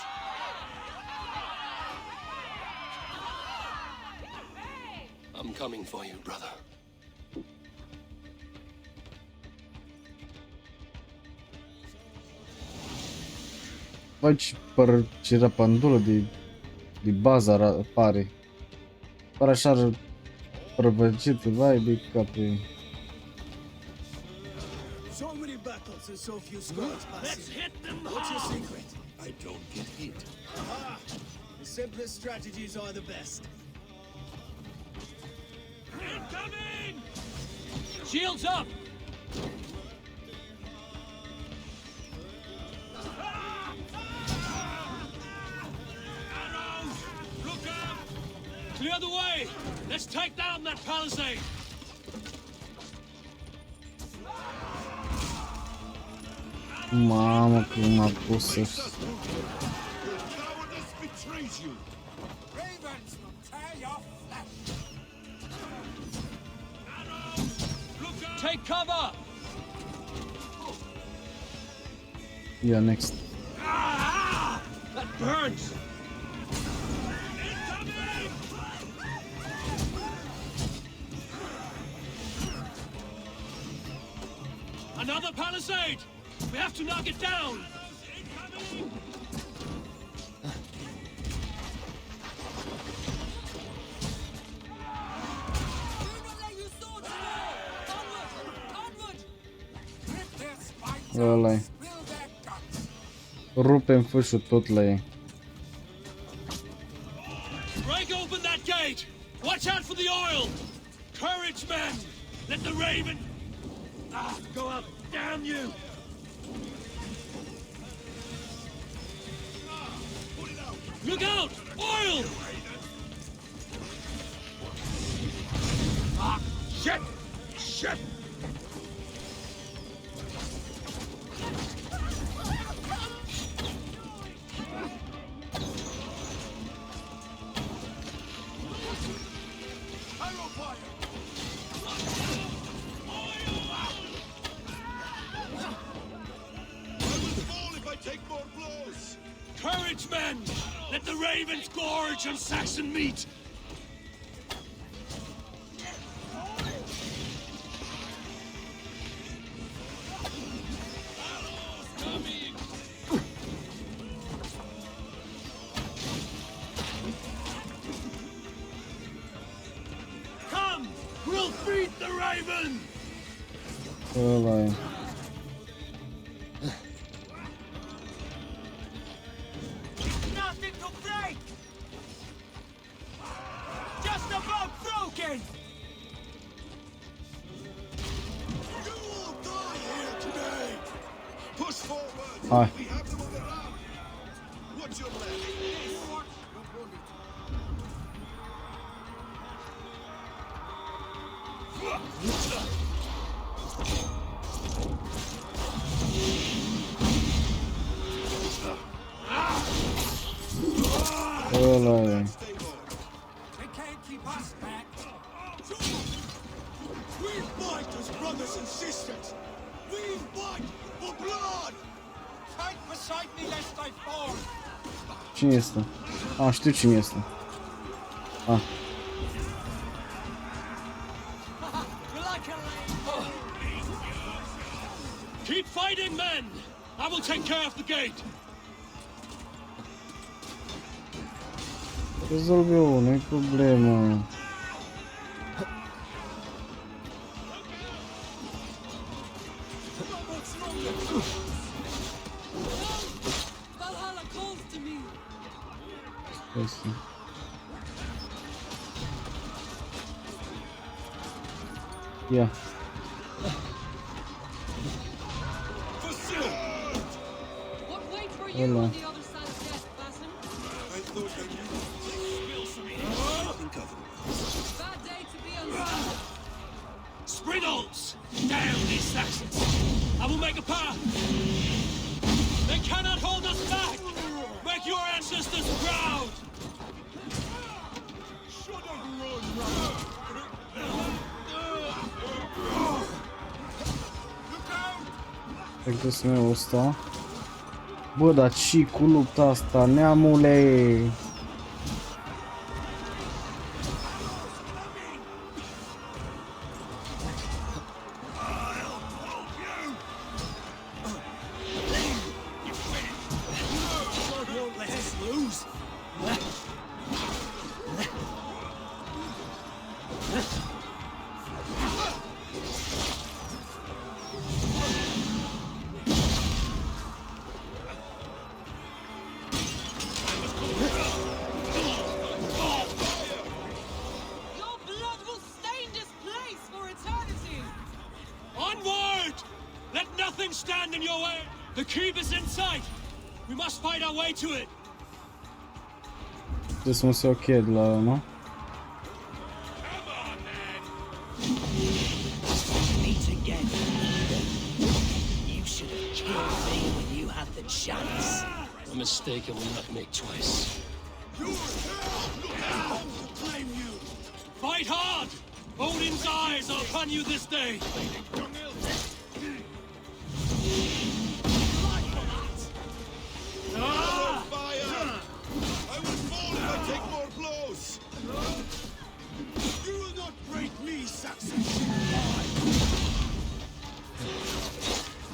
I'm coming for you, brother. Faci ce răpândulă de bază apare. Pare așa prăvăcită, vai de capul. So many battles and so few scrolls passing. Let's hit them What's your hard. secret? I don't get hit. Aha! The simplest strategies are the best. Incoming! Shields up! Clear the way! Let's take down that palisade! Mamă, cum m-a pus să... Take cover! Yeah, next. Ah, that burns! Another palisade! We have to knock it down! Ăla-i. Rupem fâșul tot la ei. Break open that gate! Watch out for the oil! Courage, men! Let the raven... go up! Damn you! Look out! Oil! Shit! Shit! Courage, men! Let the ravens gorge on Saxon meat! Come! We'll feed the raven! Ăla-i. Nothing to break! Just about broken! You will die here today! Push forward! Hai. We have them on the run! What's your left? Ăla-i. They can't keep us back. We fight as brothers and sisters. We fight for blood. Fight beside me lest I fall. Cine este? A, știu cine este. A. Keep fighting, men! I will take care of the gate! Rezolv eu, nu-i problemă. Valhalla calls to me. Asta. Ia. What waits for you on the other side of death, Basim? I thought that you Bad day to be unstoppable. Spriggles! Damn these Saxons! I will make a path! They cannot hold us back! Make your ancestors proud! Cred să merg ăsta. Bă, dar ce cu lupta asta, neamule! Your blood will stain this place for eternity. Onward! Let nothing stand in your way! The keep is in sight! We must fight our way to it! Trebuie să mă se ok de la, nu? Kill me when you had the chance. A mistake I will not make twice. Fight hard! Odin's eyes are upon you this day! Fire! I will fall if I take more blows! You will not break me, Saxon!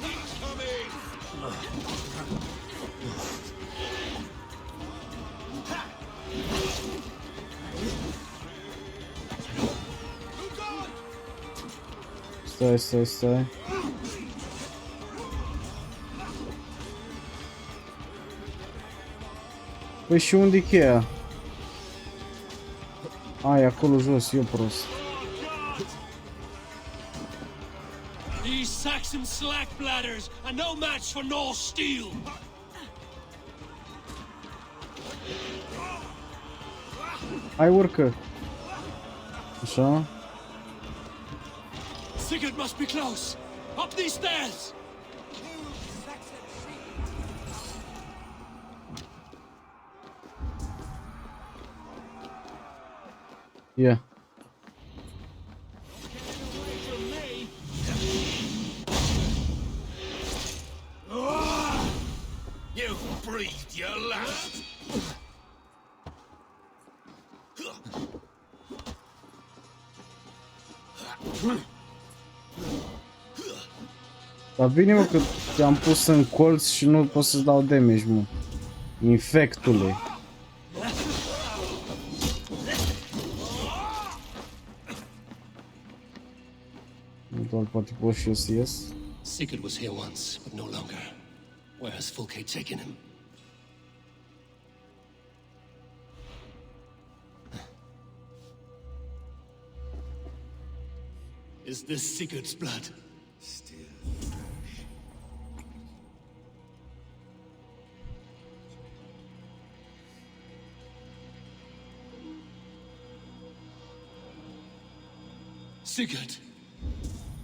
He's coming! Stai. Păi și unde-i cheia? Ai, acolo jos, eu prost. These Saxon slack bladders are no match for Norse steel! Hai, urcă! Așa. Sigurd must be close! Up these stairs! Yeah. You've breathed your last! Dar bine, mă, că te-am pus în colț și nu pot să-ți dau damage, mă. Infectule. Doar poate pot și eu să ies. Sigurd was here once, but no longer. Where has Fulke taken him? Is this Sigurd's blood? Still Sigurd!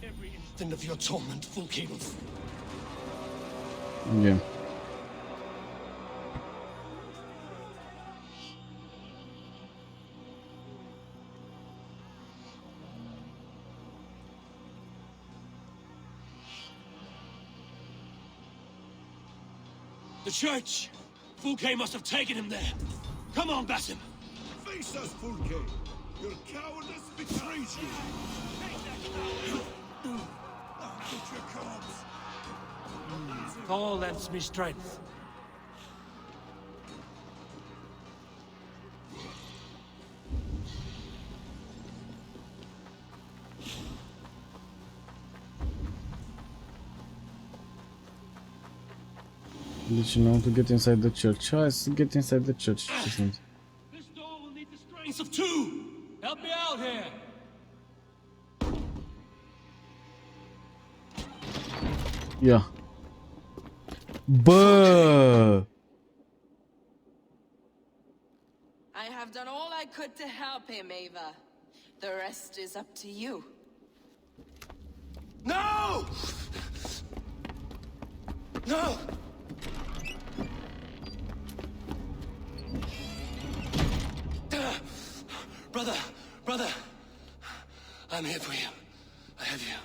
Every instant of your torment, Fulke will... Yeah. The church! Fulke must have taken him there. Come on, Basim! face us, Fulke! Your cowardice betrays you! Get your corpse! All lends me strength. Deci nu to get inside the church. Hai să get inside the church. Ce sunt? This door will need the strength of two. Help me out here. Ia. Bă! I have done all I could to help him, Ava. The rest is up to you. No! No! Brother, I'm here for you. I have you.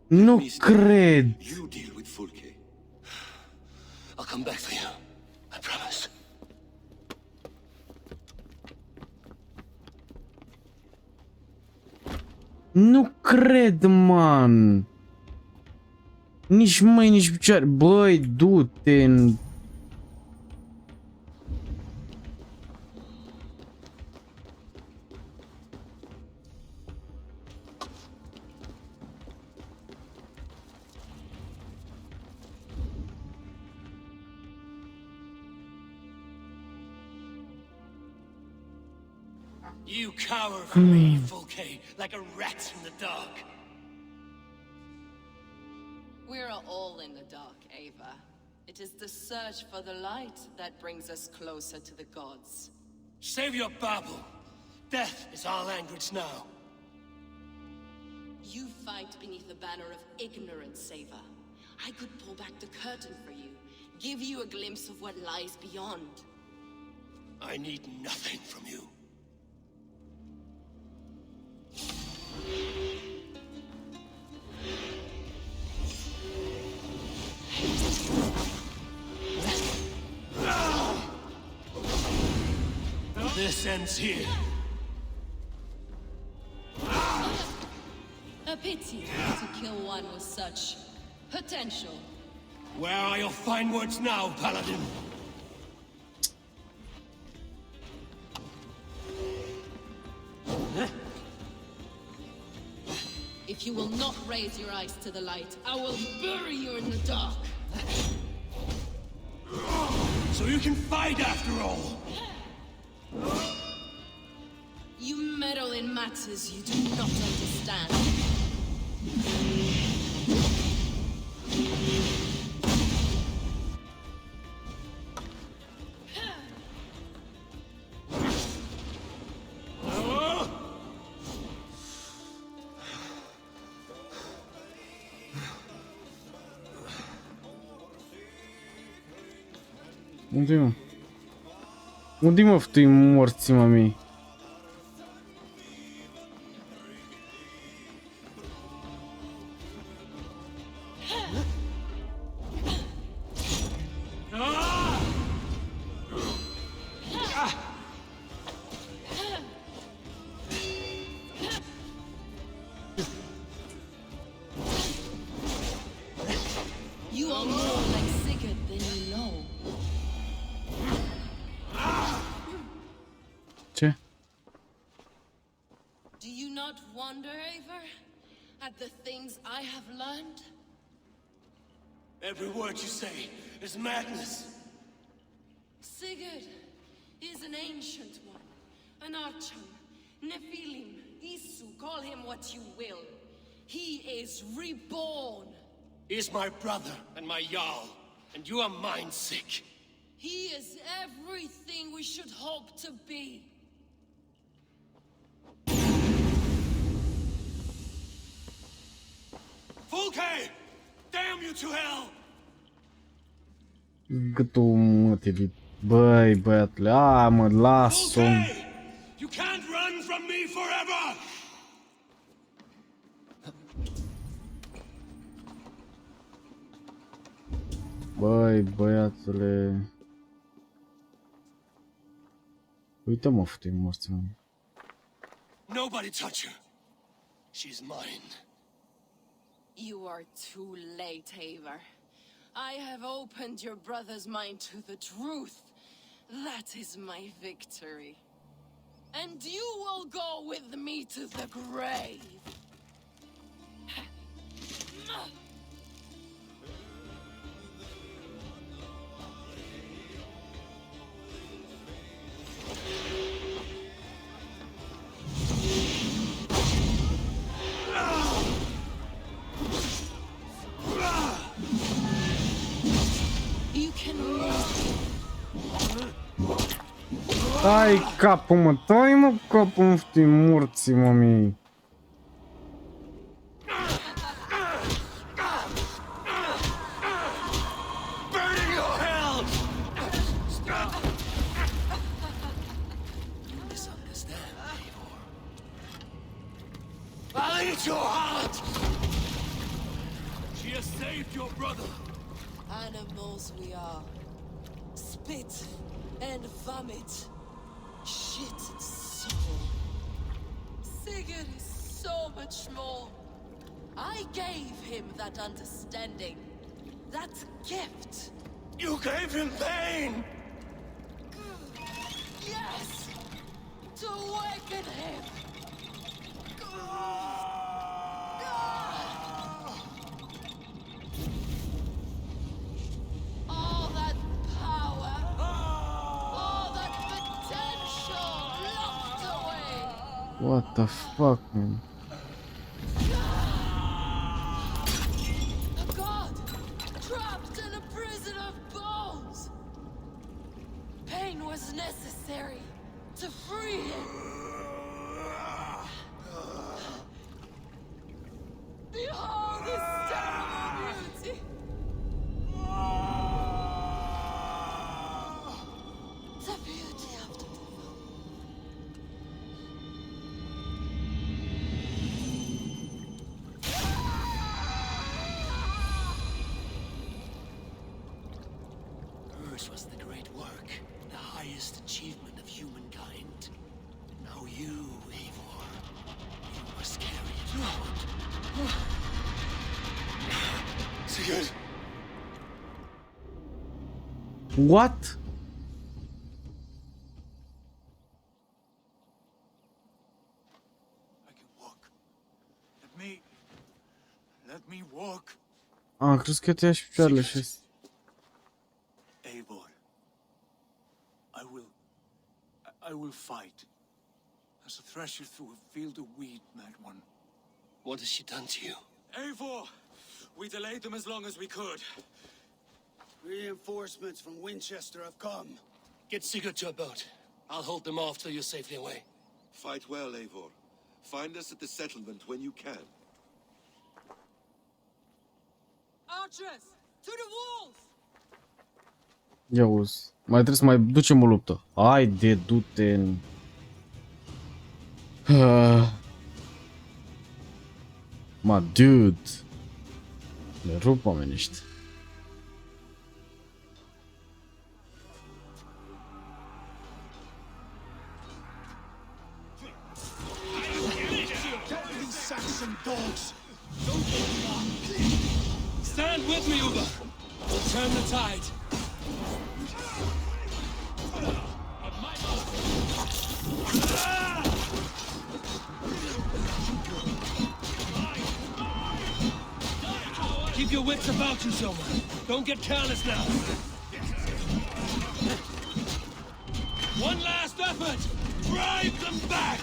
Nu cred. You deal with Fulke. I'll come back for you. I promise. Nu cred, man. Nici mâini, nici picioare. Băi, du-te în... You cower from me, Fulke, like a rat in the dark. We're all in the dark, Ava. It is the search for the light that brings us closer to the gods. Save your babble. Death is our language now. You fight beneath the banner of ignorance, Saver. I could pull back the curtain for you, give you a glimpse of what lies beyond. I need nothing from you. This ends here. A pity to kill one with such potential. Where are your fine words now, Paladin? If you will not raise your eyes to the light, I will bury you in the dark. So you can fight after all. You meddle in matters you do not understand. Unde-i, mă? Unde-i, mă, tu-i morții, mami? You are more like Sigurd than you know. Ce? Do you not wonder, Eivor, at the things I have learned? Every word you say is madness. Sigurd is an ancient one, an archon, Nephilim, Isu, call him what you will. He is reborn. He is my brother and my Jarl, and you are mind sick. He is everything we should hope to be. Fulke! Damn you to hell! Gâtul mătii, băi, băiatule, mă, las-o. You can't run from me forever! Băi, băiatule. Uite, mă, fute morți, mă. Nobody touch her. She's mine. You are too late, Eivor. I have opened your brother's mind to the truth. That is my victory. And you will go with me to the grave. You can Tai capul, mă, tai, mă, capul, mă, fute morții, mami. Burning your hell! Misunderstand, Eivor. I'll eat your heart! She has saved your brother. Animals we are. Spit and vomit. Shit and soul. Sigurd is so much more. I gave him that understanding. That gift. You gave him pain! Yes! To awaken him! All that power, all that potential locked away! What the fuck, man? A god trapped in a prison of bones! Pain was necessary to free him! Yours was the great work, the highest achievement of humankind. Now you, Eivor, you must carry it forward. Sigurd! What? Let me walk. Am crezut că te-aș picioarele și... Eivor, I will fight. As a thresher through a field of wheat, mad one. What has she done to you? Eivor! We delayed them as long as we could. Reinforcements from Winchester have come. Get Sigurd to a boat. I'll hold them off till you're safely away. Fight well, Eivor. Find us at the settlement when you can. Archers, to the walls! Ia uzi. Mai trebuie să mai ducem o luptă. Haide, du-te în... Ma, dude. Ne rup oamenii ăștia. Saxon dogs! Stand with me, Uber. We'll turn the tide. Keep your wits about you, Soma. Don't get careless now. One last effort. Drive them back.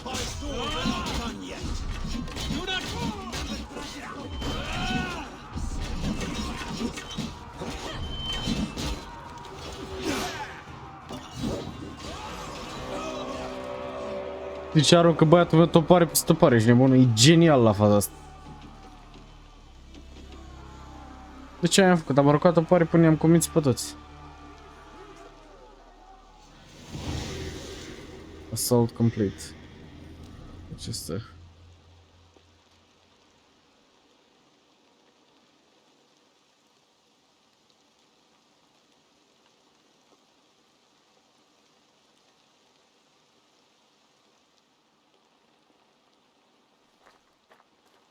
By sword, we're not done yet. Do not. Deci aruncă băiatul meu topare pe stăpare, ești nebun, e genial la faza asta. De ce am făcut? Am aruncat topare până i-am convins pe toți. Assault complete. Deci asta.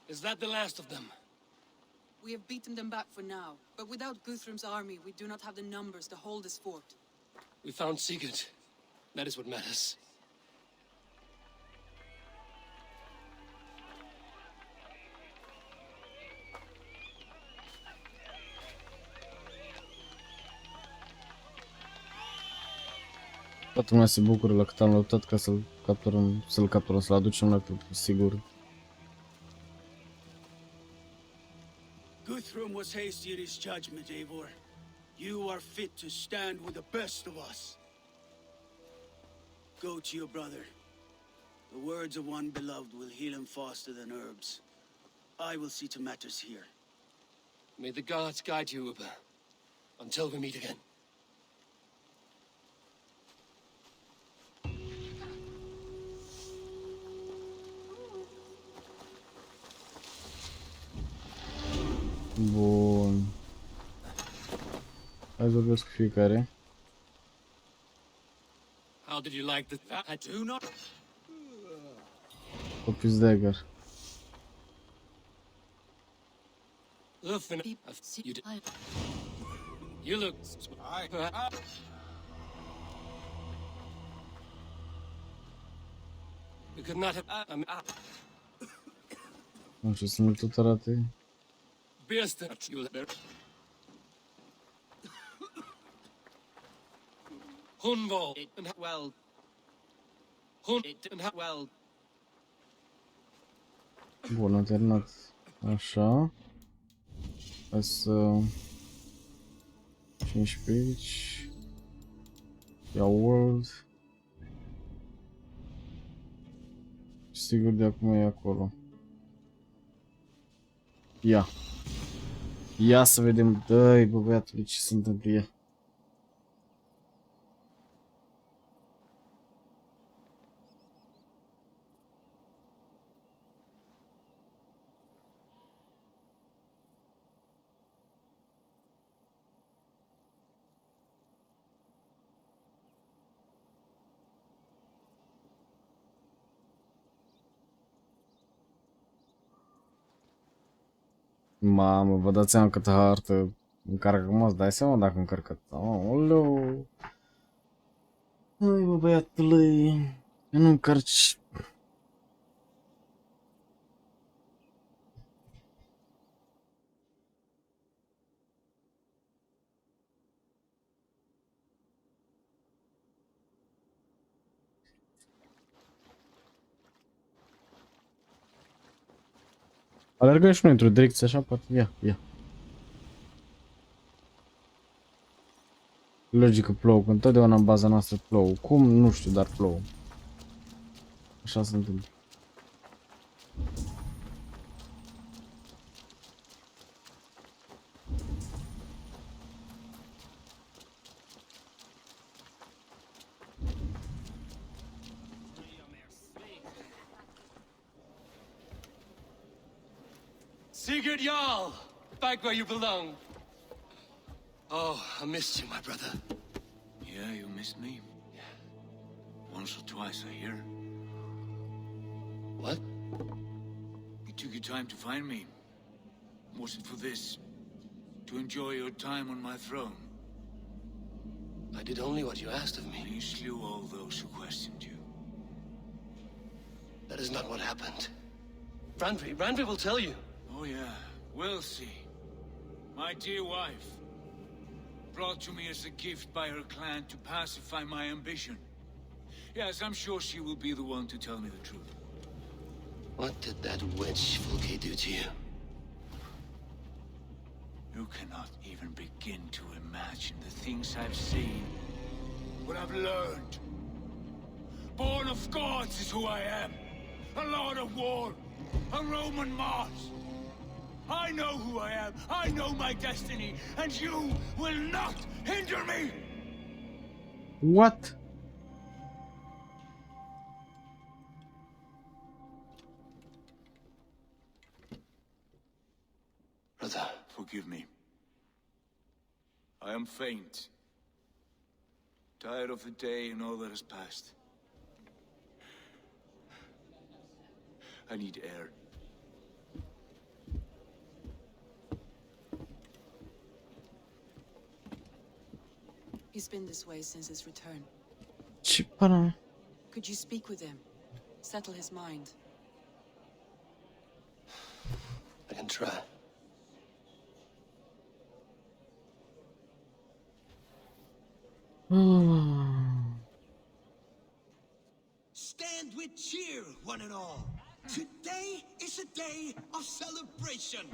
Is that the last of them? We have beaten them back for now, but without Guthrum's army, we do not have the numbers to hold this fort. We found Sigurd. That is what matters. Toată lumea se bucură la cât am luptat ca să-l capturăm, să-l aducem la Sigurd. Guthrum was hasty in his judgment, Eivor. You are fit to stand with the best of us. Go to your brother. The words of one beloved will heal him faster than herbs. I will see to matters here. May the gods guide you, Uber. Until we meet again. Bun. Hai să vorbesc cu fiecare. How did you like the... I do not... Copy's dagger. You look... We could not have... Nu știu să nu tot arate. Hunval and well. Well. Bun, a terminat. Așa. Hai să... 15 aici. Ia world. Sigur de acum e acolo. Ia. Ia să vedem. Dă-i, bă, băiatule, ce se întâmplă ea. Mamă, vă dați seama câtă hartă încarcă, mă, îți dai seama dacă încărcă. Aoleu. Hai, bă, băiatule, nu încarci. Alergăm și noi într-o direcție așa, poate. Ia. Logică plouă, că întotdeauna în baza noastră plouă. Cum? Nu știu, dar plouă. Așa se întâmplă. Sigurd Jarl! Back where you belong. Oh, I missed you, my brother. Yeah, you missed me? Yeah. Once or twice, I hear. What? You took your time to find me. Was it for this? To enjoy your time on my throne? I did only what you asked of me. You slew all those who questioned you. That is not what happened. Randvi will tell you. Oh yeah, we'll see. My dear wife, brought to me as a gift by her clan to pacify my ambition. Yes, I'm sure she will be the one to tell me the truth. What did that witch Fulke do to you? You cannot even begin to imagine the things I've seen, what I've learned. Born of gods is who I am. A lord of war, a Roman Mars. I know who I am, I know my destiny, and you will not hinder me! What? Brother. Forgive me. I am faint. Tired of the day and all that has passed. I need air. He's been this way since his return. Ce pana? Could you speak with him? Settle his mind. I can try. Stand with cheer, one and all. Today is a day of celebration.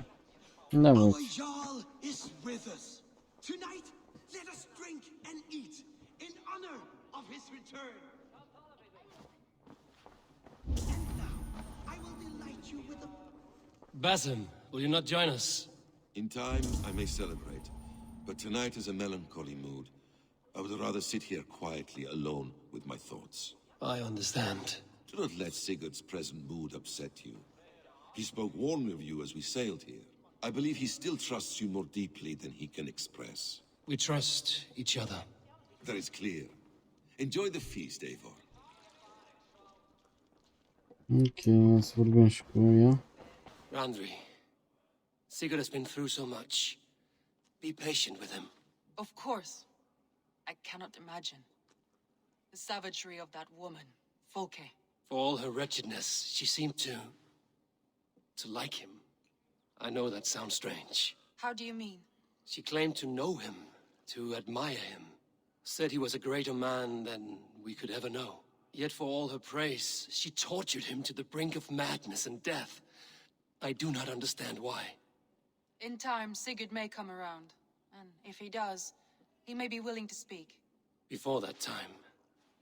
Our Jarl is with us. Tonight, let us drink and eat in honor of his return. And now, I will delight you with a... Basim, will you not join us? In time, I may celebrate, but tonight is a melancholy mood. I would rather sit here quietly, alone with my thoughts. I understand. Do not let Sigurd's present mood upset you. He spoke warmly of you as we sailed here. I believe he still trusts you more deeply than he can express. We trust each other. That is clear. Enjoy the feast, Eivor. Ok, să vorbim și cu ea. Randvi, Sigurd has been through so much. Be patient with him. Of course. I cannot imagine. The savagery of that woman, Fulke. For all her wretchedness, she seemed to like him. I know that sounds strange. How do you mean? She claimed to know him, to admire him. Said he was a greater man than we could ever know. Yet for all her praise, she tortured him to the brink of madness and death. I do not understand why. In time, Sigurd may come around. And if he does, he may be willing to speak. Before that time,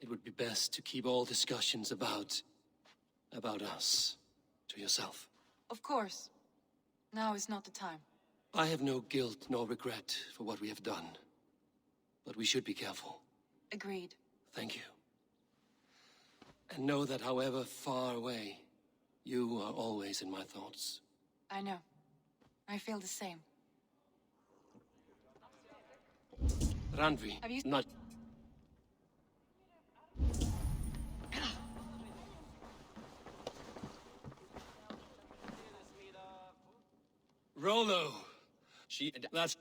it would be best to keep all discussions about us to yourself. Of course. Now is not the time. I have no guilt nor regret for what we have done. But we should be careful. Agreed. Thank you. And know that however far away, you are always in my thoughts. I know. I feel the same. Randvi, not... Rollo. That's...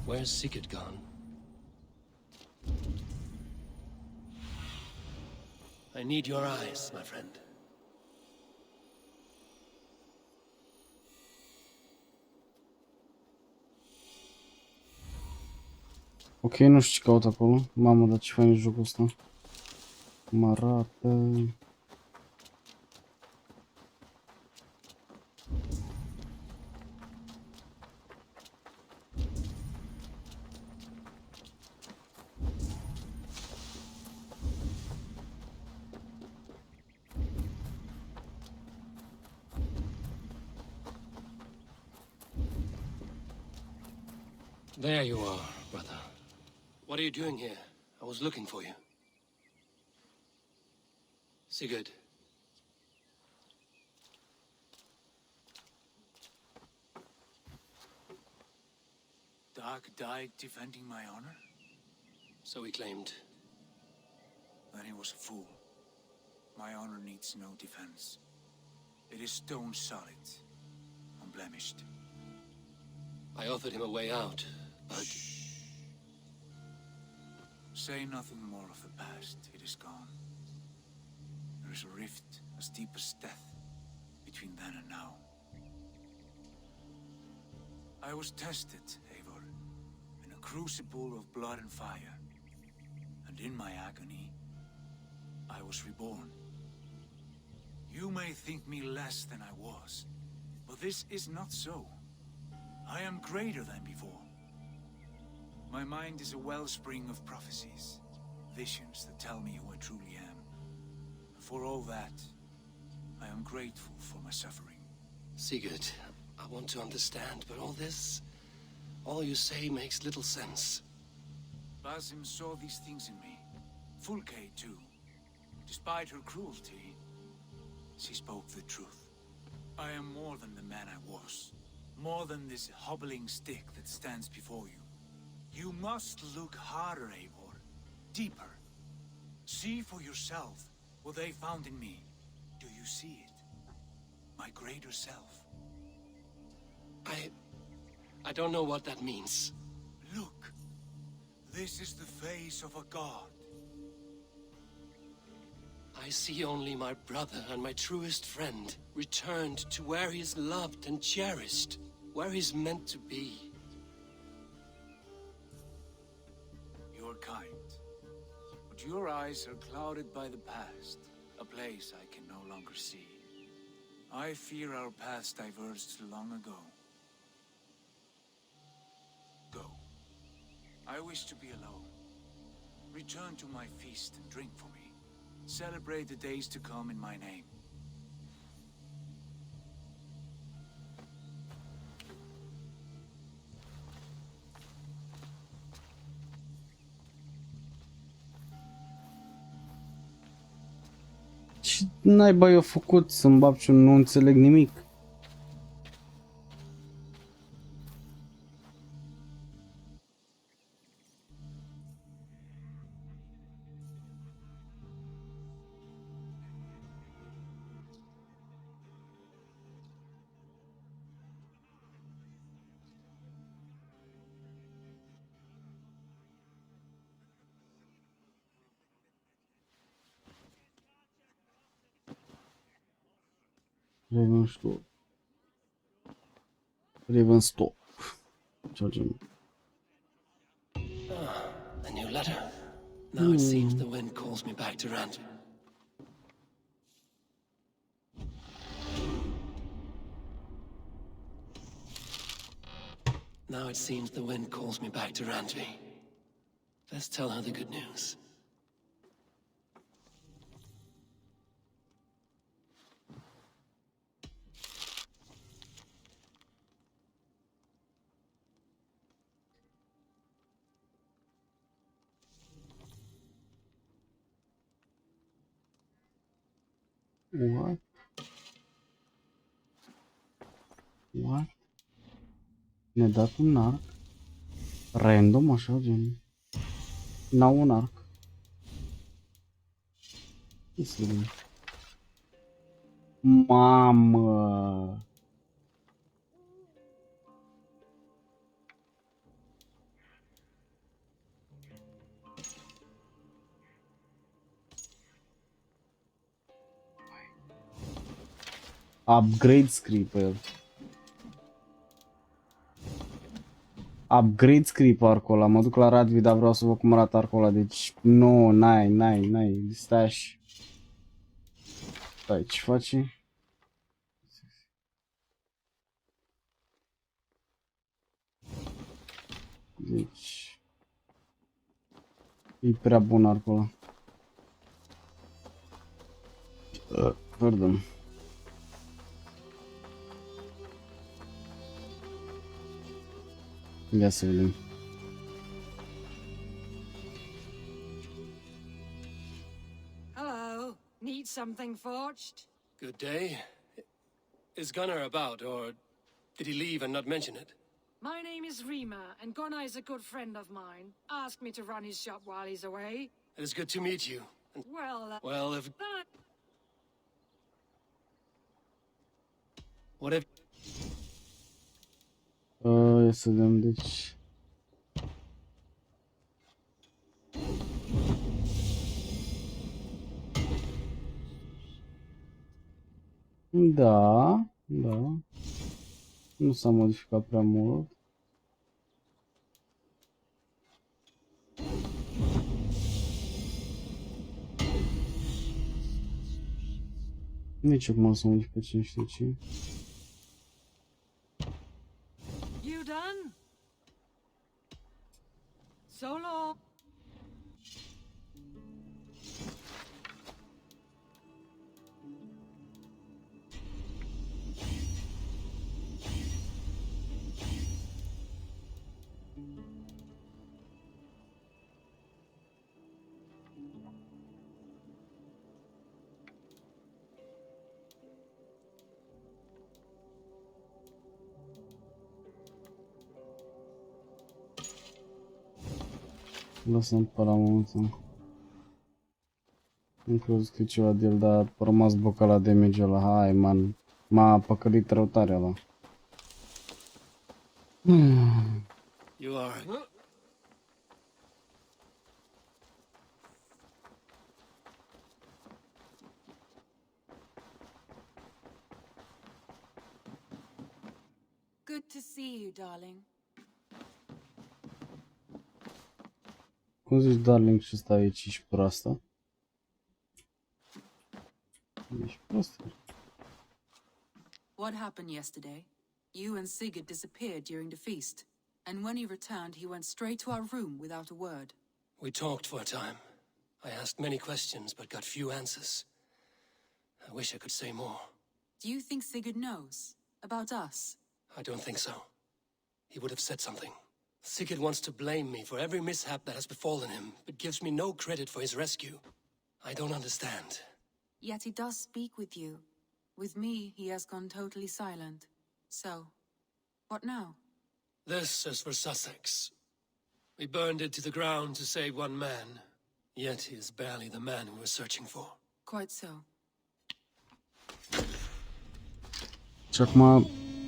Where's Sigurd gone? I need your eyes, my friend. Ok, nu știu ce caut acolo. Mamă, dar ce fain e jocul ăsta. Cum arată. There you are, brother. What are you doing here? I was looking for you. Sigurd. Dark died defending my honor? So he claimed. Then he was a fool. My honor needs no defense. It is stone solid, unblemished. I offered him a way out, but... Say nothing more of the past. It is gone. There is a rift as deep as death between then and now. I was tested, Eivor, in a crucible of blood and fire. And in my agony, I was reborn. You may think me less than I was, but this is not so. I am greater than before. My mind is a wellspring of prophecies, visions that tell me who I truly am. For all that, I am grateful for my suffering. Sigurd, I want to understand, but all you say makes little sense. Basim saw these things in me. Fulke, too. Despite her cruelty, she spoke the truth. I am more than the man I was. More than this hobbling stick that stands before you. You must look harder, Eivor. Deeper. See for yourself what they found in me. Do you see it? My greater self. I don't know what that means. Look. This is the face of a god. I see only my brother and my truest friend returned to where he is loved and cherished, where he's meant to be. You're kind, but your eyes are clouded by the past, a place I can no longer see. I fear our paths diverged long ago. Go. I wish to be alone. Return to my feast and drink for me. Celebrate the days to come in my name. Ce naiba i-a făcut să-mi bapciu, nu înțeleg nimic. Ravenstop. A new letter. Now it seems the wind calls me back to Rand. Now it seems the wind calls me back to Randvi. Let's tell her the good news. What? What? Ne-a dat un arc random, așa, gen. N-au un arc. Mamă! Upgrade scrie pe el. Upgrade scrie pe arcul ăla. Mă duc la Radvi, dar vreau să vă cum arată arcul ăla. Deci, nu, n-ai. Stai așa. Stai, ce faci? Deci... E prea bun arcul ăla. Pardon. Ia să vedem. Hello. Need something forged? Good day. Is Gunnar about, or did he leave and not mention it? My name is Rima, and Gunnar is a good friend of mine. Asked me to run his shop while he's away. It is good to meet you. Well, if... What if... Ia să vedem, deci... Da. Nu s-a modificat prea mult. Nici acum s-a modificat cine știe ce. You done? So long. Lăsăm pe la momentul. Am crezut că e ceva de el, dar a rămas blocat la damage ăla. Hai, man. M-a păcălit rău tare ăla. You are... Good to see you, darling. Cum zici, darling, și ăsta aici, ești proastă? Ești proastă. What happened yesterday? You and Sigurd disappeared during the feast, and when he returned, he went straight to our room without a word. We talked for a time. I asked many questions, but got few answers. I wish I could say more. Do you think Sigurd knows about us? I don't think so. He would have said something. Sigurd wants to blame me for every mishap that has befallen him, but gives me no credit for his rescue. I don't understand. Yet he does speak with you. With me, he has gone totally silent. So, what now? This is for Sussex. We burned it to the ground to save one man. Yet he is barely the man we were searching for. Quite so. Și acum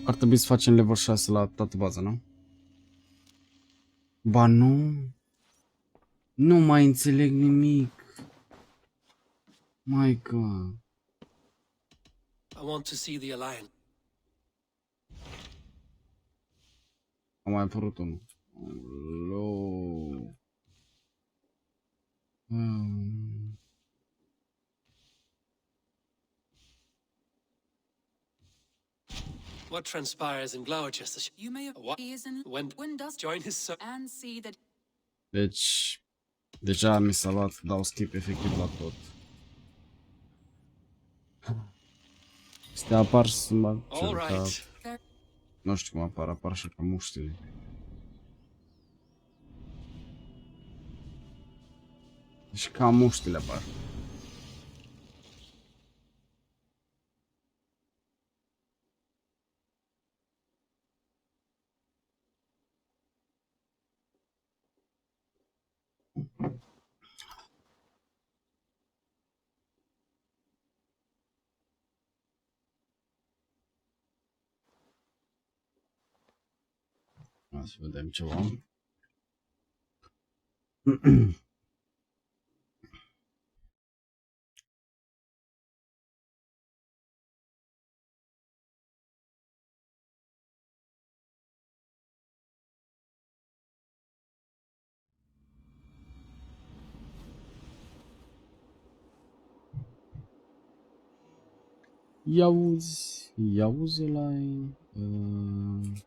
ar trebui să facem level 6 la toată baza, nu? Ba nu. Nu mai înțeleg nimic. My God. I want to see the Alliance. A mai apărut unul. Hello. What transpires in Gloucester? You may What? he is in When does join his and see that. Deci, deja mi s-a luat, dau skip efectiv la tot. Astea apar să mă cer ca... Nu știu cum apar așa ca muștile. Deci ca muștile apar. Să vedem ceva. 𝒊𝒔𝒐𝒊𝒏𝒂𝒂𝒃.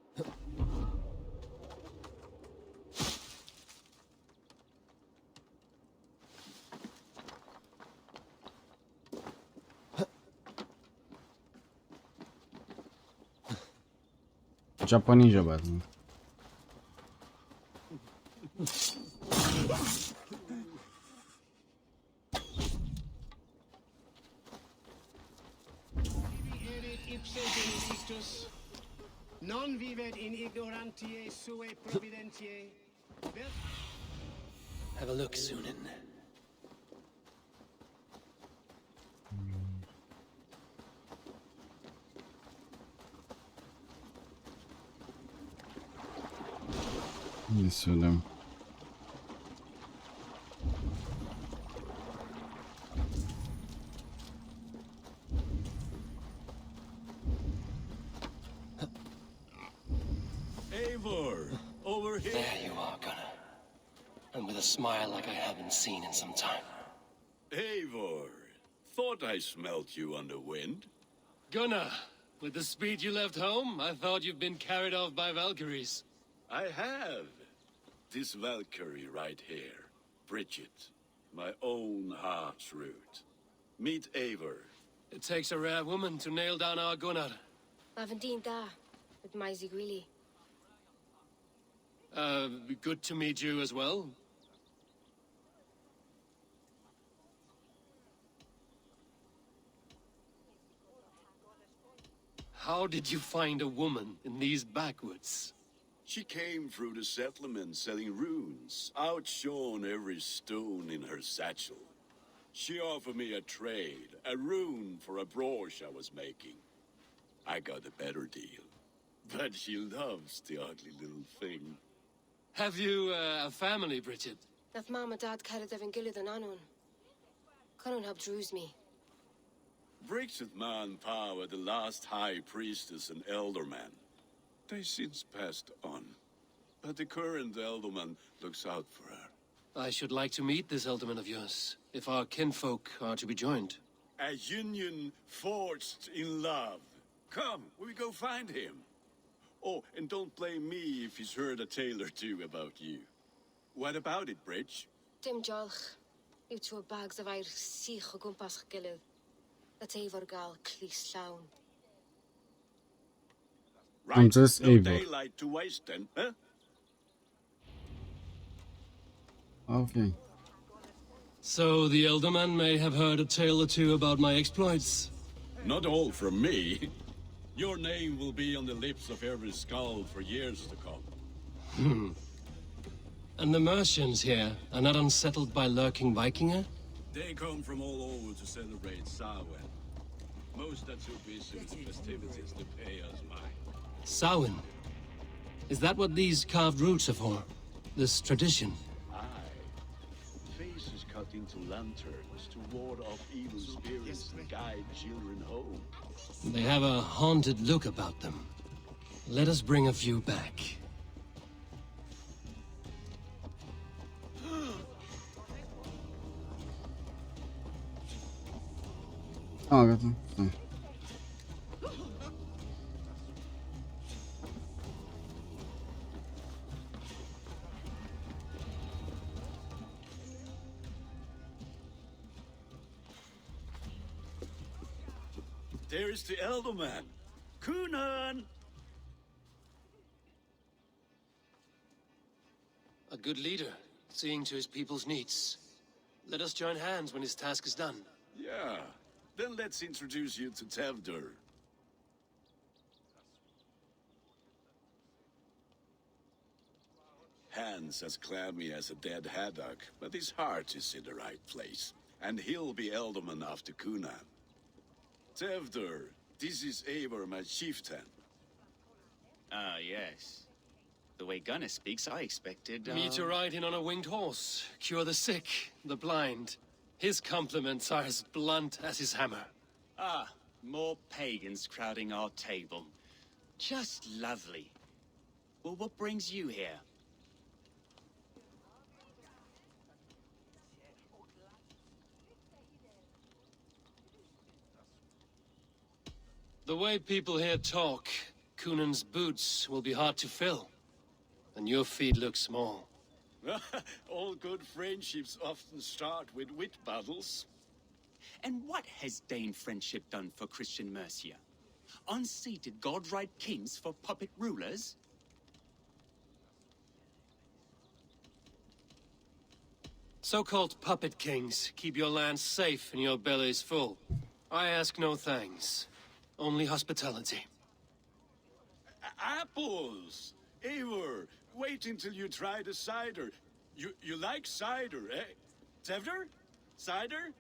Japoneză, bă. Non vivet in ignorantiae sue providentiae. Have a look, Sunan. Să vedem. Eivor, over here. There you are, Gunnar. And with a smile like I haven't seen in some time. Eivor, thought I smelt you on the wind. Gunnar, with the speed you left home, I thought you'd been carried off by Valkyries. I have. This Valkyrie right here, Bridget, my own heart's root. Meet Eivor. It takes a rare woman to nail down our Gunnar. Lavendine da, with my Zigwili. Good to meet you as well. How did you find a woman in these backwoods? She came through the settlement selling runes, outshone every stone in her satchel. She offered me a trade, a rune for a brooch I was making. I got a better deal. But she loves the ugly little thing. Have you a family, Bridget? Nath Mom and Dad 𝒂𝒊𝒂𝒂𝒂𝒂𝒂 the Nanon. Conan helped druise me. Bridget Man Power, the last high priestess and elderman. They since passed on. But the current elderman looks out for her. I should like to meet this elderman of yours, if our kinfolk are to be joined. A union forged in love. Come, we go find him. Oh, and don't blame me if he's heard a tale or two about you. What about it, Bridge? Dim Jolch, 𝒂𝒊𝒏𝒆, 𝒂𝒊𝒔𝒕𝒂𝒂𝒃. Am înțeles No Eivor. daylight to waste then, huh? Ok. So the elderman may have heard a tale or two about my exploits. Not all from me. Your name will be on the lips of every skull for years to come. And the merchants here are not unsettled by lurking Vikinger? They come from all over to celebrate Samhain. Most are too busy with the festivities to pay us mind. Samhain? Is that what these carved roots are for? This tradition? Aye. Faces cut into lanterns to ward off evil spirits and guide children home. They have a haunted look about them. Let us bring a few back. Gata. Da. There is the elderman. Kunan! A good leader, seeing to his people's needs. Let us join hands when his task is done. Yeah. Then let's introduce you to Tevdur. Hans has clammy as a dead haddock, but his heart is in the right place. And he'll be elderman after Kunan. Tevdur, this is Eivor, my chieftain. Ah, yes. The way Gunnar speaks, I expected, Me to ride in on a winged horse, cure the sick, the blind. His compliments are as blunt as his hammer. Ah, more pagans crowding our table. Just lovely. Well, what brings you here? The way people here talk, 𝒂𝒏𝒂𝒏's boots will be hard to fill. And your feet look small. All good friendships often start with wit battles. And what has Dane friendship done for Christian Mercia? Unseated god-right kings for puppet rulers? So-called puppet kings keep your lands safe and your bellies full. I ask no thanks, only hospitality. Apples! Eivor, wait until you try the cider. You like cider, eh? Tewdr? Cider?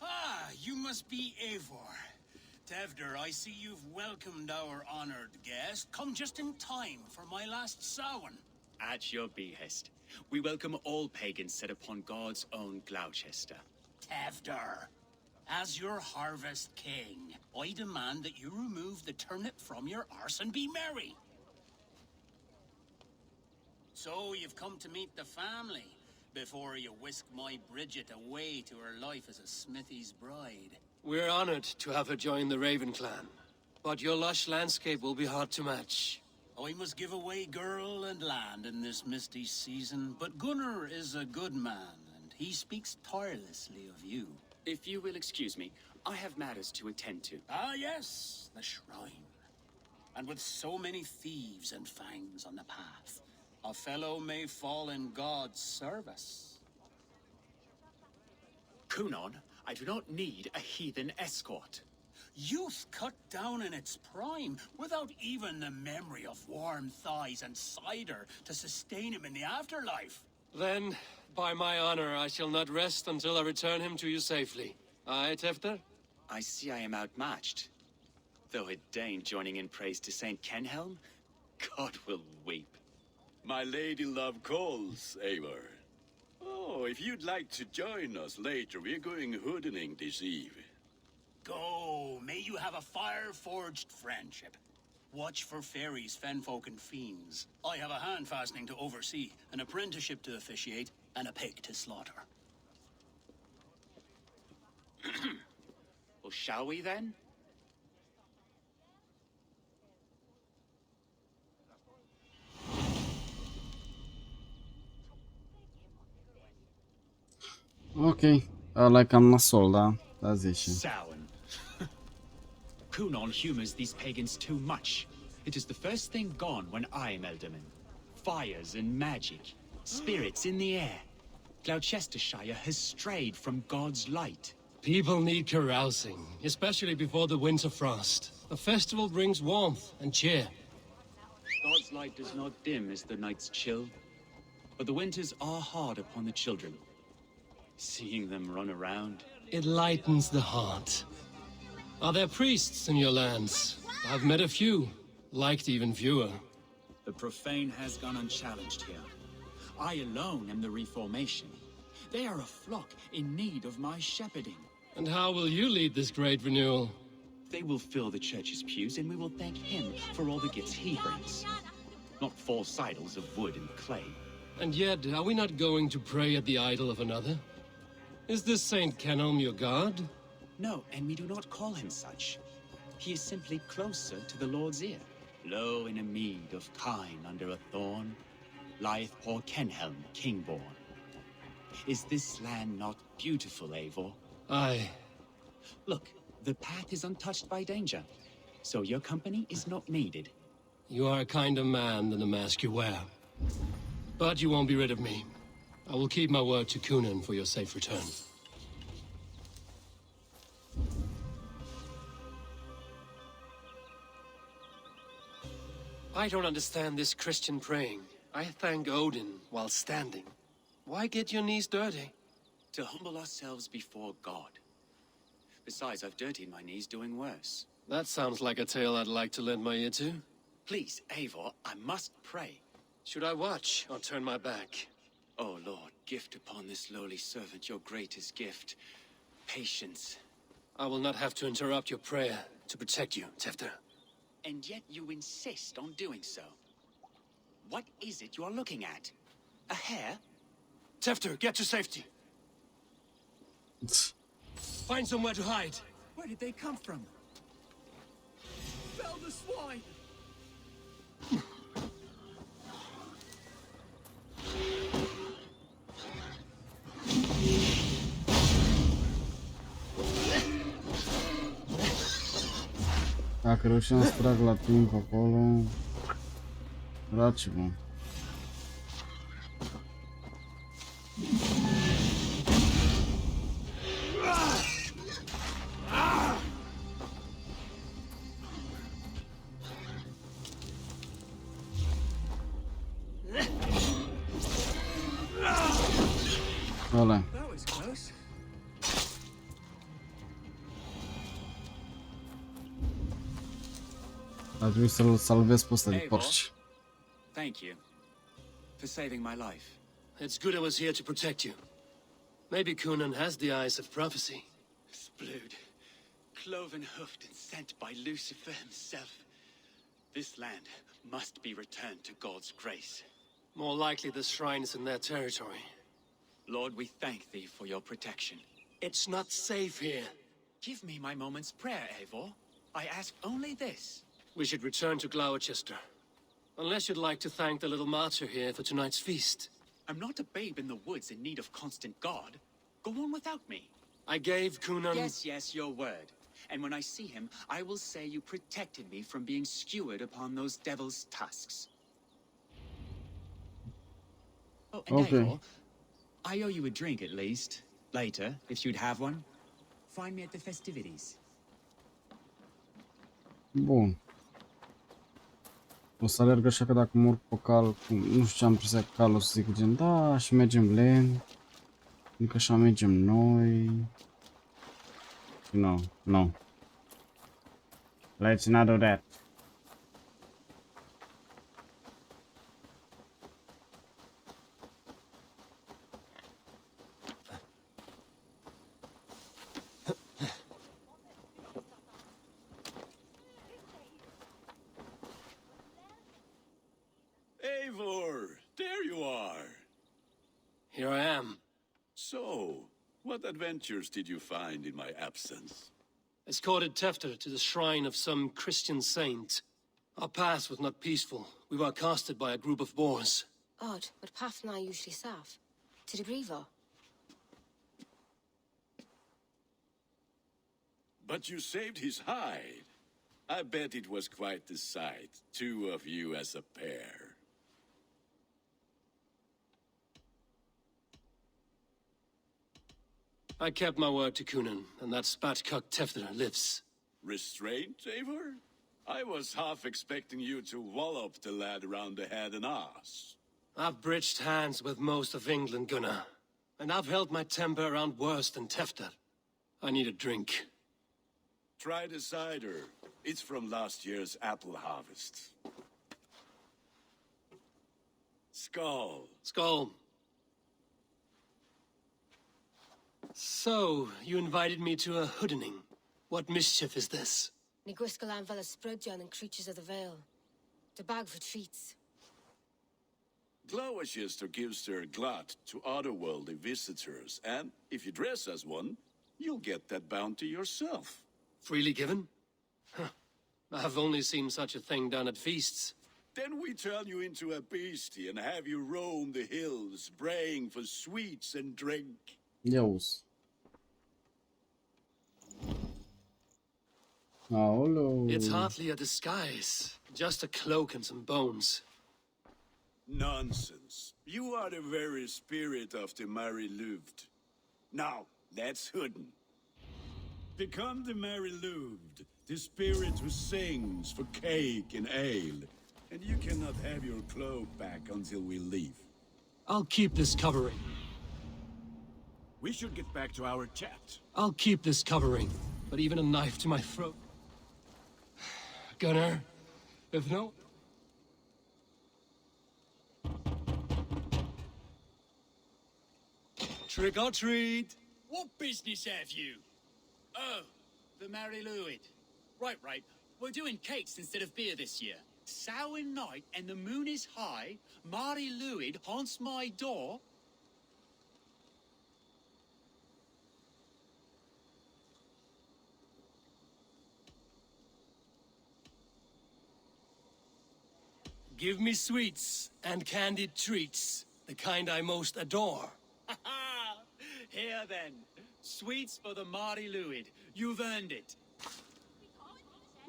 Ah, you must be Eivor. Tewdr, I see you've welcomed our honored guest. Come just in time for my last Samhain. At your behest. We welcome all pagans set upon God's own Gloucester. Tewdr, as your harvest king, I demand that you remove the turnip from your arse and be merry. So you've come to meet the family before you whisk my Bridget away to her life as a smithy's bride. We're honored to have her join the Raven clan, but your lush landscape will be hard to match. I must give away girl and land in this misty season, but Gunnar is a good man, and he speaks tirelessly of you. If you will excuse me, I have matters to attend to. Ah, yes, the shrine. And with so many thieves and fangs on the path, a fellow may fall in God's service. 𝒂𝒏, I do not need a heathen escort. Youth cut down in its prime, without even the memory of warm thighs and cider to sustain him in the afterlife. Then, by my honor, I shall not rest until I return him to you safely. Aye, Tewdr? I see I am outmatched. Though a Dane joining in praise to Saint Kenhelm, God will weep. My lady love calls, Eivor. Oh, if you'd like to join us later, we're going hoodening this eve. Go, may you have a fire-forged friendship. Watch for fairies, fenfolk, and fiends. I have a hand fastening to oversee, an apprenticeship to officiate, and a pig to slaughter. Well, shall we then? Ok, ăla e cam nasol, da? Da, zice. Samhain. 𝒂𝒏 humors these pagans too much. It is the first thing gone when I am Elderman. Fires and magic, spirits in the air. Gloucestershire has strayed from God's light. People need carousing, especially before the winter frost. A festival brings warmth and cheer. God's light does not dim as the nights chill, but the winters are hard upon the children. Seeing them run around, it lightens the heart. Are there priests in your lands? I've met a few, liked even fewer. The profane has gone unchallenged here. I alone am the reformation. They are a flock in need of my shepherding. And how will you lead this great renewal? They will fill the church's pews, and we will thank him for all the gifts he brings. Not false idols of wood and clay. And yet, are we not going to pray at the idol of another? Is this Saint 𝐼𝐴𝐿 your god? No, and we do not call him such. He is simply closer to the Lord's ear. Low in a mead of kine under a thorn, lieth poor Kenhelm, king-born. Is this land not beautiful, Eivor? Aye. Look, the path is untouched by danger, so your company is not needed. You are a kinder man than the mask you wear. But you won't be rid of me. I will keep my word to 𝒂𝒏 for your safe return. I don't understand this Christian praying. I thank Odin while standing. Why get your knees dirty? To humble ourselves before God. Besides, I've dirtied my knees doing worse. That sounds like a tale I'd like to lend my ear to. Please, Eivor, I must pray. Should I watch or turn my back? Oh, Lord, gift upon this lowly servant your greatest gift. Patience. I will not have to interrupt your prayer to protect you, Tewdwr. And yet you insist on doing so. What is it you are looking at? A hare? Tewdwr, get to safety. Find somewhere to hide. Where did they come from? Fell the swine! Dacă reușeam să trag la timp acolo, era ceva. Ăla. A trebuit să-l salvez pe ăsta de porci. Thank you for saving my life. It's good I was here to protect you. Maybe Conan has the eyes of prophecy. His blood, cloven hoofed and sent by Lucifer himself. This land must be returned to God's grace. More likely the shrine is in their territory. Lord, we thank thee for your protection. It's not safe here. Give me my moment's prayer, Eivor. I ask only this. We should return to Gloucester. Unless you'd like to thank the little martyr here for tonight's feast. I'm not a babe in the woods in need of constant guard. Go on without me. I gave Conan... Yes, your word. And when I see him, I will say you protected me from being skewered upon those devil's tusks. Oh, and Okay. Eivor, I owe you a drink at least. Later, if you'd have one. Find me at the festivities. Bun. O să alerg așa că dacă mă urc pe cal, nu știu ce am impresia că calul o să zic gen, da, și mergem lent. Adică așa mergem noi. No. Let's not do that. Eivor, there you are. Here I am. So, what adventures did you find in my absence? Escorted Tewdwr to the shrine of some Christian saint. Our path was not peaceful. We were accosted by a group of boars. Odd, but path and I usually staff. To the Brievo. But you saved his hide. I bet it was quite the sight, two of you as a pair. I kept my word to Conan, and that spatcock Tewdwr lives. Restraint, Eivor? I was half expecting you to wallop the lad around the head and ass. I've bridged hands with most of England, Gunnar. And I've held my temper around worse than Tewdwr. I need a drink. Try the cider. It's from last year's apple harvest. Skull. Skull. So, you invited me to a hoodening. What mischief is this? Ní gwisgo an 𝒊𝒏𝒆 and creatures of the Vale. The bag for treats. Gloucester gives their glut to otherworldly visitors, and if you dress as one, you'll get that bounty yourself. Freely given? Huh. I've only seen such a thing done at feasts. Then we turn you into a beastie and have you roam the hills, braying for sweets and drink. Iauzi. Aoleu. It's hardly a disguise. Just a cloak and some bones. Nonsense. You are the very spirit of the Mary Louved. Now, that's hooden. Become the Mary Louved, the spirit who sings for cake and ale. And you cannot have your cloak back until we leave. I'll keep this covering. We should get back to our chat. I'll keep this covering, but even a knife to my throat. Gunnar, if no... Trick or treat. What business have you? Oh, the 𝒊𝒊𝒐𝒊𝒏𝒂𝒂𝒃. Right. We're doing cakes instead of beer this year. Samhain night and the moon is high. 𝒊𝒊𝒐𝒊𝒏 haunts my door. Give me sweets and candied treats, the kind I most adore. Here then, sweets for the 𝒊𝒊𝒐𝒊𝒏. You've earned it.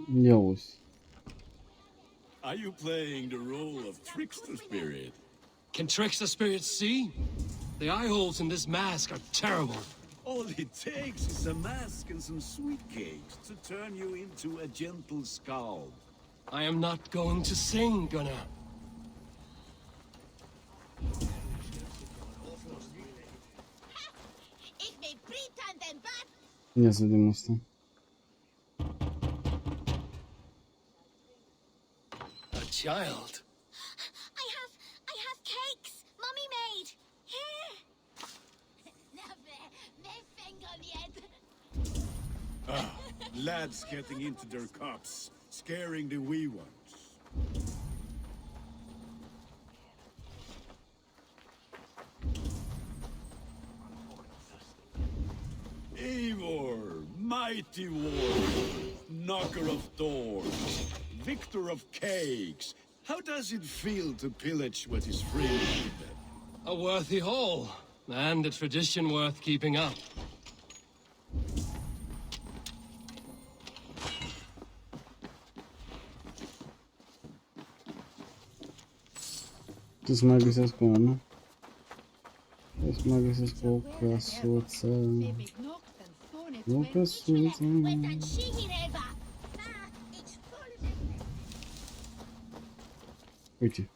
Iauzi. Are you playing the role of trickster spirit? Can trickster spirits see? The eye holes in this mask are terrible. All it takes is a mask and some sweet cakes to turn you into a gentle skald. I am not going to sing, Gunnar. Ia să vedem asta. A child. I have cakes. Mummy made. Here. Lads getting into their cups, scaring the wee ones. Eivor, mighty warrior, knocker of doors, victor of cakes. How does it feel to pillage what is free? A worthy haul, and a tradition worth keeping up. Tu să mai găsesc una, nu? Trebuie să mai găsesc o căsuță. O căsuță. Uite.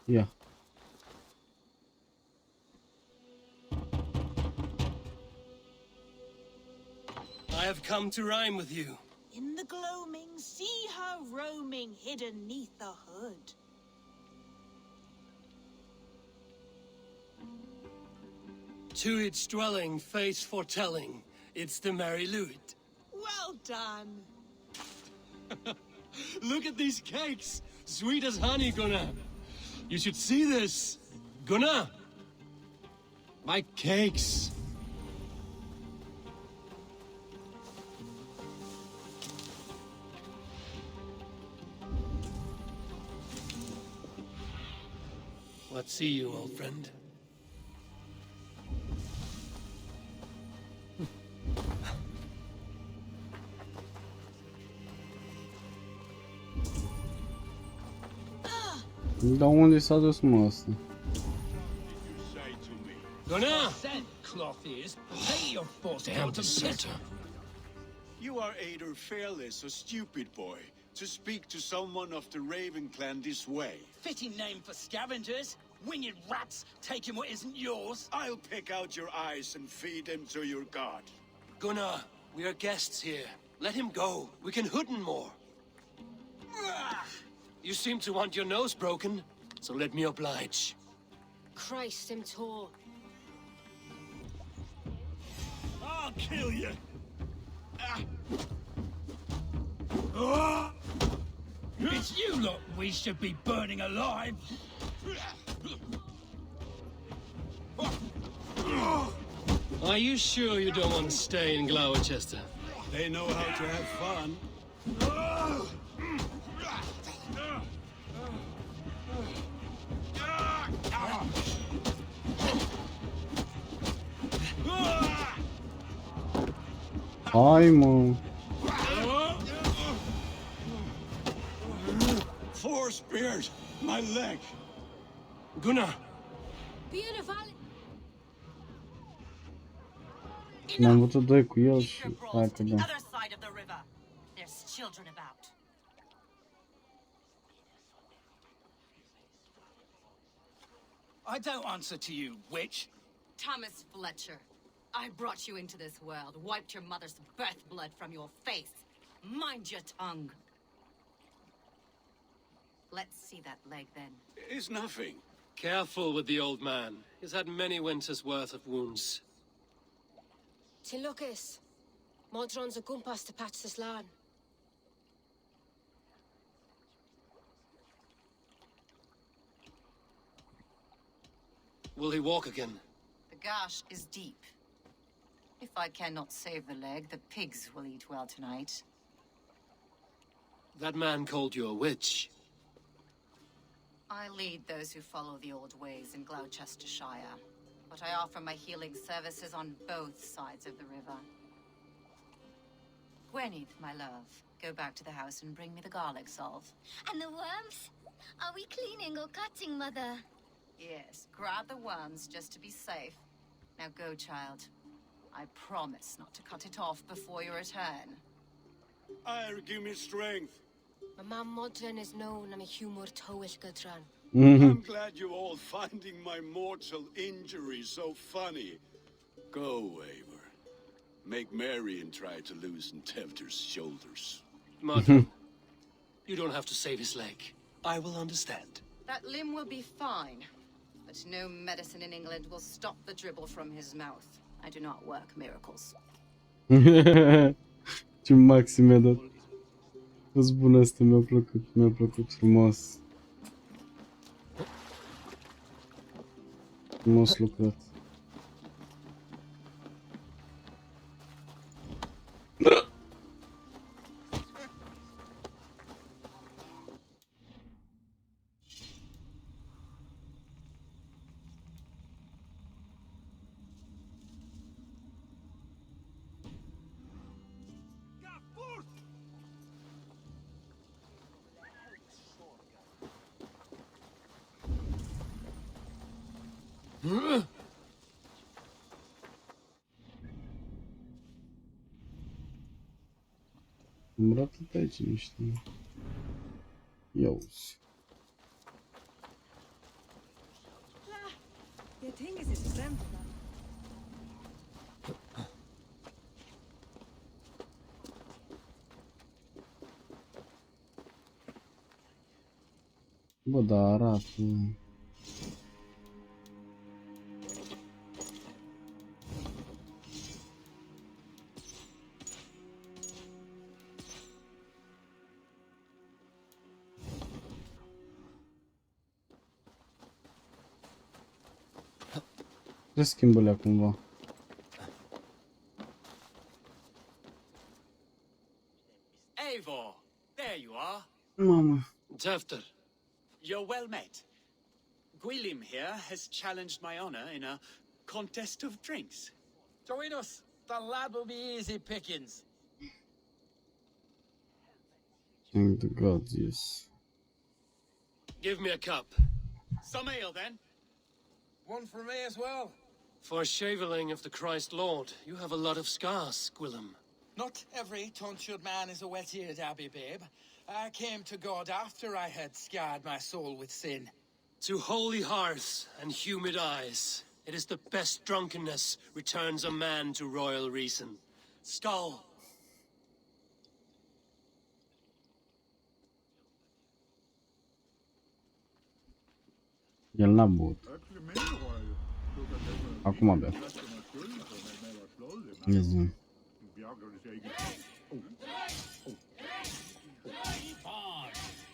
Ia. I have come to rhyme with you. In the gloaming, see her roaming hidden neath the hood. To its dwelling, face foretelling, it's the 𝒊𝒊𝒐𝒊𝒏. Well done. Look at these cakes, sweet as honey, Gunnar. You should see this, Gunnar. My cakes. What see you, old friend? Da unde s-a dus, mă, asta? Gunnar! Cloth is, pay your force Damn deserter. You are either fearless or stupid, boy, to speak to someone of the Raven clan this way. Fitting name for scavengers. Winged rats taking what isn't yours. I'll pick out your eyes and feed them to your god. Gunnar, we are guests here. Let him go. We can hood him more. You seem to want your nose broken, so let me oblige. Christ, him tall. I'll kill you. It's you lot we should be burning alive. Are you sure you don't want to stay in Gloucester? They know how to have fun. Hai, mă! Four spears, my leg. Gunnar! M-am bătut doi cu el și hai că da. Other side of the river. There's children about. I don't answer to you, witch. Thomas Fletcher, I brought you into this world, wiped your mother's birth blood from your face. Mind your tongue. Let's see that leg then. It's nothing. Careful with the old man. He's had many winters' worth of wounds. Till Lucas. Modron's a gumpas to patch this land. Will he walk again? The gash is deep. If I cannot save the leg, the pigs will eat well tonight. That man called you a witch. I lead those who follow the old ways in Gloucestershire, but I offer my healing services on both sides of the river. 𝒂𝒏, my love, go back to the house and bring me the garlic salve. And the worms? Are we cleaning or cutting, Mother? Yes, grab the worms just to be safe. Now go, child. I promise not to cut it off before you return. Give me strength. My mum Modron is known I'm a humor towish gadran. I'm glad you're all finding my mortal injury so funny. Go, Eivor. Make merry and try to loosen Tewdr's shoulders. Modron, you don't have to save his leg. I will understand. That limb will be fine, but no medicine in England will stop the dribble from his mouth. I do not work miracles. Ce maxim mi-a dat. A fost bună asta, mi-a plăcut frumos. Frumos lucrat. Am ratat aici niște... Ia uzi. Bă, da, arată... Trebuie să schimbă alea cumva. Eivor, there you are. Mamă. Tewdr. You're well met. 𝒂𝒏 here has challenged my honor in a contest of drinks. Join us. The lad will be easy pickings. Thank the gods, yes. Give me a cup. Some ale, then. One for me as well. For shaveling of the Christ Lord, you have a lot of scars, 𝒂𝒏. Not every tonsured man is a wet-eared abbey babe. I came to God after I had scarred my soul with sin. To holy hearths and humid eyes, it is the best drunkenness returns a man to royal reason. Skull. El n-a băut. Acum abia. Ia zi.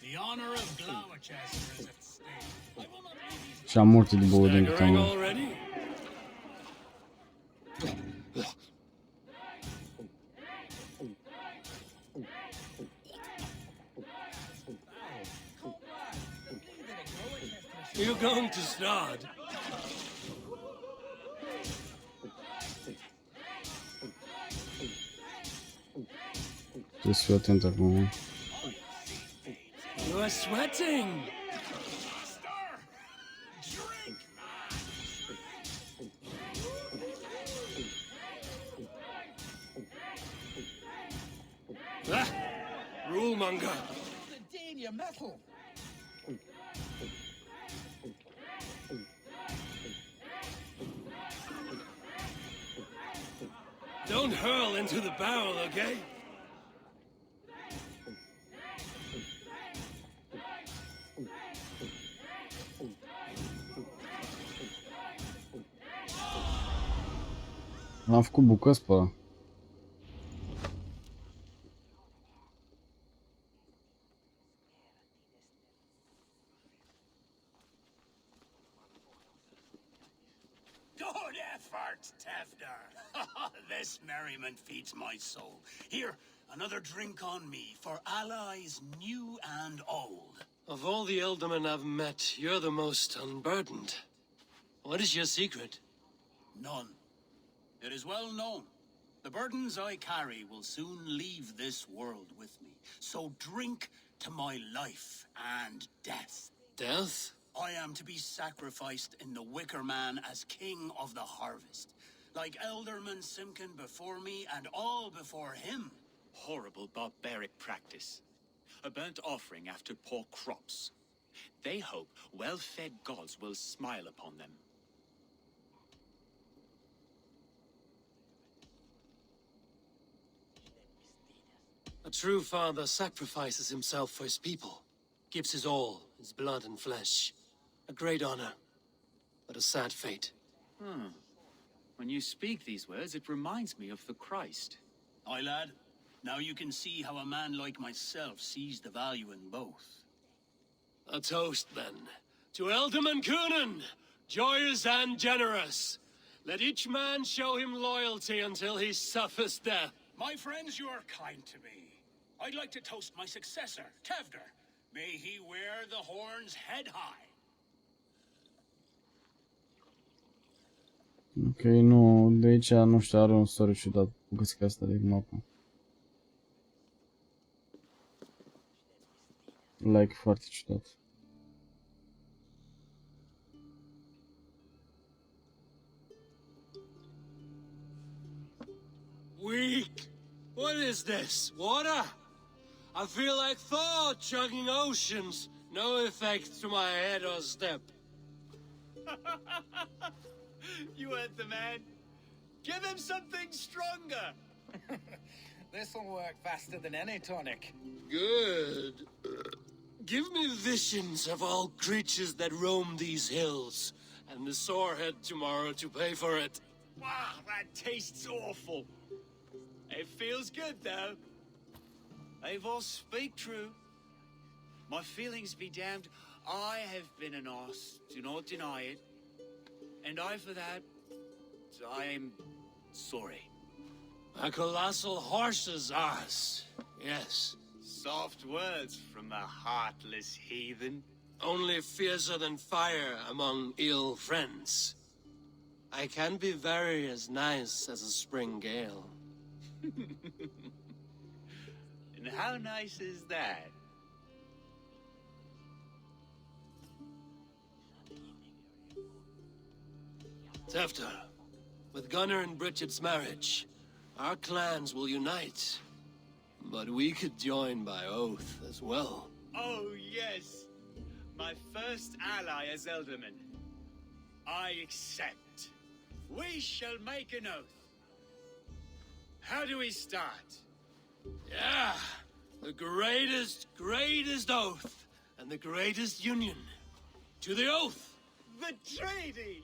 The honor of Gloucester is at stake. Și am multe de băut din câte am. You're going to start. Trebuie să fiu atent acum. You are sweating. Rule monger. Damn your metal. Don't hurl into the barrel, okay? L-am făcut bucăți pe ăla. Good effort, Tevder. This merriment feeds my soul. Here, another drink on me for allies new and old. Of all the ealdormen I've met, you're the most unburdened. What is your secret? None. It is well known. The burdens I carry will soon leave this world with me. So drink to my life and death. Death? I am to be sacrificed in the Wicker Man as king of the harvest. Like Elderman Simkin before me and all before him. Horrible barbaric practice. A burnt offering after poor crops. They hope well-fed gods will smile upon them. A true father sacrifices himself for his people. Gives his all, his blood and flesh. A great honor, but a sad fate. When you speak these words, it reminds me of the Christ. Aye, lad. Now you can see how a man like myself sees the value in both. A toast, then. To Ealdorman Coonan, joyous and generous. Let each man show him loyalty until he suffers death. My friends, you are kind to me. I'd like to toast my successor, Tevder. May he wear the horns head high. Ok, nu, de aici nu știu, are un story ciudat. Găsesc asta de mapă. Like foarte ciudat. Weak! What is this? Water? I feel like Thor chugging oceans. No effect to my head or step. You heard the man. Give him something stronger. This'll work faster than any tonic. Good. Give me visions of all creatures that roam these hills, and the sorehead tomorrow to pay for it. Wow, that tastes awful. It feels good, though. Eivor, speak true. My feelings be damned. I have been an ass, do not deny it. And I, for that, I am sorry. A colossal horse's ass, yes. Soft words from a heartless heathen. Only fiercer than fire among ill friends. I can be very as nice as a spring gale. And how nice is that? Tevder, with Gunnar and Bridget's marriage, our clans will unite. But we could join by oath as well. Oh, yes. My first ally as Ealdorman. I accept. We shall make an oath. How do we start? Yeah, the greatest oath, and the greatest union. To the oath! The treaty!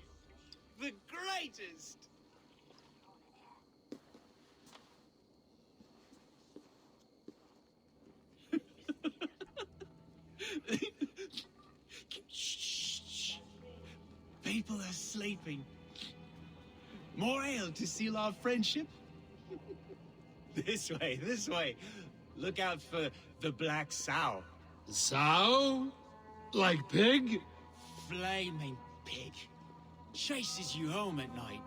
The greatest! Shh. People are sleeping. More ale to seal our friendship? This way. Look out for the black sow. Sow? Like pig? Flaming pig. Chases you home at night.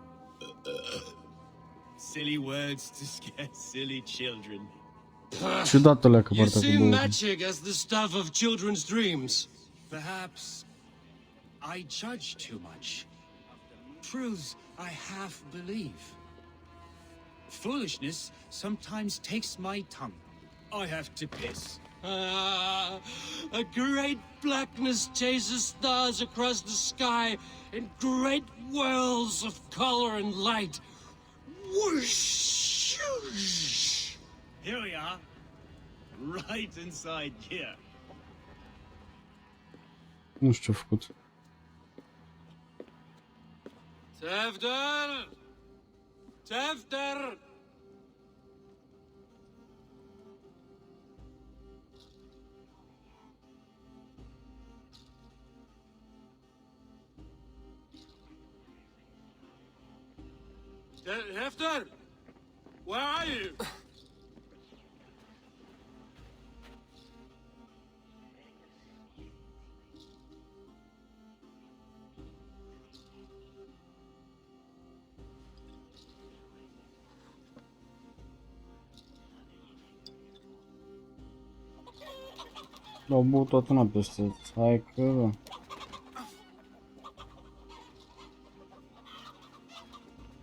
Silly words to scare silly children. Ciudată că You partea cu see băutul. magic as the stuff of children's dreams. Perhaps I judge too much. Truths I half believe. Foolishness sometimes takes my tongue. I have to piss. A great blackness chases stars across the sky in great whirls of color and light. Whoosh! Here we are. Right inside here. Nu știu ce-a făcut. Tevder! Tefter! Tefter! Where are you? L-au băut toată noaptea ăștia. Hai că...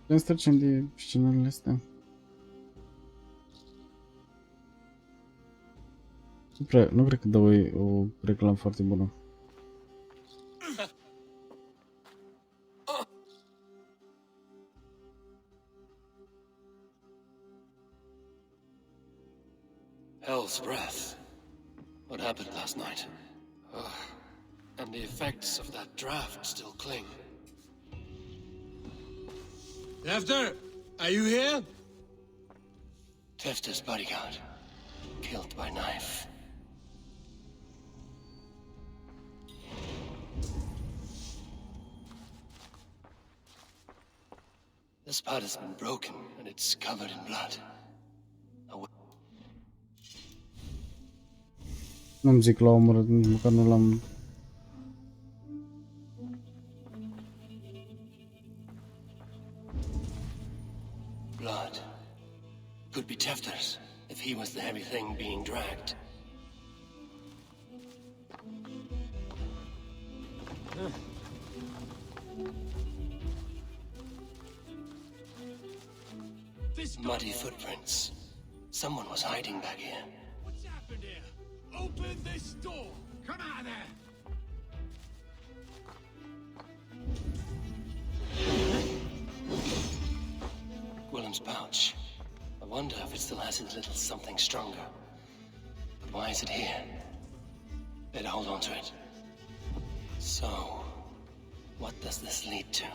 Putem să trecem de scenariile astea. Nu cred că dă o reclamă foarte bună. Hell's breath. What happened last night? And the effects of that draft still cling. Tefter, are you here? Tefter's bodyguard, killed by knife. This part has been broken, and it's covered in blood. Nu-mi zic l-au omorât, nici măcar nu l-am... Blood. Could be Tefter's, if he was the heavy thing being dragged. Muddy footprints. Someone was hiding back here. What's happened here? Open this door! Come out there! Gwilym's pouch. I wonder if it still has his little something stronger. But why is it here? Better hold on to it. So, what does this lead to?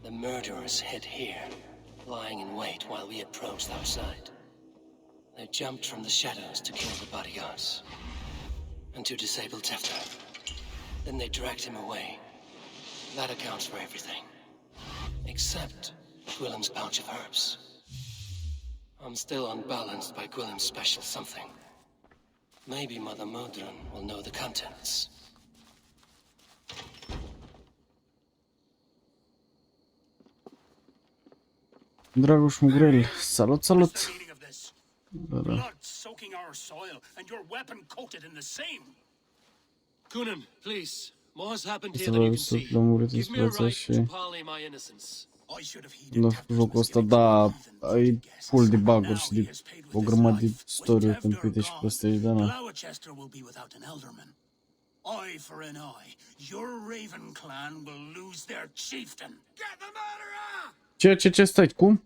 The murderers hid here, lying in wait while we approached outside. They jumped from the shadows to kill the bodyguards. And to disable Tefter. Then they dragged him away. That accounts for everything. Except Gwilym's pouch of herbs. I'm still unbalanced by Gwilym's special something. Maybe Mother Modron will know the contents. Dragoș Mugrel, salut, salut! Blood soaking our soil, and your weapon coated in the same. Conan, please. More has happened here than you can see. Give me a right to parley my innocence. Da, jocul ăsta, da, e full de bug-uri și de o grămadă de story pentru uite și păstești, da, na. Eye for an eye. Your Raven clan will lose their chieftain. Get the murderer! Ce, stai, cum?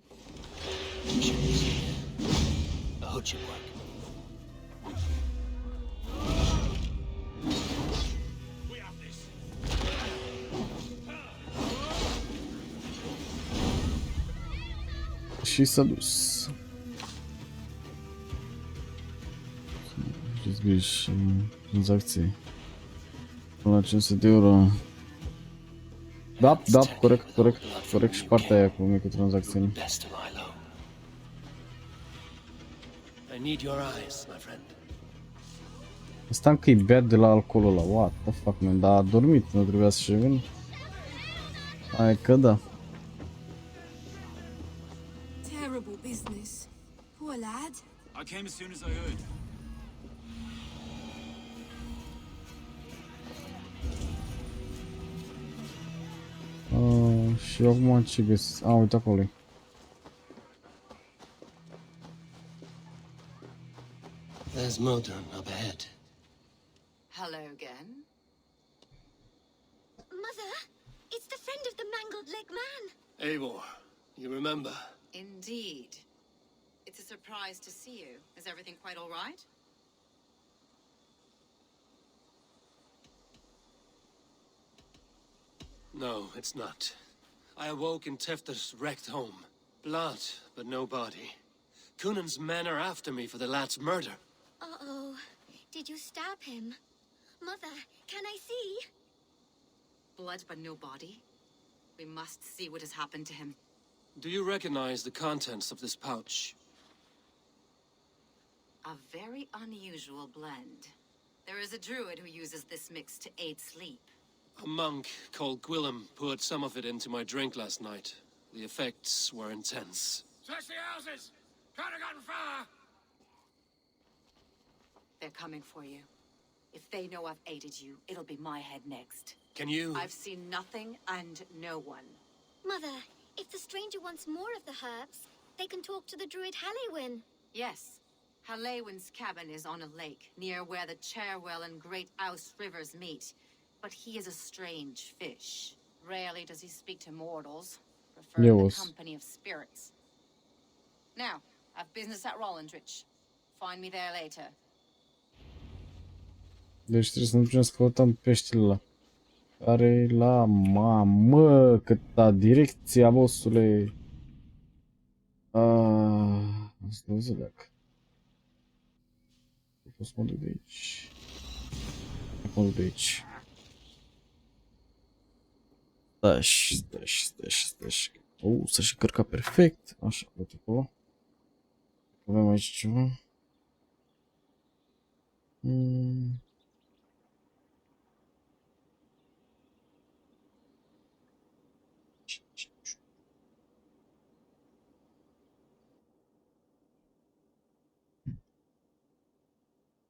Și s-a dus. Izbiși tranzacții. Până la 500 de euro. Da, corect și partea aia cu microtransacțiuni. Asta încă e beat de la alcoolul ăla, what the fuck, man, dar a dormit, nu trebuia să-și revină. Hai că da. Terrible business. Poor lad. I came as soon as I heard. Și acum ce găsesc? Uite acolo. There's Modron up ahead. Hello again. Mother, it's the friend of the mangled leg man. Eivor, you remember? Indeed. It's a surprise to see you. Is everything quite all right? No, it's not. I awoke in Tefter's wrecked home. Blood, but no body. Cunan's men are after me for the lad's murder. Uh-oh. Did you stab him? Mother, can I see? Blood but no body? We must see what has happened to him. Do you recognize the contents of this pouch? A very unusual blend. There is a druid who uses this mix to aid sleep. A monk called 𝒂𝒂𝒂𝒂 poured some of it into my drink last night. The effects were intense. Search the houses! Could have gotten far! They're coming for you. If they know I've aided you, it'll be my head next. Can you... I've seen nothing and no one. Mother, if the stranger wants more of the herbs, they can talk to the druid 𝒊𝒂𝒂𝒂𝒏. Yes. 𝒊𝒂𝒂𝒏's cabin is on a lake, near where the 𝒗𝒊𝒊 and 𝒂𝒊𝒂𝒏 rivers meet. But he is a strange fish. Rarely does he speak to mortals, preferring the company of spirits. Now, I've business at Rollindrich. Find me there later. Deci trebuie să ne ducem să căutăm peștele ăla. Care la mamă, câta direcția, bossule. Asta o să leac. A fost mă duc de aici. Mă duc de aici. Stai. S-a și cărcat perfect. Așa, uite acolo. Avem aici ceva.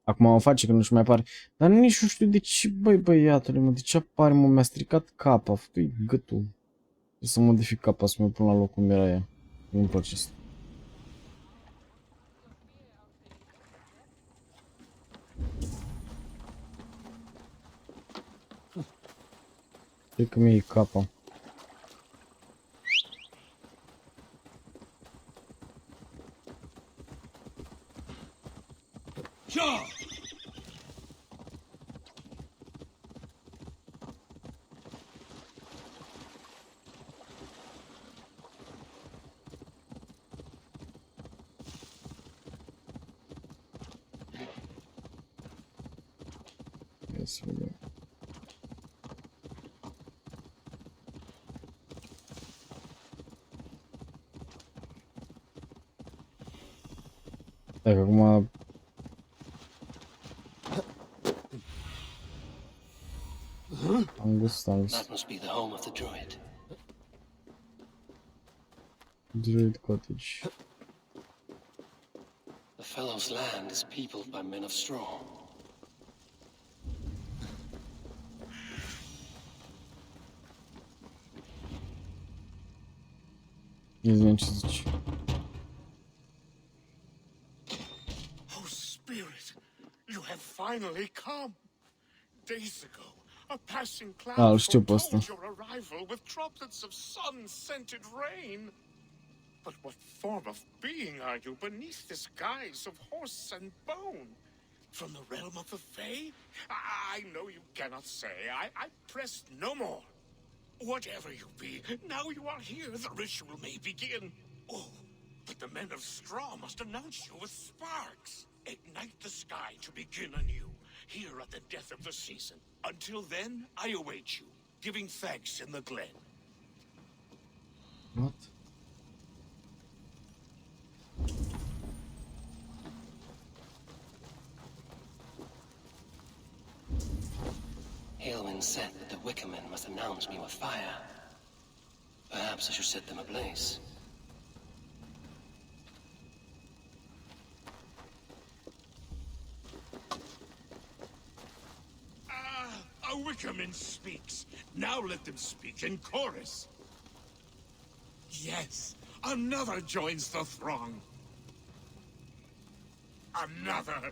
Acum o face că nu-și mai apare. Dar nici nu știu de ce, băi băiatule, mă, de ce apare, mă, mi-a stricat capa, a făcut gâtul. Trebuie să modific capa, să mă pun la loc cum era ea. Nu-mi place asta. Cred că mi-a iei capa. Să vedem. Dacă acum am gustat. That must be the home of the druid. Druid cottage. The fellow's land is peopled by men of straw. Oh, Spirit, you have finally come. Days ago, a passing cloud foretold your arrival with droplets of sun-scented rain. But what form of being are you beneath this guise of horse and bone? From the realm of the Fae? I know you cannot say. I press no more. Whatever you be, now you are here, the ritual may begin. Oh, but the men of straw must announce you with sparks. Ignite the sky to begin anew, here at the death of the season. Until then, I await you, giving thanks in the glen. What? 𝒂𝒂𝒂𝒏 said that the Wickermen must announce me with fire. Perhaps I should set them ablaze. A Wickerman speaks. Now let them speak in chorus. Yes, another joins the throng. Another.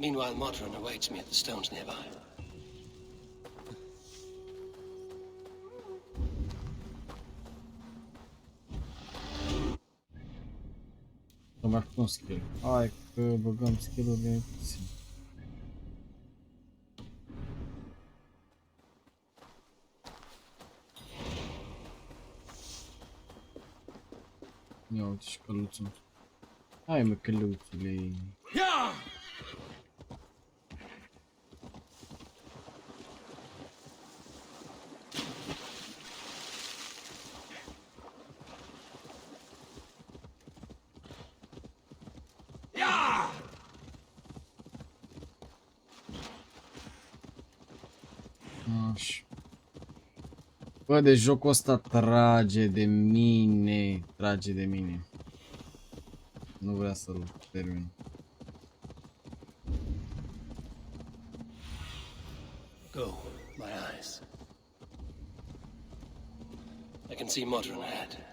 Meanwhile, Modron awaits me at the stones nearby. Să mai fac un skill. Hai că băgăm skill-urile puțin. Ia uite și căluțul. Hai mă, căluțule. Așa. Bă, deci jocul ăsta trage de mine. Trage de mine. Nu vrea să-l termin. Go, my eyes. I can see Modron ahead.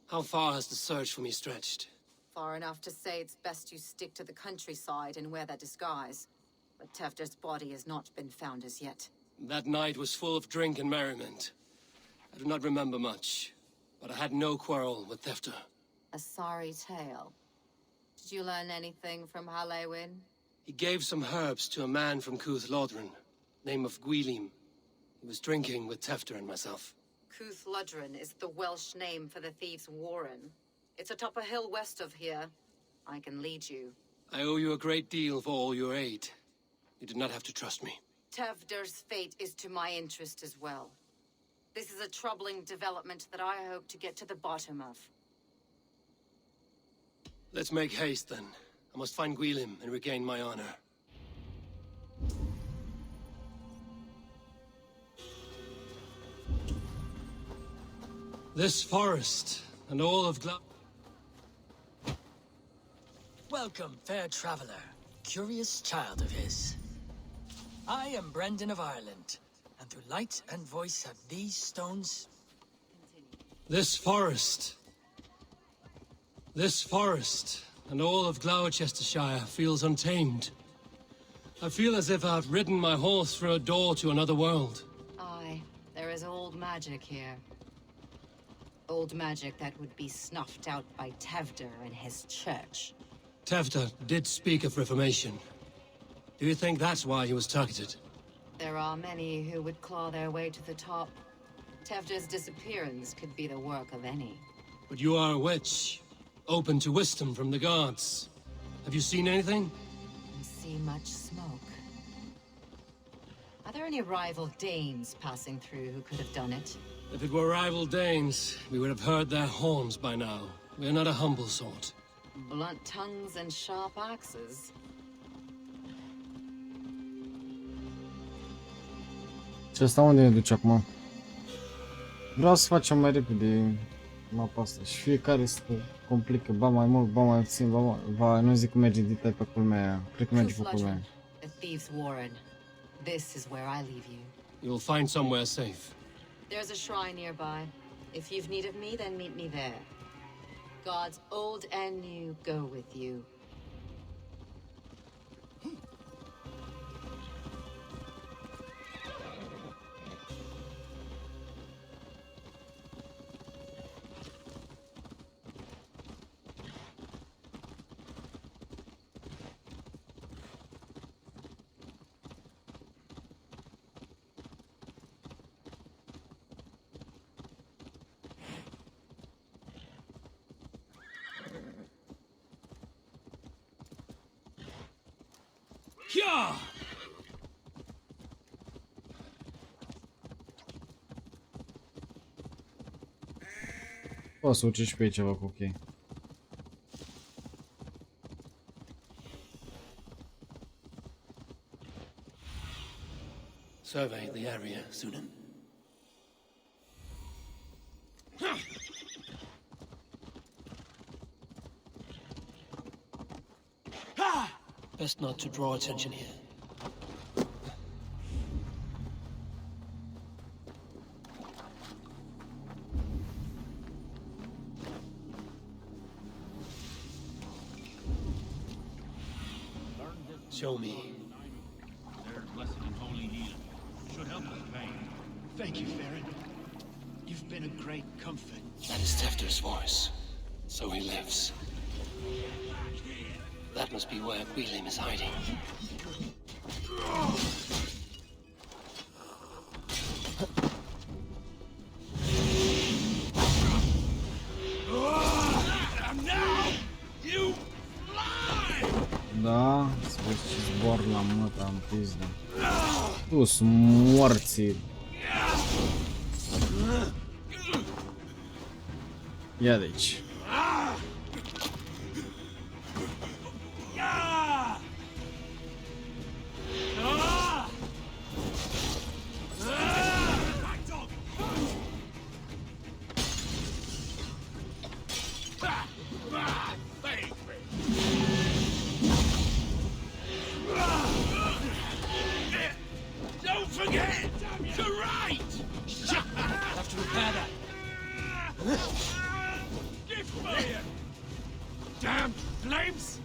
How far has the search for me stretched? Far enough to say it's best you stick to the countryside and wear that disguise. But Tewdr's body has not been found as yet. That night was full of drink and merriment. I do not remember much, but I had no quarrel with Tewdr. A sorry tale. Did you learn anything from 𝐼𝒐𝒻? He gave some herbs to a man from 𝐾𝒦, name of 𝒂𝒐𝒻. He was drinking with Tewdr and myself. 𝒂𝒦 is the Welsh name for the thieves' warren. It's atop a hill west of here. I can lead you. I owe you a great deal for all your aid. You did not have to trust me. Tewdr's fate is to my interest as well. This is a troubling development that I hope to get to the bottom of. Let's make haste, then. I must find 𝒂𝒦 and regain my honor. This forest and all of Welcome, fair traveler, curious child of his. I am Brendan of Ireland, and through light and voice have these stones... This forest and all of Gloucestershire feels untamed. I feel as if I've ridden my horse through a door to another world. Aye, there is old magic here. Old magic that would be snuffed out by Tewdr and his church. Tewdr did speak of reformation. Do you think that's why he was targeted? There are many who would claw their way to the top. Tewdr's disappearance could be the work of any. But you are a witch, open to wisdom from the gods. Have you seen anything? See much smoke. Are there any rival Danes passing through who could have done it? If it were rival Danes, we would have heard their horns by now. We are not a humble sort. Blunt tongues and sharp axes. Și asta unde ne duce acum? Vreau să facem mai repede mapa asta și fiecare să complică, ba mai mult, ba mai puțin, nu zic că merge dita pe culmea aia. Cred că merge pe culmea aia. The thieves' warren. This is where I leave you. You'll find somewhere safe. There's a shrine nearby. If you've need of me, then meet me there. Gods old and new go with you. Yeah! Poți să uciși pe ceva cu ok. Survey the area, Sunan. Best not to draw attention here. show me. Their blessed and holy healing should help us pain. Thank you, Farron. You've been a great comfort. That is Tefter's voice. So he lives. That must be where 𝒂𝒄𝒉𝒄 is hiding. Da, sfârși zbor la măta în pizdă. Tu-s morții. Ia de aici. Don't forget to write! Have to repair that. Give fire! Damn flames!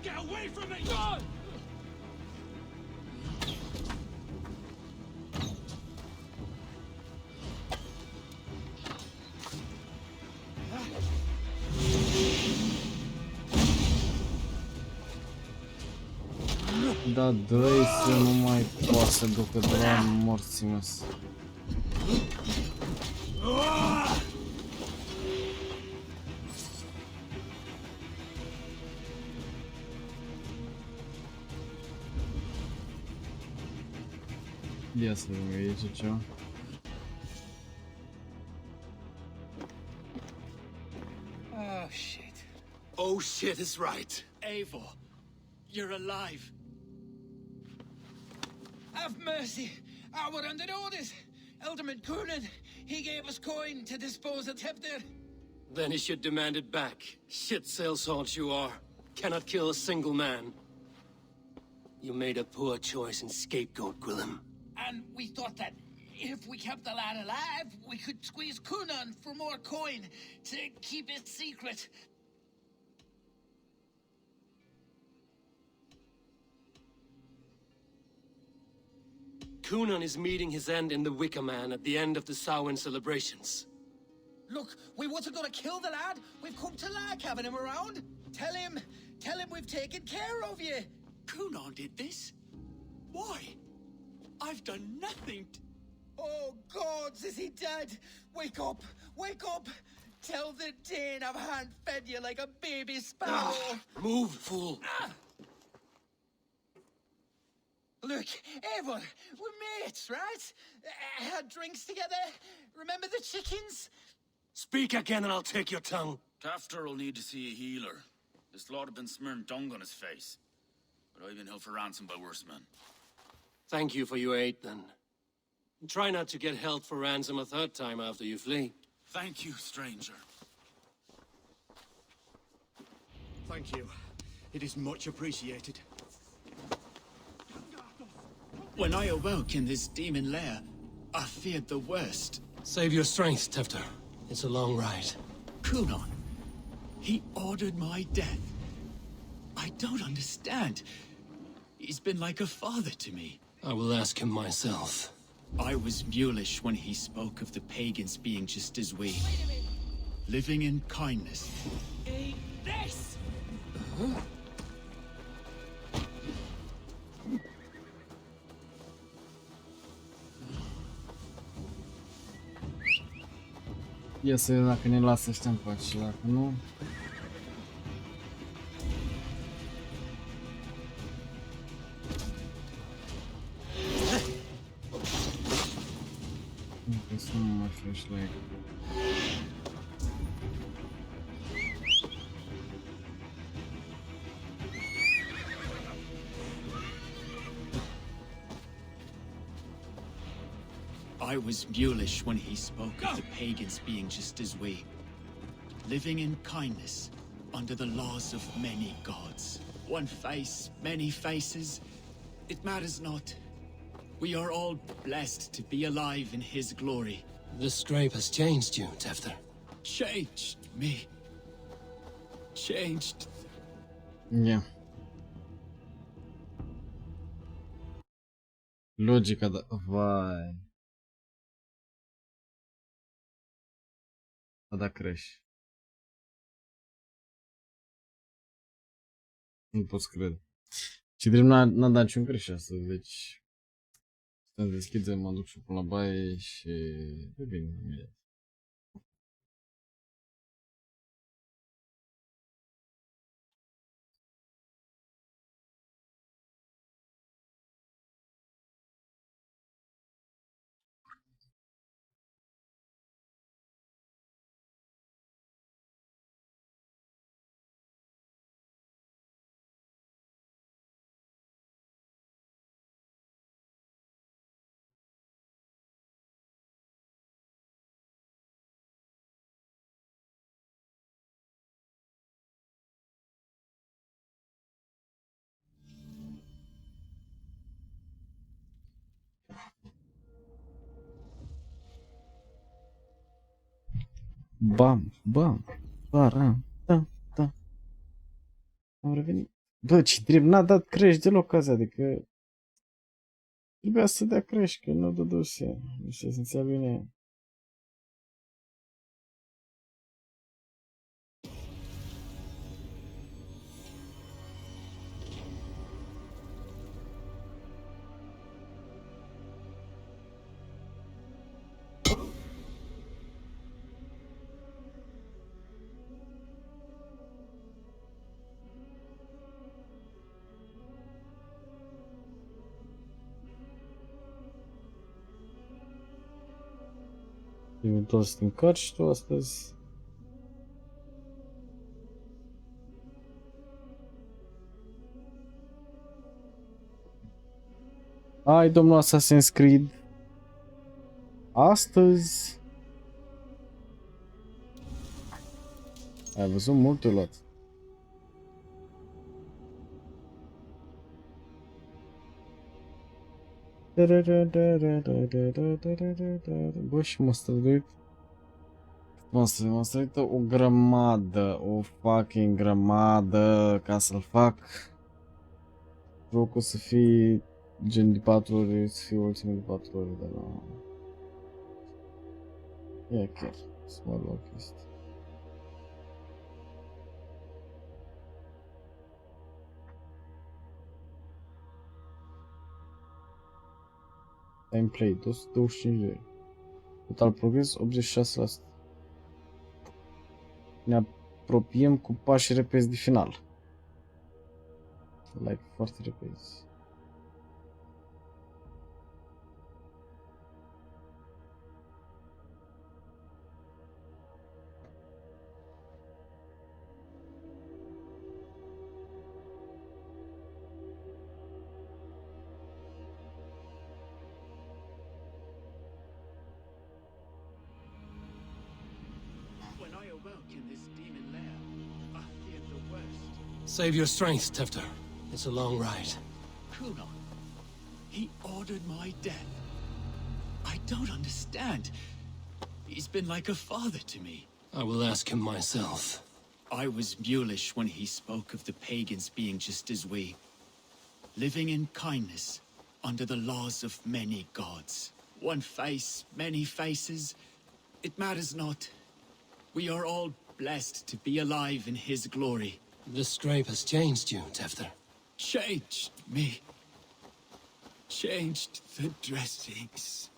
Get away from me! God! Da, dă-i să nu mai poată să ducă de la morții mea. Ia să vedem aici ceva. Oh shit. Oh shit is right. Eivor, you're alive. Have mercy. We're under orders. Alderman 𝒂𝒏, he gave us coin to dispose of Tefter. Then he should demand it back. Shit sellsword you are. Cannot kill a single man. You made a poor choice in scapegoat, Gwillem. And we thought that if we kept the lad alive, we could squeeze 𝒂𝒏 for more coin to keep it secret. 𝒂𝒏 is meeting his end in the Wicker Man at the end of the Samhain celebrations. Look, we wasn't gonna kill the lad. We've come to like having him around. Tell him we've taken care of you. 𝒂𝒏 did this? Why? I've done nothing. Oh, gods, is he dead? Wake up! Wake up! Tell the Dane I've hand-fed you like a baby sparrow. Move, fool. Look, Eivor, we're mates, right? Had drinks together. Remember the chickens? Speak again and I'll take your tongue. Tefter will need to see a healer. This lord have been smearing dung on his face. But I've been held for ransom by worse men. Thank you for your aid, then. Try not to get held for ransom a third time after you flee. Thank you, stranger. Thank you. It is much appreciated. When I awoke in this demon lair, I feared the worst. Save your strength, Tefter. It's a long ride. 𝒂𝒏, he ordered my death. I don't understand. He's been like a father to me. I will ask him myself. I was mulish when he spoke of the pagans being just as we. Living in kindness. Eat this! Ia să vedem dacă ne lasă ăștia în pace, dacă nu... Încă să nu mai flashlight. I was mulish when he spoke of the pagans being just as we, living in kindness under the laws of many gods. One face, many faces, it matters not. We are all blessed to be alive in his glory. The scrape has changed you, Tefter. Changed me. Changed. Yeah. Logica da... Vai. A da crești. Nu pot să cred. Și drept n-a dat niciun greș astăzi, deci... Să ne deschidem, mă duc și până la baie și... Revin imediat. Bam, bam, baram, da, da. Am revenit. Bă, ce drept, n-a dat crești deloc azi, adică... Trebuia să dea crești, că nu dăduse. Nu știu, simțea bine. Eventual să te încarci tu astăzi. Hai, domnul Assassin's Creed. Astăzi. Ai văzut multe luat. Bă, și m-a străduit. M-a străduit o grămadă, o fucking grămadă ca să-l fac. Jocul să fie gen de 4 ore, să fie ultimul de 4 ore, dar nu. E chiar, să mă luau chestii. Time play, 225 de ore. Total progres, 86%. Ne apropiem cu pași repezi de final. Like, foarte repezi. Save your strength, Tefter. It's a long ride. 𝒂𝒏. He ordered my death. I don't understand. He's been like a father to me. I will ask him myself. I was mulish when he spoke of the pagans being just as we, living in kindness under the laws of many gods. One face, many faces, it matters not. We are all blessed to be alive in his glory. The scrape has changed you, Tefter. Changed me. Changed the dressings.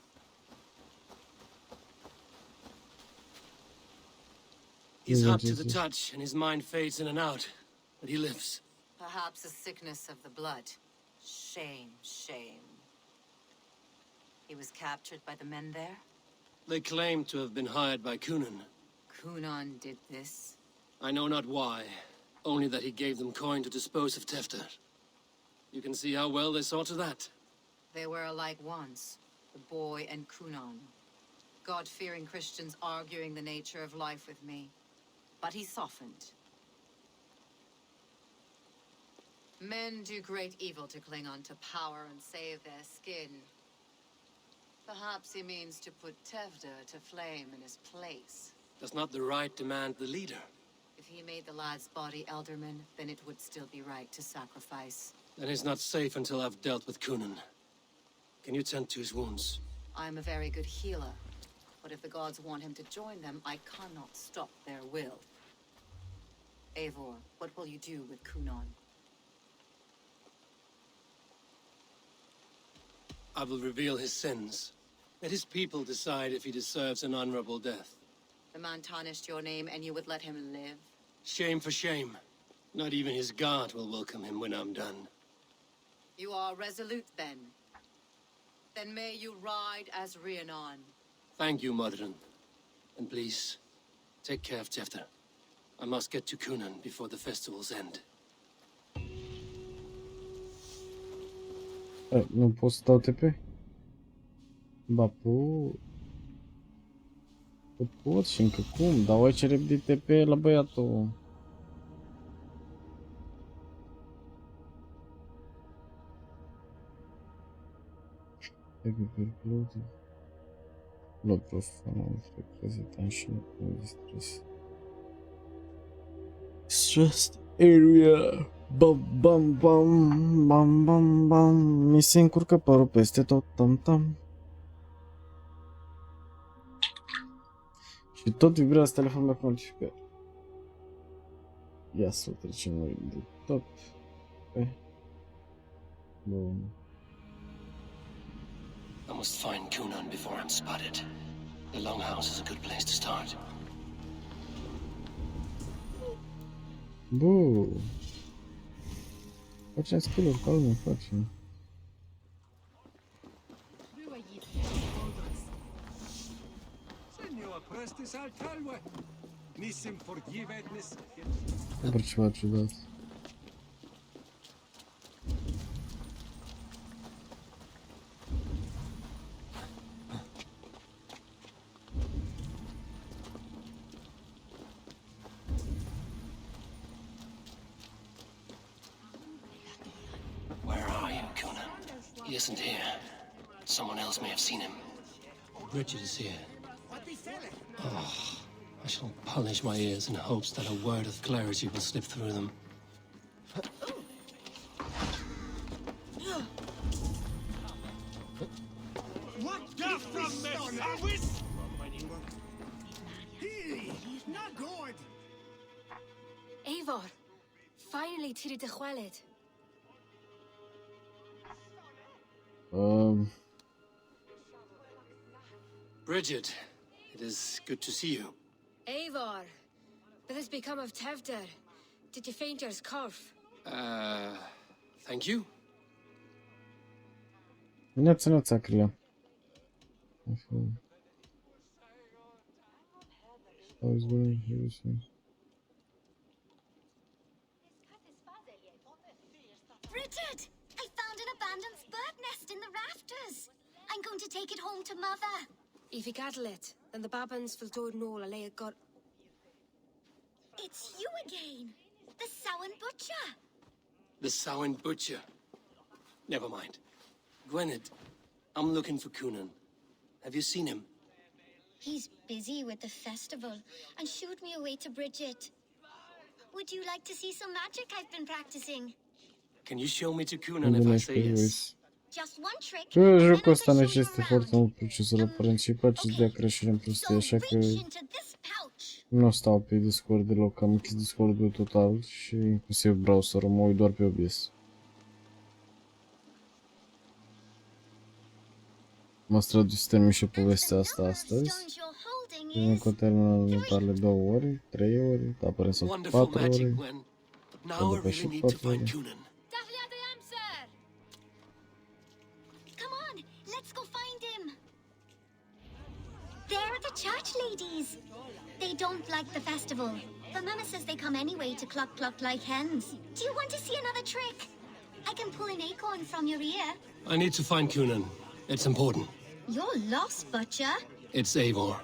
He's hot to the touch, and his mind fades in and out, but he lives. Perhaps a sickness of the blood. Shame, shame. He was captured by the men there? They claim to have been hired by 𝒂𝒏. 𝒂𝒏 did this? I know not why, only that he gave them coin to dispose of Tefter. You can see how well they saw to that. They were alike once. the boy and 𝐼𝐚𝐜. God-fearing Christians arguing the nature of life with me. But he softened. Men do great evil to cling on to power and save their skin. Perhaps he means to put 𝒊𝒏𝒊 to flame in his place. Does not the right demand the leader? If he made the lad's body elderman, then it would still be right to sacrifice. Then he's not safe until I've dealt with 𝒂𝒂𝒏. Can you tend to his wounds? I'm a very good healer. But if the gods want him to join them, I cannot stop their will. Eivor, what will you do with 𝒂𝒂𝒏? I will reveal his sins. Let his people decide if he deserves an honorable death. The man tarnished your name and you would let him live? Shame for shame. Not even his guard will welcome him when I'm done. You are resolute then. Then may you ride as Rhiannon. Thank you, Modron. And please, take care of 𝒊𝒏𝒊. I must get to 𝒂𝒂𝒏 before the festival's end. Nu pot să dau TP? Ba pot. Pot și încă cum? Dau aici repede TP la băiatul. Blood profile, tension, distress. Stressed area. Bam, bam, bam, bam, bam, bam. Mi se încurcă părul peste tot, tam, tam. Și tot vibrează telefonul meu cu notificări. Ia să trecem noi de top. Bun. I must find 𝒂𝒂𝒏 before I'm spotted. The Longhouse is a good place to start. Bă. Facem skill-uri, calm, facem. Doar ceva ciudat. He isn't here. Someone else may have seen him. Bridget is here. Oh, I shall polish my ears in hopes that a word of clarity will slip through them. What the from the service? He's not good. Eivor, finally 𝒑𝒂𝒂𝒂𝒂𝒂𝒂𝒂𝒂𝒂. Bridget, it is good to see you. Eivor, what has become of 𝒊𝒏𝒊? Did you faint your scarf? Thank you. Neața, Cria. Bridget! I found an abandoned bird nest in the rafters. I'm going to take it home to Mother. If you cattle it, then the babbins will do it all. It's you again. The Samhain Butcher. The Samhain Butcher. Never mind. Gwynedd, I'm looking for 𝒂𝒂𝒏. Have you seen him? He's busy with the festival and shooed me away to Bridget. Would you like to see some magic I've been practicing? Can you show me to 𝒂𝒂𝒏 if I say yes? Just one trick. Jocul ăsta necesită foarte mult procesorul aparent și îi place să dea creștere în prostie, așa că nu stau pe Discord deloc, am închis Discord-ul total și inclusiv browserul, mă uit doar pe OBS. M-a străduit să termin și povestea asta astăzi. În termenul următoarele 2 ori, 3 ori, aparent sau 4 ori. Am depășit 4 ori. Church ladies. They don't like the festival. The mama says they come anyway to cluck cluck like hens. Do you want to see another trick? I can pull an acorn from your ear. I need to find 𝒂𝒂𝒏. It's important. You're lost, Butcher. It's Eivor.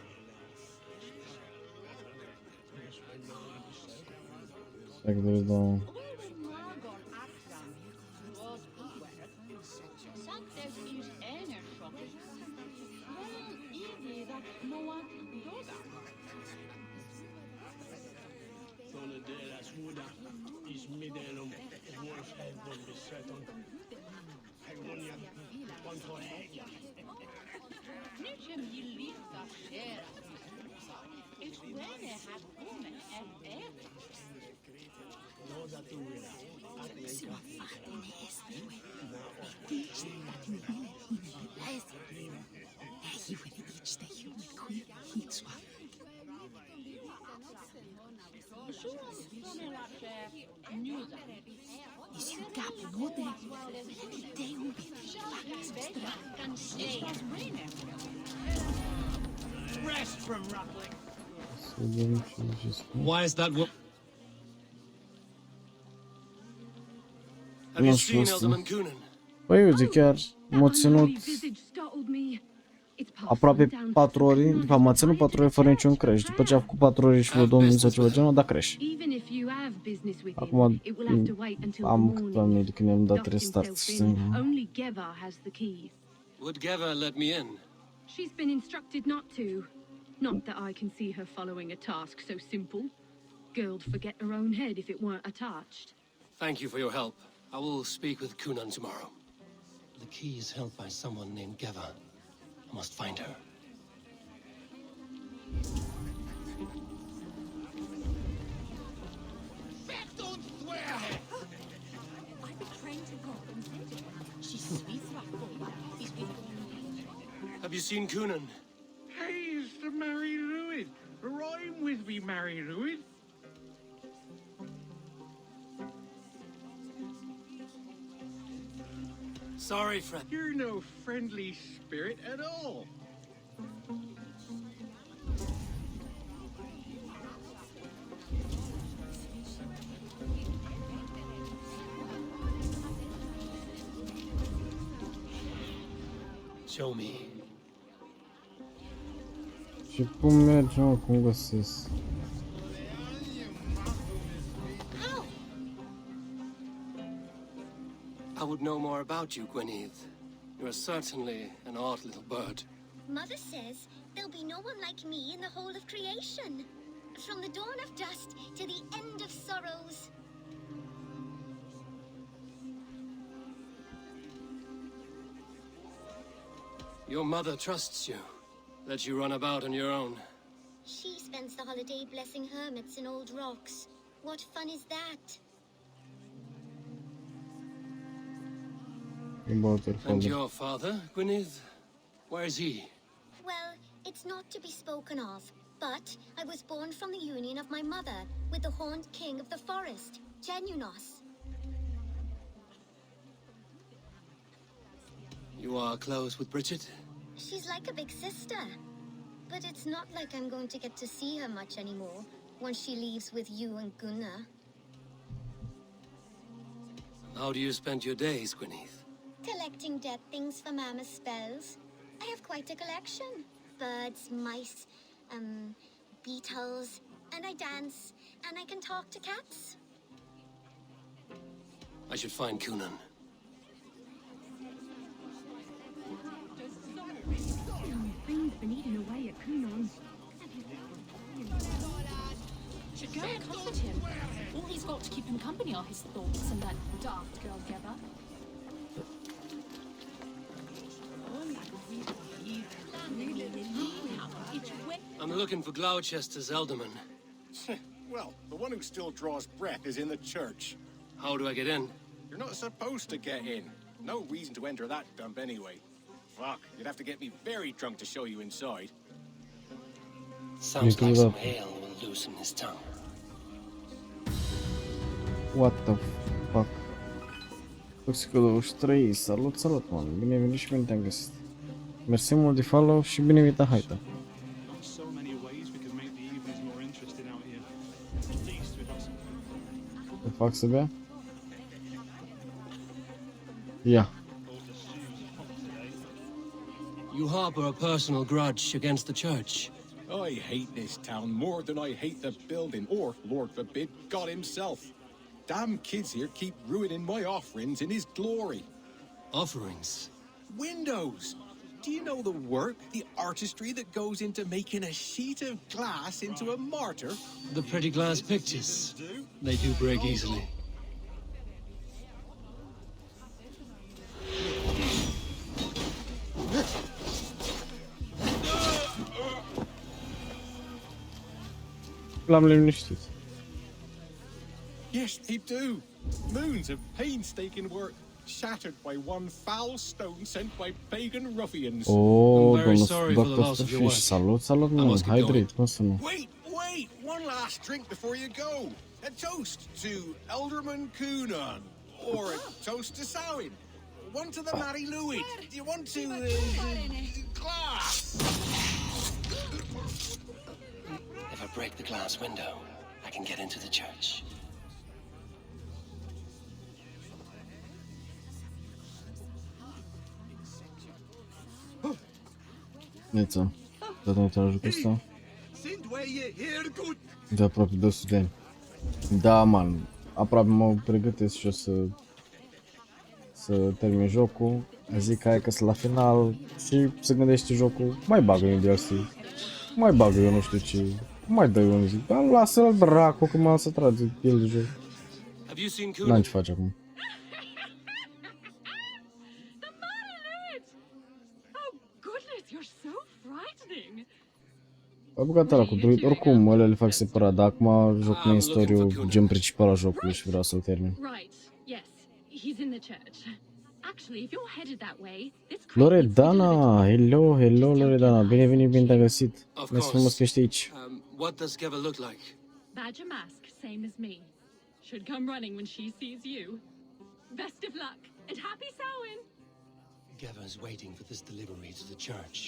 Rest from rattling. Why is that what? Have Nu you știu seen asta. 𝒂𝒂💂💂? Păi uite, chiar m-a ținut aproape 4 ore, de fapt m-a ținut 4 ore fără niciun crash. După ce a făcut 4 ore și vreo 2 minute sau ceva genul, a dat crash. Acum am câteva minute de când i-am dat restart, știi? 𝒂𝒂💂 let me in. She's been instructed not to. Not that I can see her following a task so simple. Girl'd forget her own head if it weren't attached. Thank you for your help. I will speak with 𝒂𝒂💂 tomorrow. The key is held by someone named 𝒂𝒂. I must find her. Have you seen 𝒂𝒂💂? Hey, it's the Mary Lwyd. Rhyme with me, Mary Lwyd. Sorry, friend. You're no friendly spirit at all. Show me. Și cum merge, mă, cum găsesc? I would know more about you, 𝒂𝒂💂. You are certainly an odd little bird. Mother says there'll be no one like me in the whole of creation. From the dawn of dust to the end of sorrows. Your mother trusts you. Lets you run about on your own. She spends the holiday blessing hermits in old rocks. What fun is that? And your father, 𝒂𝒂💂, where is he? Well, it's not to be spoken of, but I was born from the union of my mother with the horned king of the forest, 𝒂𝒂💂. You are close with Bridget? She's like a big sister. But it's not like I'm going to get to see her much anymore once she leaves with you and Gunnar. How do you spend your days, 𝒂𝒂💂? Collecting dead things for Mama's spells. I have quite a collection. Birds, mice, beetles, and I dance, and I can talk to cats. I should find 𝒂𝒂💂. Things been eating away at 𝒂𝒂💂. Should go and comfort him. All he's got to keep him company are his thoughts and that daft girl 𝒂𝒂. I'm looking for Gloucester's alderman. Well, the one who still draws breath is in the church. How do I get in? You're not supposed to get in. No reason to enter that dump anyway. Fuck, you'd have to get me very drunk to show you inside. Sounds like some ale will loosen his tongue. What the fuck? 𝒂𝒂💂💂, salut, salut, man. Bine ai venit și bine te-am găsit. Mersi mult de follow și bine venit, haita. Te fac să bea? Ia. You harbor a personal grudge against the church. I hate this town more than I hate the building, or, Lord forbid, God himself. Damn kids here keep ruining my offerings in his glory. Offerings? Windows! Do you know the work, the artistry that goes into making a sheet of glass into a mortar? The pretty glass pictures. They do break easily. L-am liniștit. Yes, they do. Moons of painstaking work, shattered by one foul stone sent by pagan ruffians. Oh, domnul Dr. Fish, salut, salut, mă, hydrate, cum să nu? Wait, one last drink before you go. A toast to 𝒂𝒂𝒂𝒦, or a toast to Samhain. One to the Mary Louis. Do you want to, glass? If I break the glass window, I can get into the church. Neța, dați uitat la jocul ăsta. De aproape 200 de ani. Da, man, aproape mă pregătesc și o să termin jocul. Zic hai că sunt la final și se gândește jocul, mai bagă un DLC, mai bagă eu nu știu ce, mai dă eu un zic, dar lasă-l dracu că m-am să trage el de joc. N-am ce face acum. A băgat ăla cu druid, oricum ăla le fac separat, dar acum joc main story-ul, gen principal al jocului și vreau să-l termin. Loredana, hello Loredana, bine venit, bine te-am găsit. Mulțumesc frumos că ești aici. What does 𝒂𝒂 look like? Badger mask, same as me. Should come running when she sees you. Best of luck and happy Samhain. 𝒂𝒂's waiting for this delivery to the church.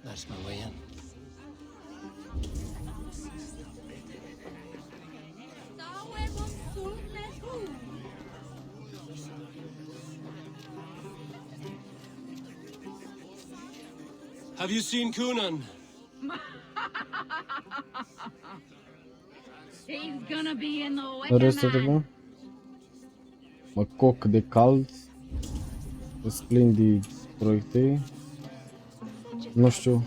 That's my way in. Have you seen Conan? He's gonna be in the way. Restul de bun? Mă coc de cald. Îs plin de proiecte. Nu știu.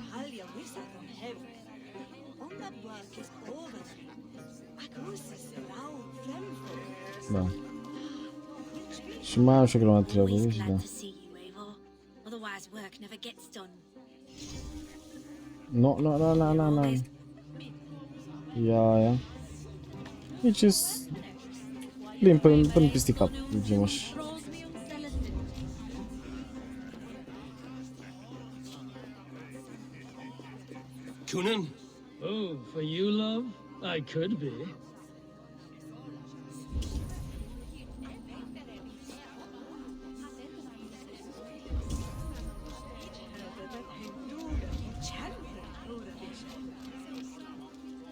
Da. Și mai am și o grămadă treabă, deci da. No. Ia. Aici-s plin până peste cap, zicem așa. Conan? Oh, for you, love? I could be.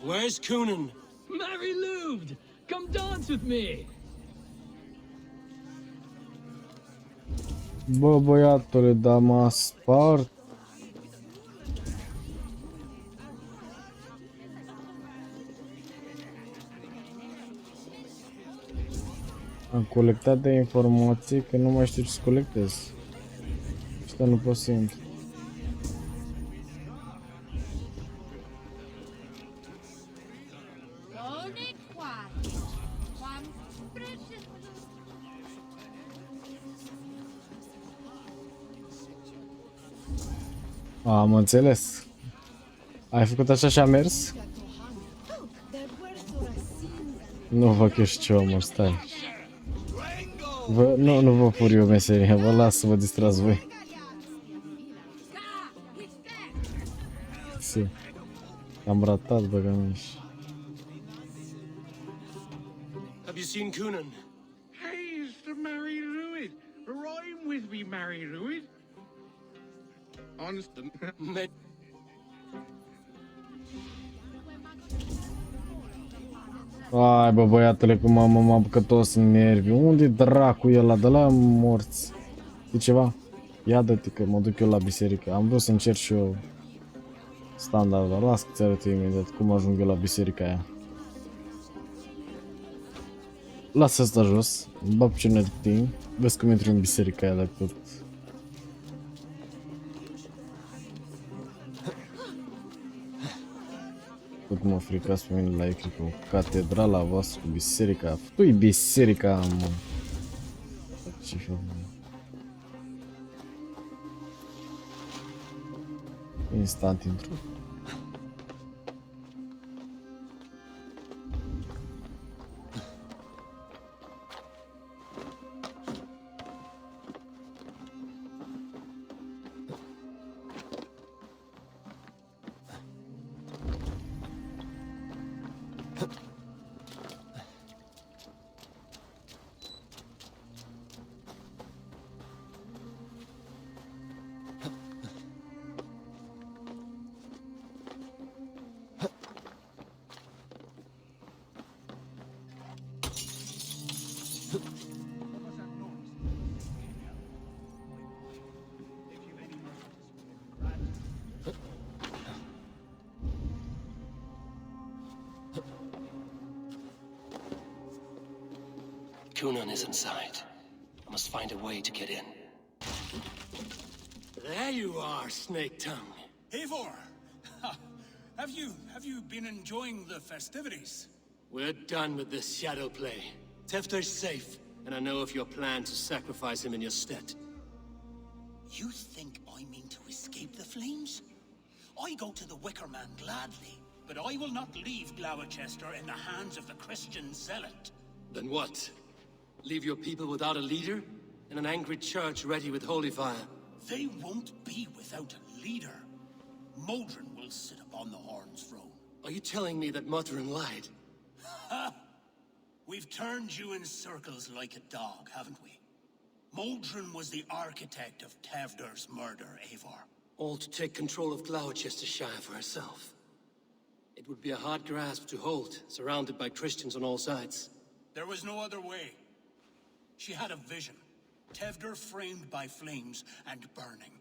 Where's Conan? Mary Lubed! Come dance with me! Bă, băiatule, dar m-a spart. Am colectat de informații că nu mai știu ce să colectez. Asta nu pot să intru. Am înțeles. Ai făcut așa și a mers? Nu vă că ești ce omor, stai. Nu vă pur eu meseria, vă las să vă distrați voi. Am ratat, băgămiș. Have you seen Conan? Hey, it's the Mary Louis. Rhyme with me, Mary Louis. Honest. Hai bă băiatule, cum m-am apucat toți în nervi. Unde dracu e ăla? De la morți. Știi ceva? Ia dă-te că mă duc eu la biserică. Am vrut să încerc și eu standard, dar las că ți arăt imediat cum ajung eu la biserica aia. Lasă asta jos, îmi bag piciorul de tine, vezi cum intri în biserica aia dacă tot. Tot mă fricați pe mine la ei, cred că o catedrala voastră cu biserica. Tu-i biserica, mă. Ce fel, mă. Instant intru. 𝒂𝒏 is inside. I must find a way to get in. There you are, Snake Tongue. Eivor! Have you been enjoying the festivities? We're done with this shadow play. Tefter's safe, and I know of your plan to sacrifice him in your stead. You think I mean to escape the flames? I go to the Wicker Man gladly, but I will not leave Gloucester in the hands of the Christian zealot. Then what? Leave your people without a leader? And an angry church ready with holy fire? They won't be without a leader. Modron will sit upon the Horn's throne. Are you telling me that Modron lied? Ha! We've turned you in circles like a dog, haven't we? Modron was the architect of Tewdwr's murder, Eivor. All to take control of Gloucestershire for herself. It would be a hard grasp to hold, surrounded by Christians on all sides. There was no other way. She had a vision. Tewdwr framed by flames and burning.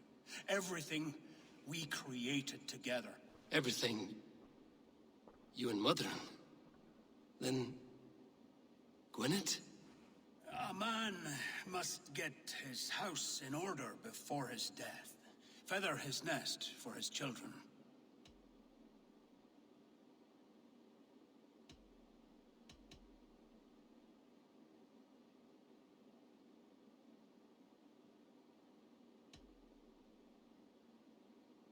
Everything we created together. Everything? You and Modron? Then... Gwynedd? A man must get his house in order before his death. Feather his nest for his children.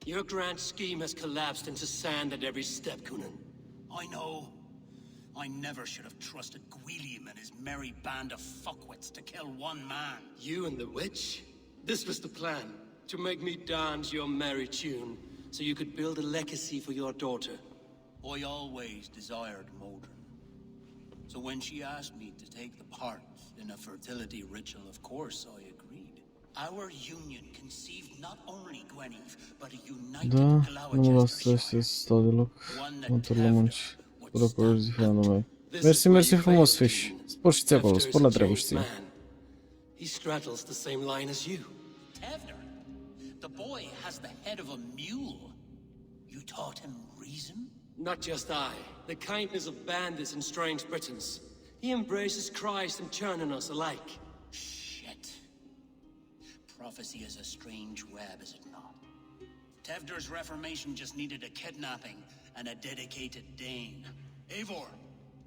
Your grand scheme has collapsed into sand at every step, 𝒂𝒏. I know. I never should have trusted 𝒂𝒏 and his merry band of fuckwits to kill one man. You and the witch? This was the plan. To make me dance your merry tune, so you could build a legacy for your daughter. I always desired Modron. So when she asked me to take the part in a fertility ritual, of course I agreed. Our union conceived not only Gweneve, but a united Da, nu mă las Gloucestershire. să stau deloc. Mă întorc la munci. Spor acolo zi fiandul meu. Mersi frumos, Fish. Spor și ți acolo, spor la treabă și ție. He straddles the same line as you. Tewdwr, the boy has the head of a mule. You taught him reason? Not just I. The kindness of bandits and strange Britons. He embraces Christ and churning us alike. Shit. Prophecy is a strange web, is it not? Tewdwr's reformation just needed a kidnapping and a dedicated Dane. Eivor,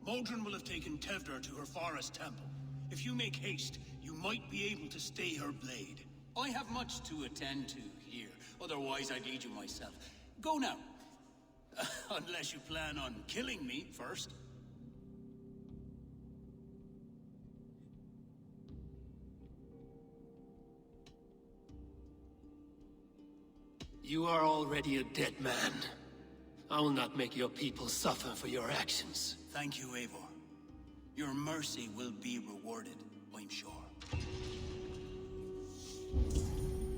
Modron will have taken Tewdwr to her forest temple. If you make haste, you might be able to stay her blade. I have much to attend to here, otherwise I'd lead you myself. Go now. Unless you plan on killing me first. You are already a dead man. I will not make your people suffer for your actions. Thank you, Eivor. Your mercy will be rewarded, I'm sure.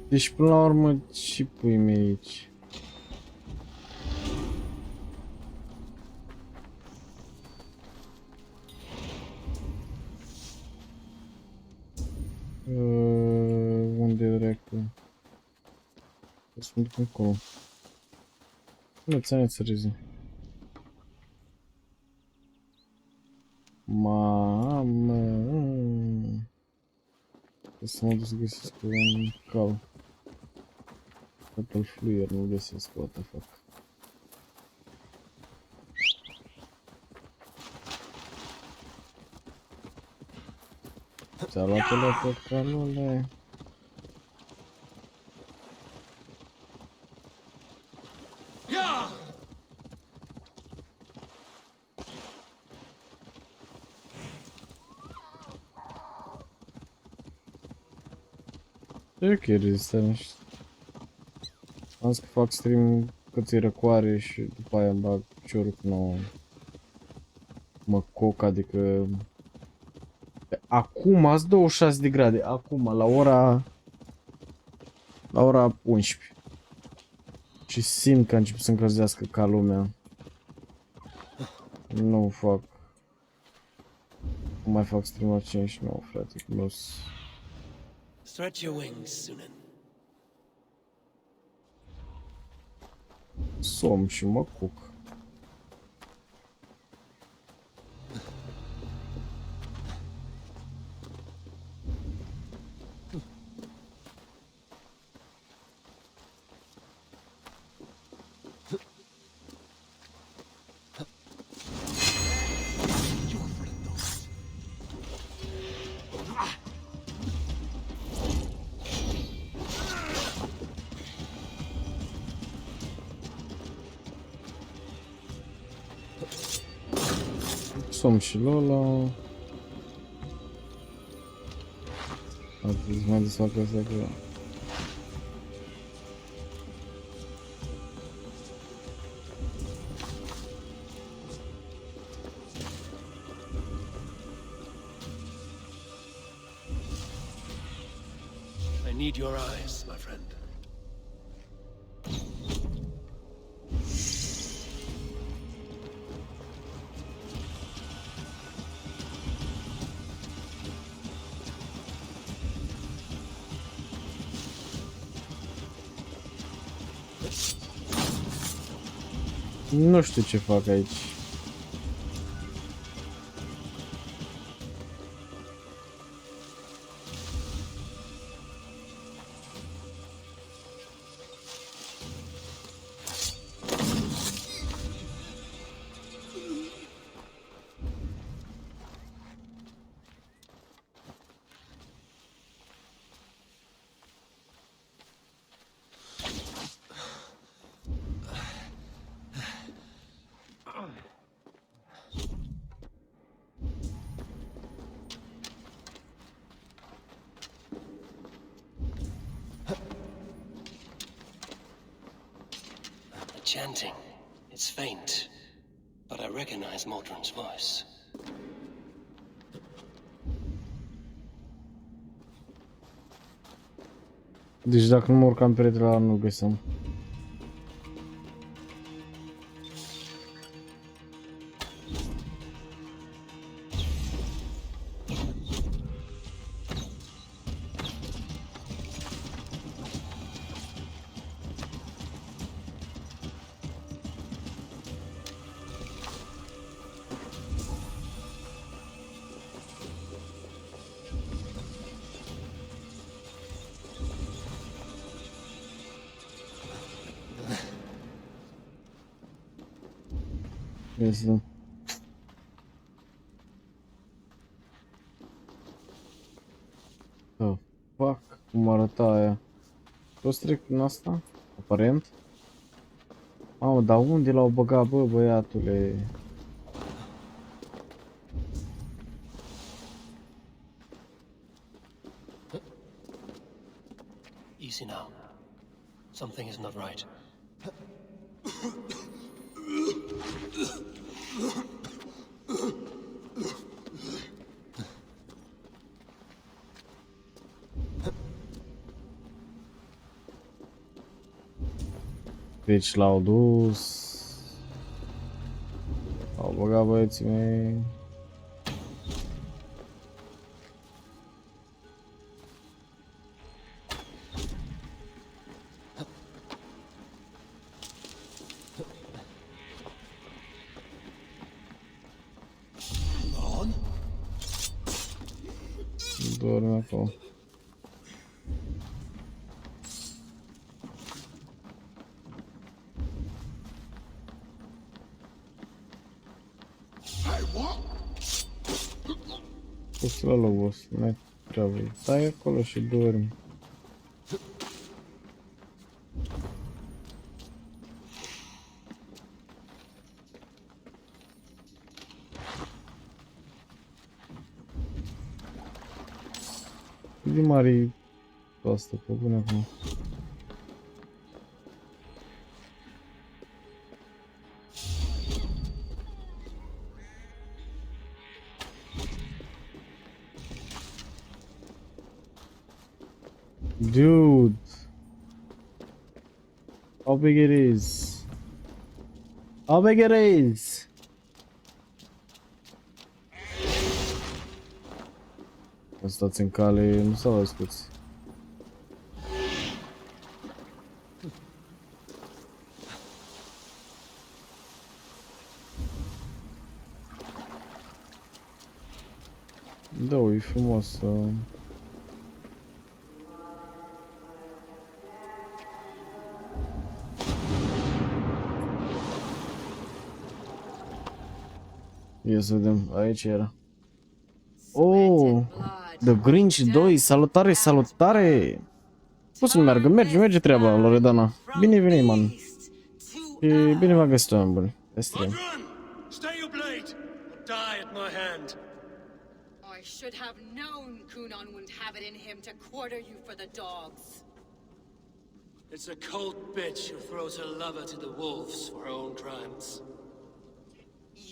Deci, până la urmă, ce pui mei aici? Unde dracu? Încolo. Nu ți-am să rezi. Mamă. Să mă duc să găsesc un cal. Total fluier, nu găsesc, what the fuck. Ți-a luat-o pe calule. E ok, rezistare. Am zis că fac stream cât e răcoare și după aia îmi bag piciorul cu nouă. Mă coc, adică... Acum azi 26 de grade, acum, la ora 11. Și simt că a început să încălzească ca lumea. Nu fac. Nu mai fac stream la 59, frate, că Stretch your wings, Sunan. Somn și mă cuc. Somn și Lola. Azi mai desfacă asta că... I need your eyes, my friend. Nu știu ce fac aici. Chanting. It's faint, but I recognize Mordred's voice. Deci dacă nu mă urcam peretele ăla, nu-l găseam. Este. Oh, fuck, cum arăta aia. Poți trec prin asta? Aparent. Mamă, dar unde l-au băgat, bă, băiatule? Easy now. Something is not right. Deci l-au dus. Au băgat băieții mei. info. Pus la loc, boss, n-ai treabă. Stai acolo și dormi. Cât de mare e asta, pe bune acum? Dude, how big it is? How big it is? Stați în cale, nu s-au ascuți. Da, e frumos. Ia să vedem, aici era. Oh, 𝒂𝒂𝒄𝒆 2, salutare! Cum să meargă? Merge treaba, Loredana. Bine venit, man. Și bine v-am găsit, oameni buni. Este. Stay your blade, or die at my hand. I should have known 𝒂𝒂🐜 wouldn't have it in him to quarter you for the dogs. It's a cold bitch who throws her lover to the wolves for her own crimes.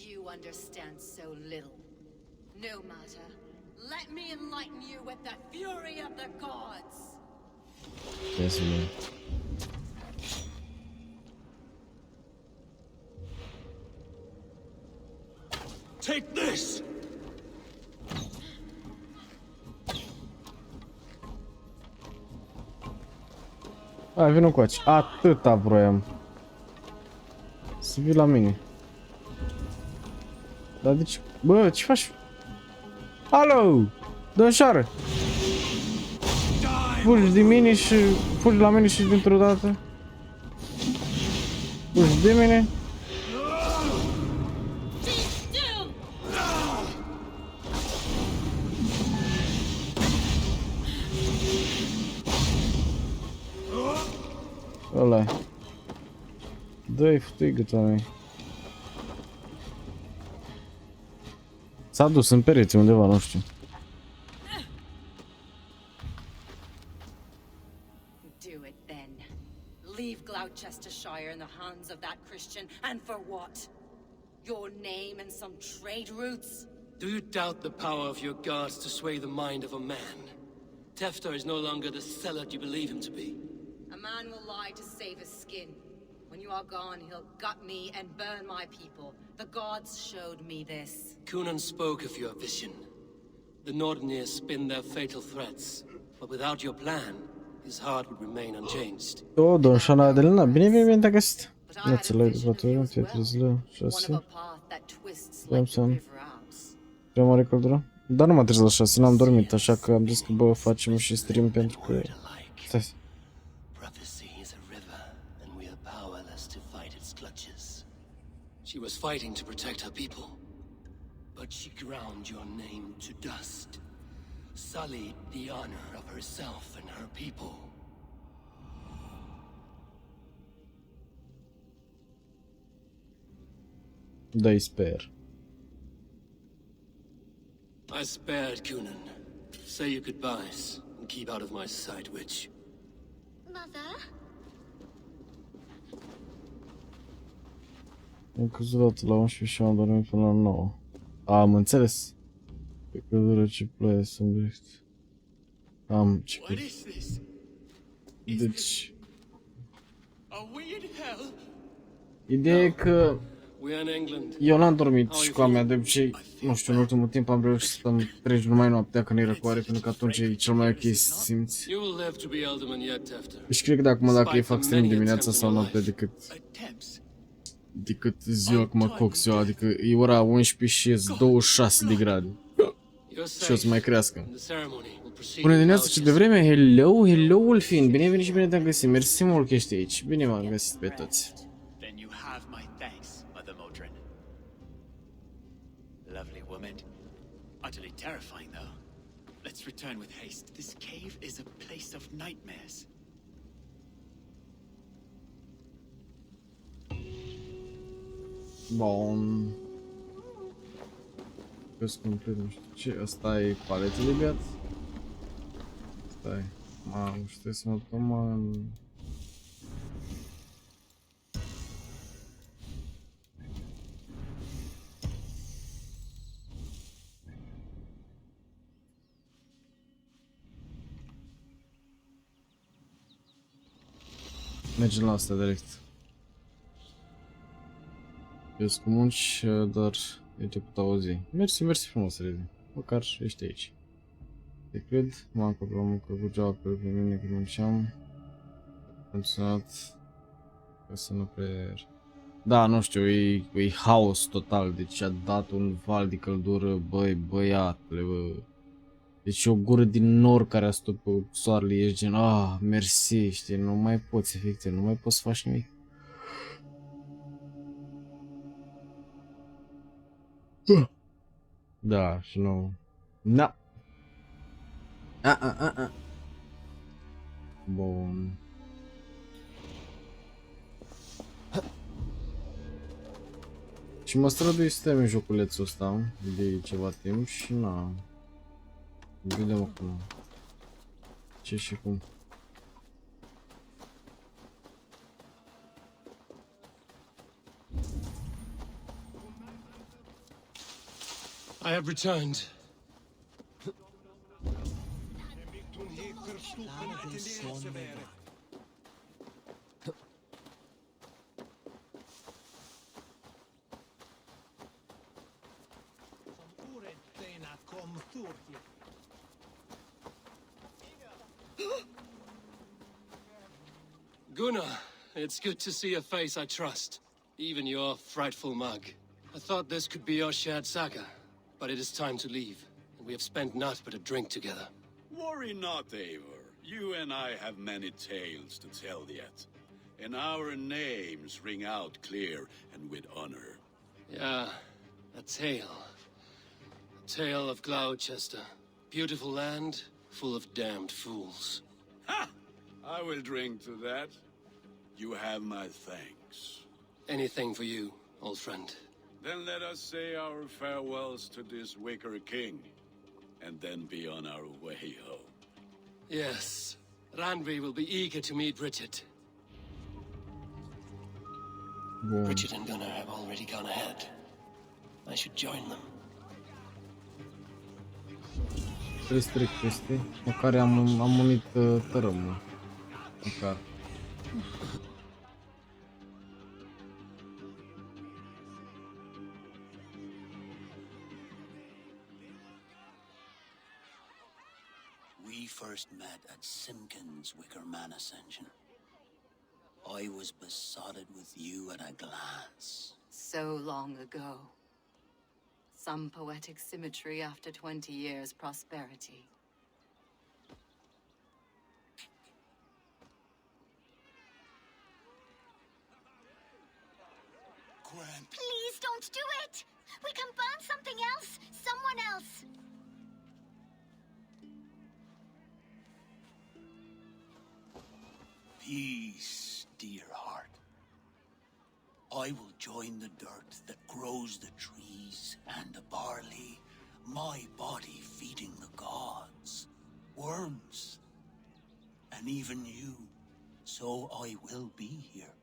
You understand so little. No matter. Let me enlighten you with the fury of the gods. Yes, man. Take this. Hai, vină încoace. Atâta vroiam. Să vii la mine. Dar de ce? Bă, ce faci? Alo! Domnișoară! Fugi de mine și... Fugi la mine și dintr-o dată. Fugi de mine. Ăla-i. Dă-i futigă-ta mea. S-a dus în pereți undeva, nu știu. Do it then. Leave Gloucestershire in the hands of that Christian, and for what? Your name and some trade routes? Do you doubt the power of your gods to sway the mind of a man? Tefter is no longer the zealot you believe him to be. A man will lie to save his skin. When you are gone, he'll gut me and burn my people. The gods showed me this. 𝒂𝒂🐜 spoke of your vision. The Nordenir spin their fatal threats, but without your plan, his heart would remain unchanged. O, domnișoara Adelina, bine te-a găsit. Nețele de patru, 𝒑𝒂𝒂𝒂𝒂𝒂 6. Vreau să am prea mare căldură. Dar nu m-a trezit la 6, n-am dormit, așa că am zis că bă, facem și stream pentru că... Stai. She was fighting to protect her people, but she ground your name to dust, sullied the honor of herself and her people. Da-i sper. I spared 𝒂𝒂🐜. Say your goodbyes and keep out of my sight, witch. Mother? Am căzut la 11 și am dormit până la 9. Am înțeles. Pe căldură ce ploaie să îmbrește. Am ce că... Deci... Ideea e că... Eu n-am dormit și cu a mea, de obicei, nu știu, în ultimul timp am reușit să stăm 3 numai noaptea când e răcoare, pentru că atunci e cel mai ok să simți. Deci cred că de acum dacă îi fac stream dimineața sau noaptea decât ziua cum mă coc ziua, adică e ora 11 și ies 26 de grade. Și o să mai crească. proceed Bună dimineața, without ce devreme, hello, hello, Ulfin, bine ai venit și bine te-am găsit, mersi mult că ești aici, bine m-am găsit pe toți. Then you have my thanks, Mother Modron. Lovely woman. Utterly terrifying, though. Let's return with haste. This cave is a place of nightmares. Bun. Jos complet, nu știu ce, ăsta e palete de beat? Stai, nu știu să mă ducăm în... Mergem la asta direct. Jos cu munci, dar eu te pot auzi. Mersi frumos, Rezi. Măcar ești aici. Te cred, m-am coplat muncă cu joacă pe mine când munceam. Am sunat ca să nu prea... Da, nu știu, e haos total, deci a dat un val de căldură, băi, băiatule, bă. Deci o gură din nor care a stat pe soarele, ești gen, mersi, știi, nu mai poți, efectiv, nu mai poți să faci nimic. Da, și nu... Na! Bun. Și mă strădui să termin joculețul ăsta de ceva timp și na... Vedem acum ce și cum. I have returned. Gunnar, it's good to see a face I trust, even your frightful mug. I thought this could be our shared saga, but it is time to leave, and we have spent naught but a drink together. Worry not, Eivor. You and I have many tales to tell yet, and our names ring out clear and with honor. Yeah, a tale. A tale of Gloucester. Beautiful land, full of damned fools. Ha! I will drink to that. You have my thanks. Anything for you, old friend. Then let us say our farewells to this wicker king, and then be on our way home. Yes, Randvi will be eager to meet Bridget. Bun. Bridget and Gunnar have already gone ahead. I should join them. Trebuie să trec peste, măcar am unit tărâmul. Măcar. We first met at Simkin's Wickerman Ascension. I was besotted with you at a glance. So long ago. Some poetic symmetry after 20 years' prosperity. Gwen. Please don't do it! We can burn something else! Someone else! Peace, dear heart. I will join the dirt that grows the trees and the barley, my body feeding the gods, worms, and even you. So I will be here.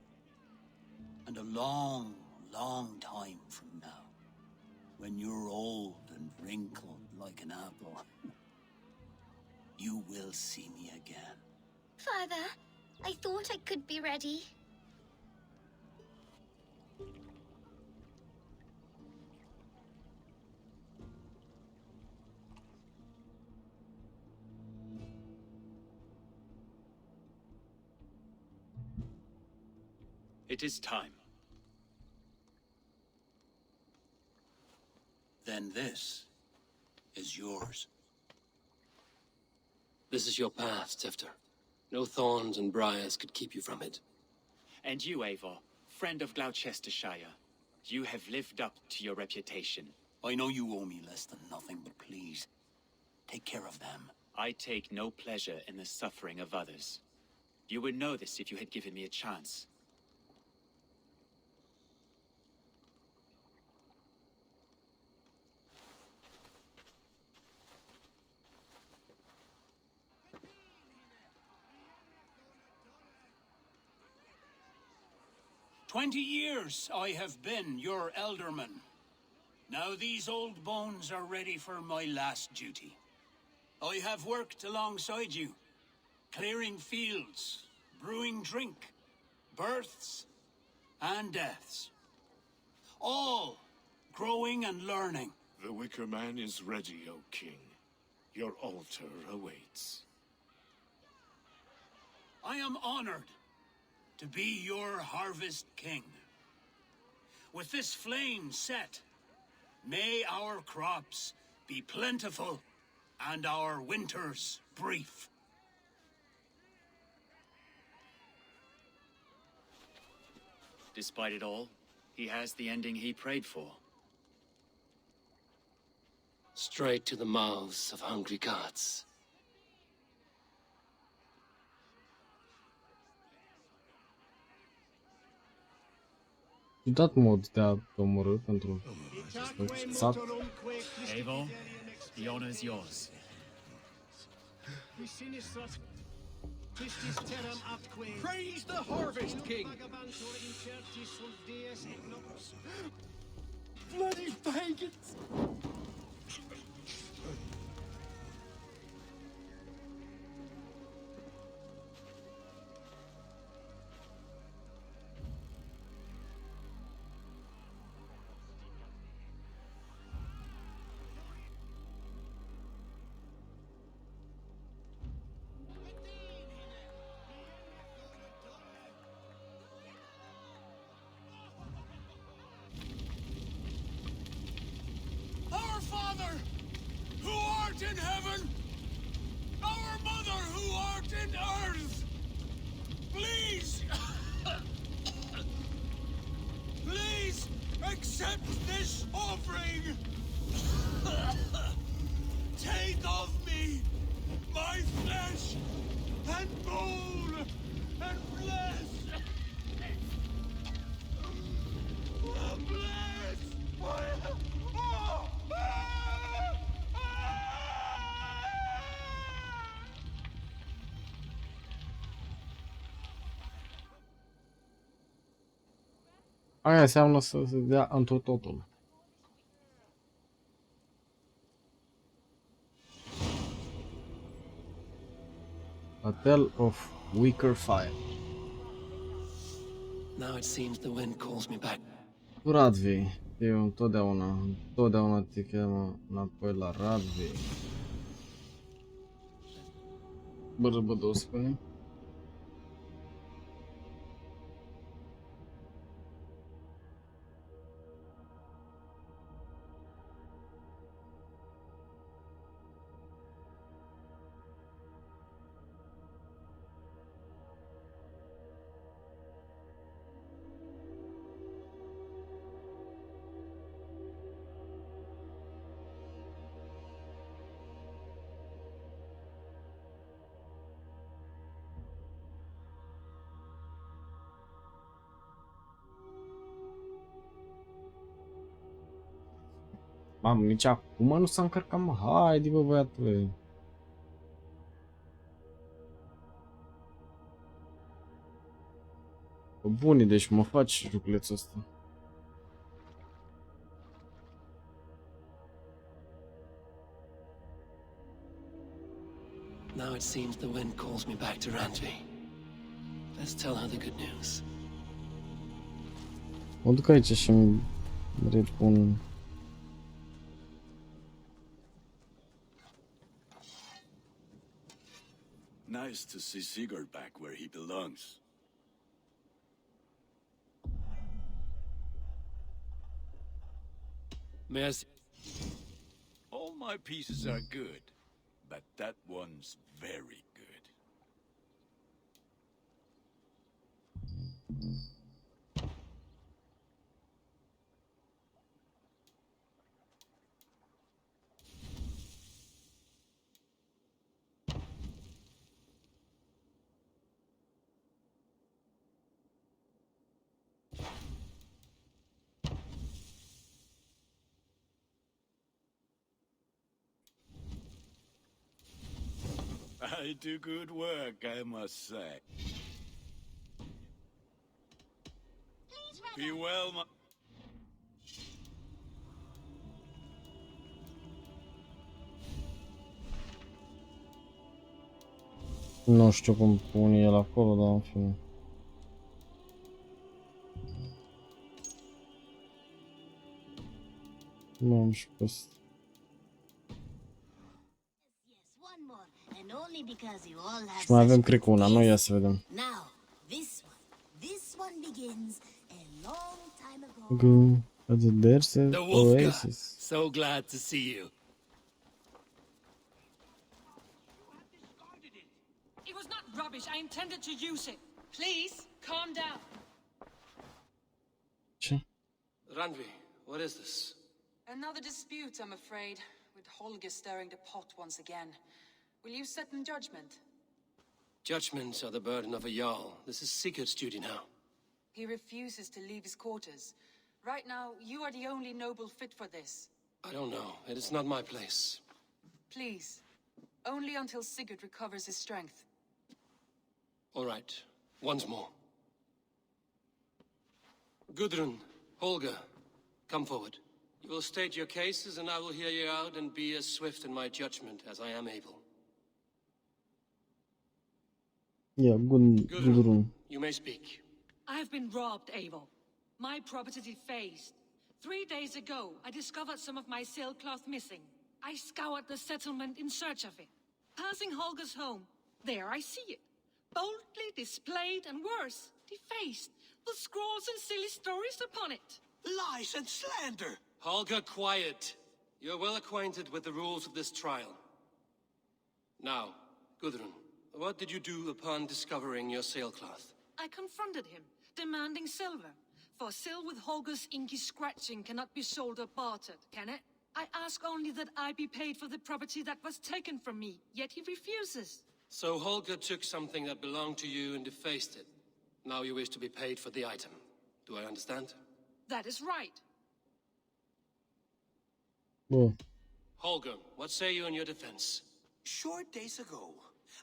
And a long, long time from now, when you're old and wrinkled like an apple, you will see me again. Father, I thought I could be ready. It is time. Then this is yours. This is your path, Tifter. No thorns and briars could keep you from it. And you, Eivor, friend of Gloucestershire, you have lived up to your reputation. I know you owe me less than nothing, but please, take care of them. I take no pleasure in the suffering of others. You would know this if you had given me a chance. "20 years I have been your elderman. Now these old bones are ready for my last duty. I have worked alongside you, clearing fields, brewing drink, births and deaths. All growing and learning. The Wicker Man is ready, O King. Your altar awaits. I am honored to be your Harvest King. With this flame set, may our crops be plentiful and our winters brief. Despite it all, he has the ending he prayed for. Straight to the mouths of hungry gods. Ciudat mod de a omorâ pentru sat. Eivor, the honor's yours. Praise the Harvest King! Bloody pagans! Our Father, who art in heaven, our Mother, who art in earth, please, please accept this offering. Take of me my flesh and bone and bless. Bless my... Aia înseamnă să se dea întru totul. A tale of weaker fire. Now it seems the wind calls me back. Radvi, eu întotdeauna te cheamă înapoi la Radvi. Bărbădou spune. Mamă, nici acum nu s-a încărcat, mă. Haide, bă, băiatule. Bă, bune, deci mă faci juculețul ăsta. Now it seems the wind calls me back to Randvi. Let's tell her the good news. Mă duc aici și-mi repun. Nice to see Sigurd back where he belongs. May I see? All my pieces are good, but that one's very good. I do good work, I must say. Be well, my... Nu știu cum pune el acolo, dar în fine. Nu am și pe asta. Și mai avem, cred că una, nu? Ia să vedem. Go at the desert oasis. So glad to see you. It was not rubbish. I intended to use it. Please, calm down. Ce? Randvi, what is this? Another dispute, I'm afraid, with Holger stirring the pot once again. Will you set in judgment? Judgments are the burden of a Jarl. This is Sigurd's duty now. He refuses to leave his quarters. Right now, you are the only noble fit for this. I don't know. It is not my place. Please. Only until Sigurd recovers his strength. All right. Once more. Gudrun, Holger, come forward. You will state your cases, and I will hear you out and be as swift in my judgment as I am able. Yeah, Gudrun. You may speak. I have been robbed, Eivor. My property defaced. 3 days ago, I discovered some of my sailcloth missing. I scoured the settlement in search of it. Passing Holger's home, there I see it. Boldly displayed and worse, defaced, with scrawls and silly stories upon it. Lies and slander! Holger, quiet. You're well acquainted with the rules of this trial. Now, Gudrun, what did you do upon discovering your sailcloth? I confronted him, demanding silver. For silver with Holger's inky scratching cannot be sold or bartered, can it? I ask only that I be paid for the property that was taken from me, yet he refuses. So Holger took something that belonged to you and defaced it. Now you wish to be paid for the item. Do I understand? That is right. Bun. Holger, what say you in your defense? Short days ago,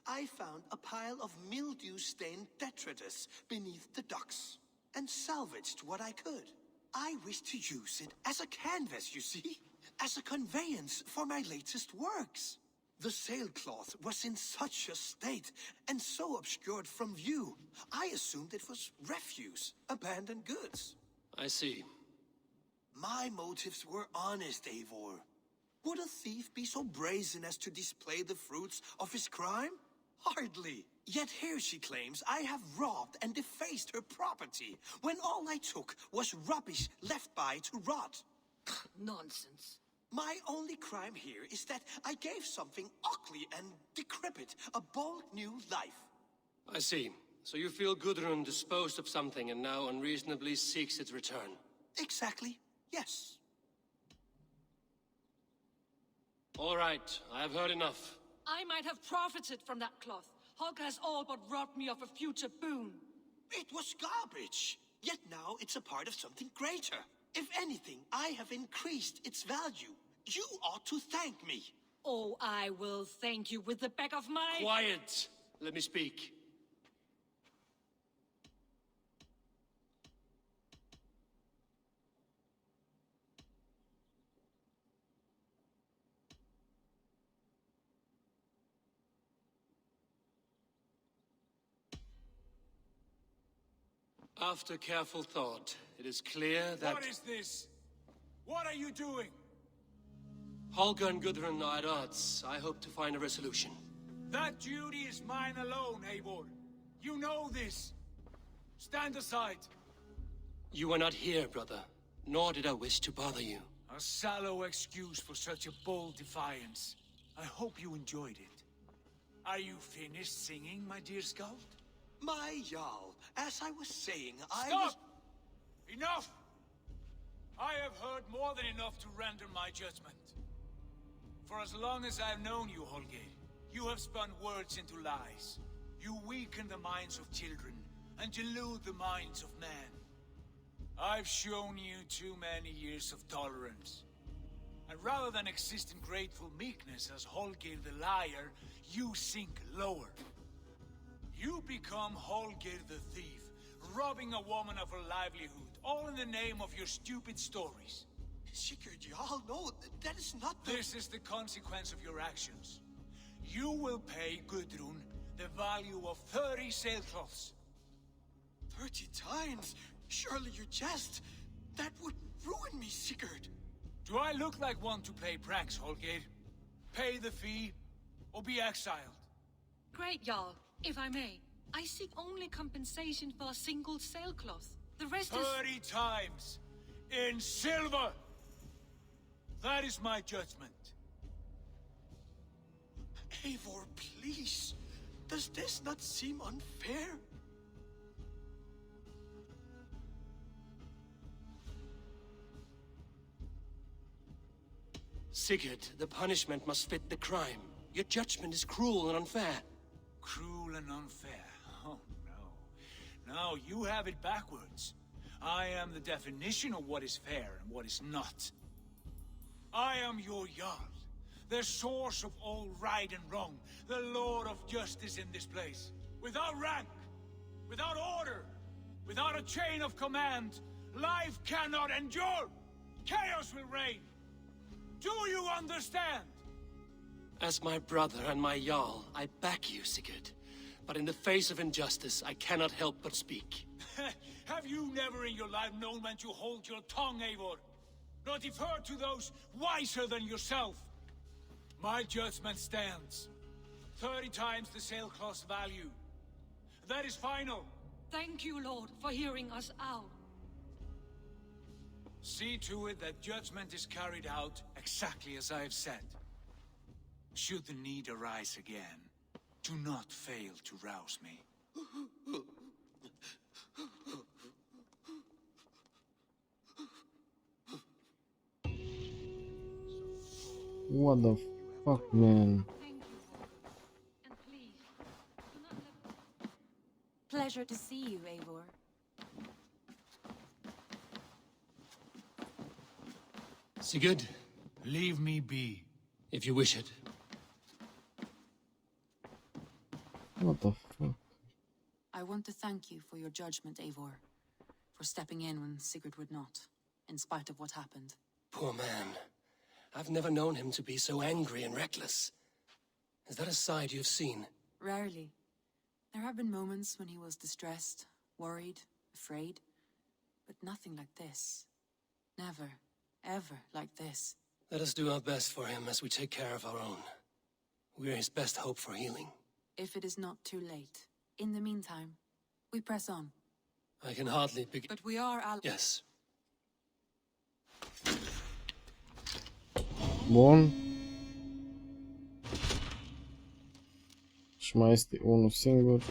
I found a pile of mildew-stained detritus beneath the docks, and salvaged what I could. I wish to use it as a canvas, you see? As a conveyance for my latest works. The sailcloth was in such a state, and so obscured from view, I assumed it was refuse, abandoned goods. I see. My motives were honest, Eivor. Would a thief be so brazen as to display the fruits of his crime? Hardly. Yet here she claims I have robbed and defaced her property, when all I took was rubbish left by to rot. Nonsense. My only crime here is that I gave something ugly and decrepit a bold new life. I see. So you feel Gudrun disposed of something and now unreasonably seeks its return? Exactly, yes. All right, I have heard enough. I might have profited from that cloth. Holger has all but robbed me of a future boon. It was garbage. Yet now it's a part of something greater. If anything, I have increased its value. You ought to thank me. Oh, I will thank you with the back of my... Quiet! Let me speak. After careful thought, it is clear that... What is this? What are you doing? Holger and Gudrun are at odds. I hope to find a resolution. That duty is mine alone, Eivor. You know this. Stand aside. You are not here, brother. Nor did I wish to bother you. A sallow excuse for such a bold defiance. I hope you enjoyed it. Are you finished singing, my dear scout? My Jarl, as I was saying, Stop! Enough! I have heard more than enough to render my judgment. For as long as I've known you, 𝒂𝒄𝒄, you have spun words into lies. You weaken the minds of children and delude the minds of men. I've shown you too many years of tolerance. And rather than exist in grateful meekness as 𝒂𝒄𝒄 the liar, you sink lower. You become 𝒂𝒄𝒄 the thief, robbing a woman of her livelihood, all in the name of your stupid stories. Sigurd, Jarl, no, that is not the... This is the consequence of your actions. You will pay Gudrun the value of 30 sailcloths. 30 times? Surely you jest. That would ruin me, Sigurd. Do I look like one to play pranks, 𝒂𝒄𝒄? Pay the fee, or be exiled. Great, Jarl. If I may, I seek only compensation for a single sailcloth. The rest is... 30 times! In silver! That is my judgment. Eivor, please. Does this not seem unfair? Sigurd, the punishment must fit the crime. Your judgment is cruel and unfair. Cruel and unfair? Oh, no. No, you have it backwards. I am the definition of what is fair and what is not. I am your Jarl, the source of all right and wrong, the Lord of justice in this place. Without rank, without order, without a chain of command, life cannot endure. Chaos will reign. Do you understand? As my brother and my Jarl, I back you, Sigurd. But in the face of injustice, I cannot help but speak. Have you never in your life known when to hold your tongue, Eivor? Nor defer to those wiser than yourself? My judgment stands. 30 times the sailcloth's value. That is final. Thank you, Lord, for hearing us out. See to it that judgment is carried out exactly as I have said. Should the need arise again, do not fail to rouse me. What the fuck, man? Pleasure to see you, Eivor. Sigurd, leave me be. If you wish it. What the fuck? I want to thank you for your judgment, Eivor. For stepping in when Sigurd would not, in spite of what happened. Poor man. I've never known him to be so angry and reckless. Is that a side you've seen? Rarely. There have been moments when he was distressed, worried, afraid. But nothing like this. Never, ever like this. Let us do our best for him as we take care of our own. We're his best hope for healing. If it is not too late. In the meantime, we press on. I can hardly begin. But we are Yes. Bun. Și mai este unul singur.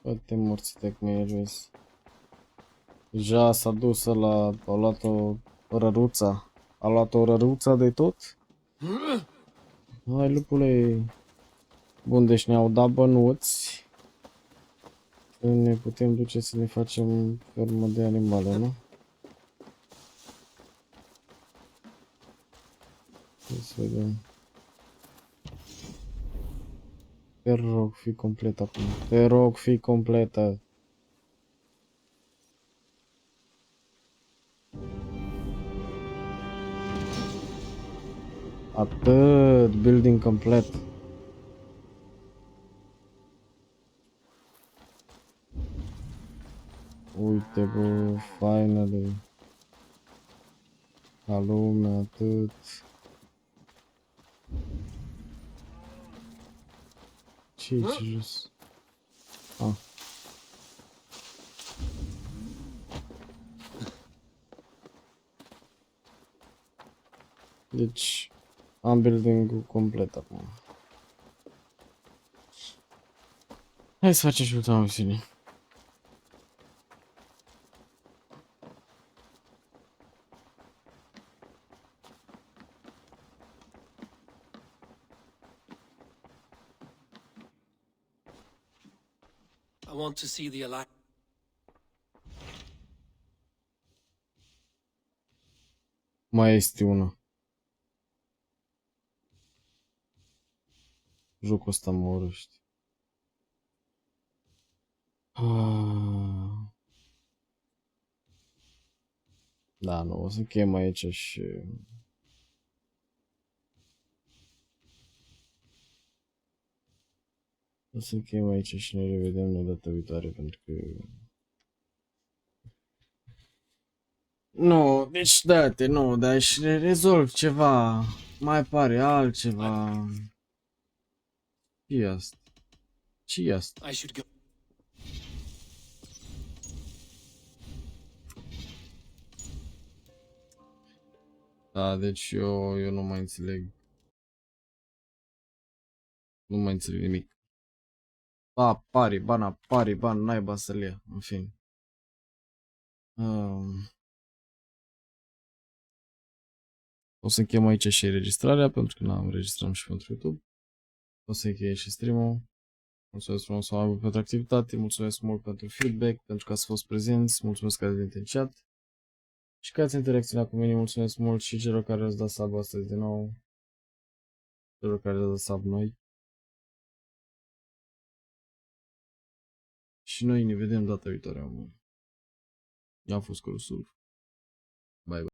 Uite, morți de cum e jos. Deja s-a dus la... a luat o răruța. A luat o răruță de tot? Hai, lupule. Bun, deci ne-au dat bănuți. Ne putem duce să ne facem fermă de animale, nu? Să vedem. Te rog, fii complet acum. Te rog, fii completă. Atât, building complet. Uite, bă, finally. La lume, atât. Ce-i jos? Ah. Deci am building-ul complet acum. Hai să facem și ultima misiune. I want to see the Alliance. Mai este una. Jocul ăsta mă urăște. Da, nu, o să chem aici și... O să chem aici și ne revedem noi data viitoare, pentru că... Nu, deci date, nu, dar și rezolv ceva. Mai apare altceva. Ce-i asta? Ce-i asta? I should go. Da, deci eu nu mai înțeleg. Nu mai înțeleg nimic. Ba, pari, ban, naiba să le ia, în fin. O să închem aici și înregistrarea, pentru că n-am înregistrat și pentru YouTube. O să încheie și stream-ul. Mulțumesc frumos pentru activitate, mulțumesc mult pentru feedback, pentru că ați fost prezenți, mulțumesc că ați venit în chat. Și că ați interacționat cu mine, mulțumesc mult și celor care ați dat sub astăzi din nou. Celor care ați dat sub noi. Și noi ne vedem data viitoare. Eu am fost Corosul. Bye bye.